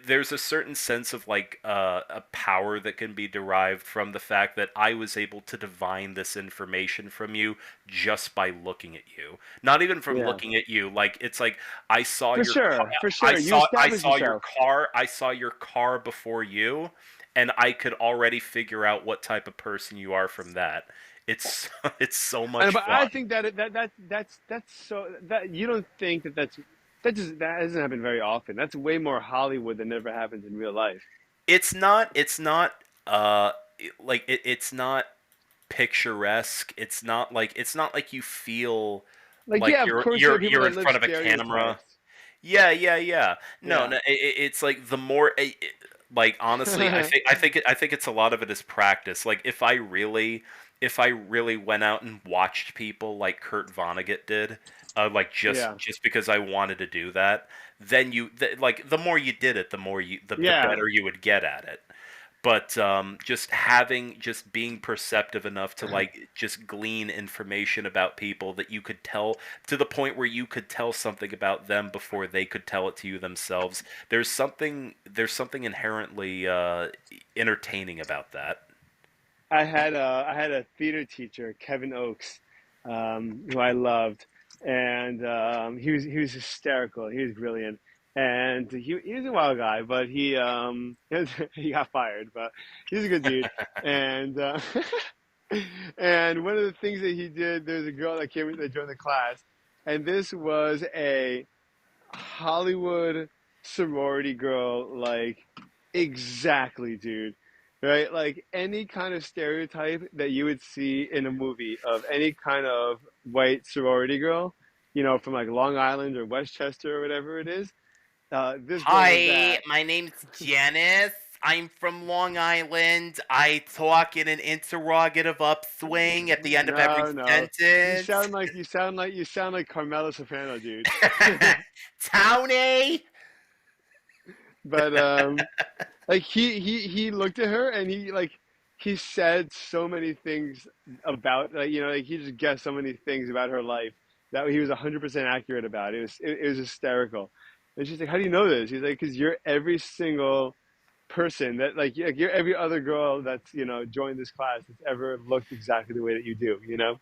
[SPEAKER 2] there's a certain sense of like a power that can be derived from the fact that I was able to divine this information from you just by looking at you. Not even from
[SPEAKER 1] Yeah.
[SPEAKER 2] looking at you. Like it's like I saw your car.
[SPEAKER 1] For sure. You
[SPEAKER 2] I
[SPEAKER 1] established
[SPEAKER 2] saw your
[SPEAKER 1] yourself.
[SPEAKER 2] car. I saw your car before you, and I could already figure out what type of person you are from that. It's it's so
[SPEAKER 1] And
[SPEAKER 2] much
[SPEAKER 1] but
[SPEAKER 2] fun.
[SPEAKER 1] I think that's so that you don't think that doesn't happen very often. That's way more Hollywood than ever happens in real life.
[SPEAKER 2] It's not uh like it's not picturesque. It's not like you feel
[SPEAKER 1] Like,
[SPEAKER 2] like
[SPEAKER 1] yeah, of course there are people
[SPEAKER 2] you're
[SPEAKER 1] that
[SPEAKER 2] in
[SPEAKER 1] live
[SPEAKER 2] front of a camera.
[SPEAKER 1] stereotypes.
[SPEAKER 2] Yeah. No,
[SPEAKER 1] Yeah.
[SPEAKER 2] no, it's like the more like honestly, I think it's a lot of it is practice. Like if I really went out and watched people like Kurt Vonnegut did, like
[SPEAKER 1] Yeah.
[SPEAKER 2] just because I wanted to do that, then like the more you did it, the
[SPEAKER 1] Yeah.
[SPEAKER 2] better you would get at it. But just being perceptive enough to like just glean information about people that you could tell to the point where you could tell something about them before they could tell it to you themselves. There's something inherently entertaining about that.
[SPEAKER 1] I had a theater teacher, Kevin Oakes, who I loved, and he was hysterical. He was brilliant, and he was a wild guy, but he got fired, but he's a good dude. And and one of the things that he did, there's a girl that came in that joined the class, and this was a Hollywood sorority girl, like exactly, dude. Right? Like any kind of stereotype that you would see in a movie of any kind of white sorority girl, from like Long Island or Westchester or whatever it is. This girl was
[SPEAKER 2] Hi,
[SPEAKER 1] that.
[SPEAKER 2] my name's Janice. I'm from Long Island. I talk in an interrogative upswing at the end of every
[SPEAKER 1] No, no.
[SPEAKER 2] sentence.
[SPEAKER 1] You sound like Carmela Soprano, dude.
[SPEAKER 2] Tony!
[SPEAKER 1] But like he looked at her and he said so many things about, like, like he just guessed so many things about her life that he was 100% accurate about. It was hysterical. And she's like, "How do you know this?" He's like, "Because you're every single person that, like, you're every other girl that's joined this class that's ever looked exactly the way that you do, in a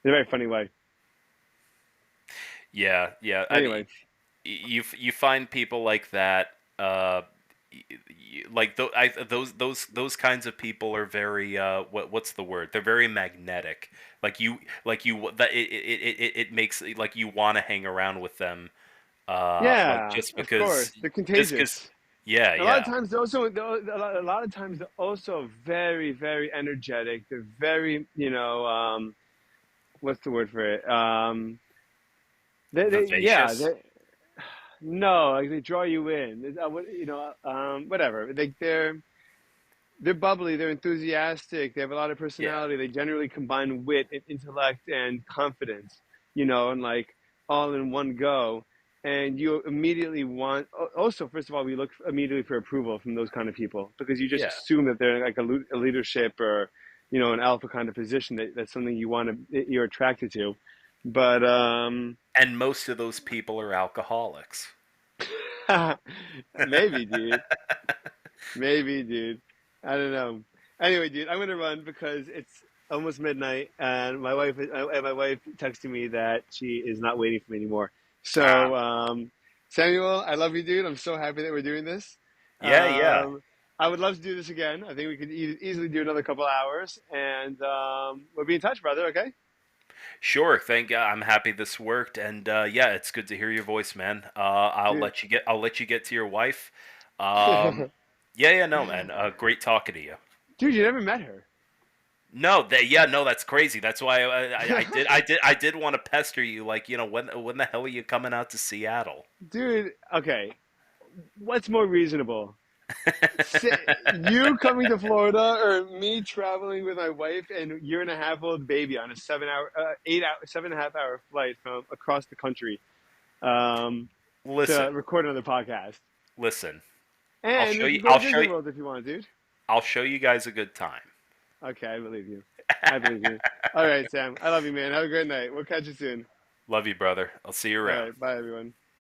[SPEAKER 1] very funny way."
[SPEAKER 2] Yeah. I mean,
[SPEAKER 1] Anyway,
[SPEAKER 2] you find people like that. Like those kinds of people are very what's the word? They're very magnetic. Like you that it makes like you want to hang around with them. Like
[SPEAKER 1] yeah, of course, they're
[SPEAKER 2] just because
[SPEAKER 1] contagious. A lot of
[SPEAKER 2] yeah.
[SPEAKER 1] times, a lot of times, they're also very, very energetic. They're very, what's the word for it? Yeah,
[SPEAKER 2] Vivacious.
[SPEAKER 1] no, like they draw you in. Whatever. They're bubbly. They're enthusiastic. They have a lot of
[SPEAKER 2] Yeah.
[SPEAKER 1] personality. They generally combine wit and intellect and confidence, and like all in one go. and you immediately want. Also, first of all, we look immediately for approval from those kind of people because you just
[SPEAKER 2] Yeah.
[SPEAKER 1] assume that they're like a leadership or an alpha kind of position that's something you want to you're attracted to. But
[SPEAKER 2] And most of those people are alcoholics.
[SPEAKER 1] maybe, dude. Maybe, dude. I don't know. Anyway, dude, I'm gonna run because it's almost midnight, and my wife texted me that she is not waiting for me anymore.
[SPEAKER 2] Ah,
[SPEAKER 1] So, Samuel, I love you, dude. I'm so happy that we're doing this.
[SPEAKER 2] yeah, yeah.
[SPEAKER 1] I would love to do this again. I think we could easily do another couple hours, and we'll be in touch, brother. Okay?
[SPEAKER 2] Sure. Thank. I'm happy this worked, and yeah, it's good to hear your voice, man.
[SPEAKER 1] Dude.
[SPEAKER 2] I'll let you get to your wife. Um, yeah, yeah, no, man. Great talking to you.
[SPEAKER 1] Dude, you never met her.
[SPEAKER 2] No, yeah, no, that's crazy. That's why I did want to pester you, like, when the hell are you coming out to Seattle?
[SPEAKER 1] Dude, okay. What's more reasonable? You coming to Florida or me traveling with my wife and year and a half old baby on a 7 hour, 8 hour, 7.5 hour flight from across the country um, to
[SPEAKER 2] Listen,
[SPEAKER 1] record another podcast.
[SPEAKER 2] listen.
[SPEAKER 1] And we can go to
[SPEAKER 2] Show
[SPEAKER 1] Disney
[SPEAKER 2] you.
[SPEAKER 1] World if you want, dude.
[SPEAKER 2] I'll show you guys a good time.
[SPEAKER 1] Okay, I believe you. I believe you. All right, Sam. I love you, man. Have a great night. We'll catch you soon.
[SPEAKER 2] Love you, brother. I'll see you
[SPEAKER 1] All
[SPEAKER 2] around.
[SPEAKER 1] right. Bye, everyone.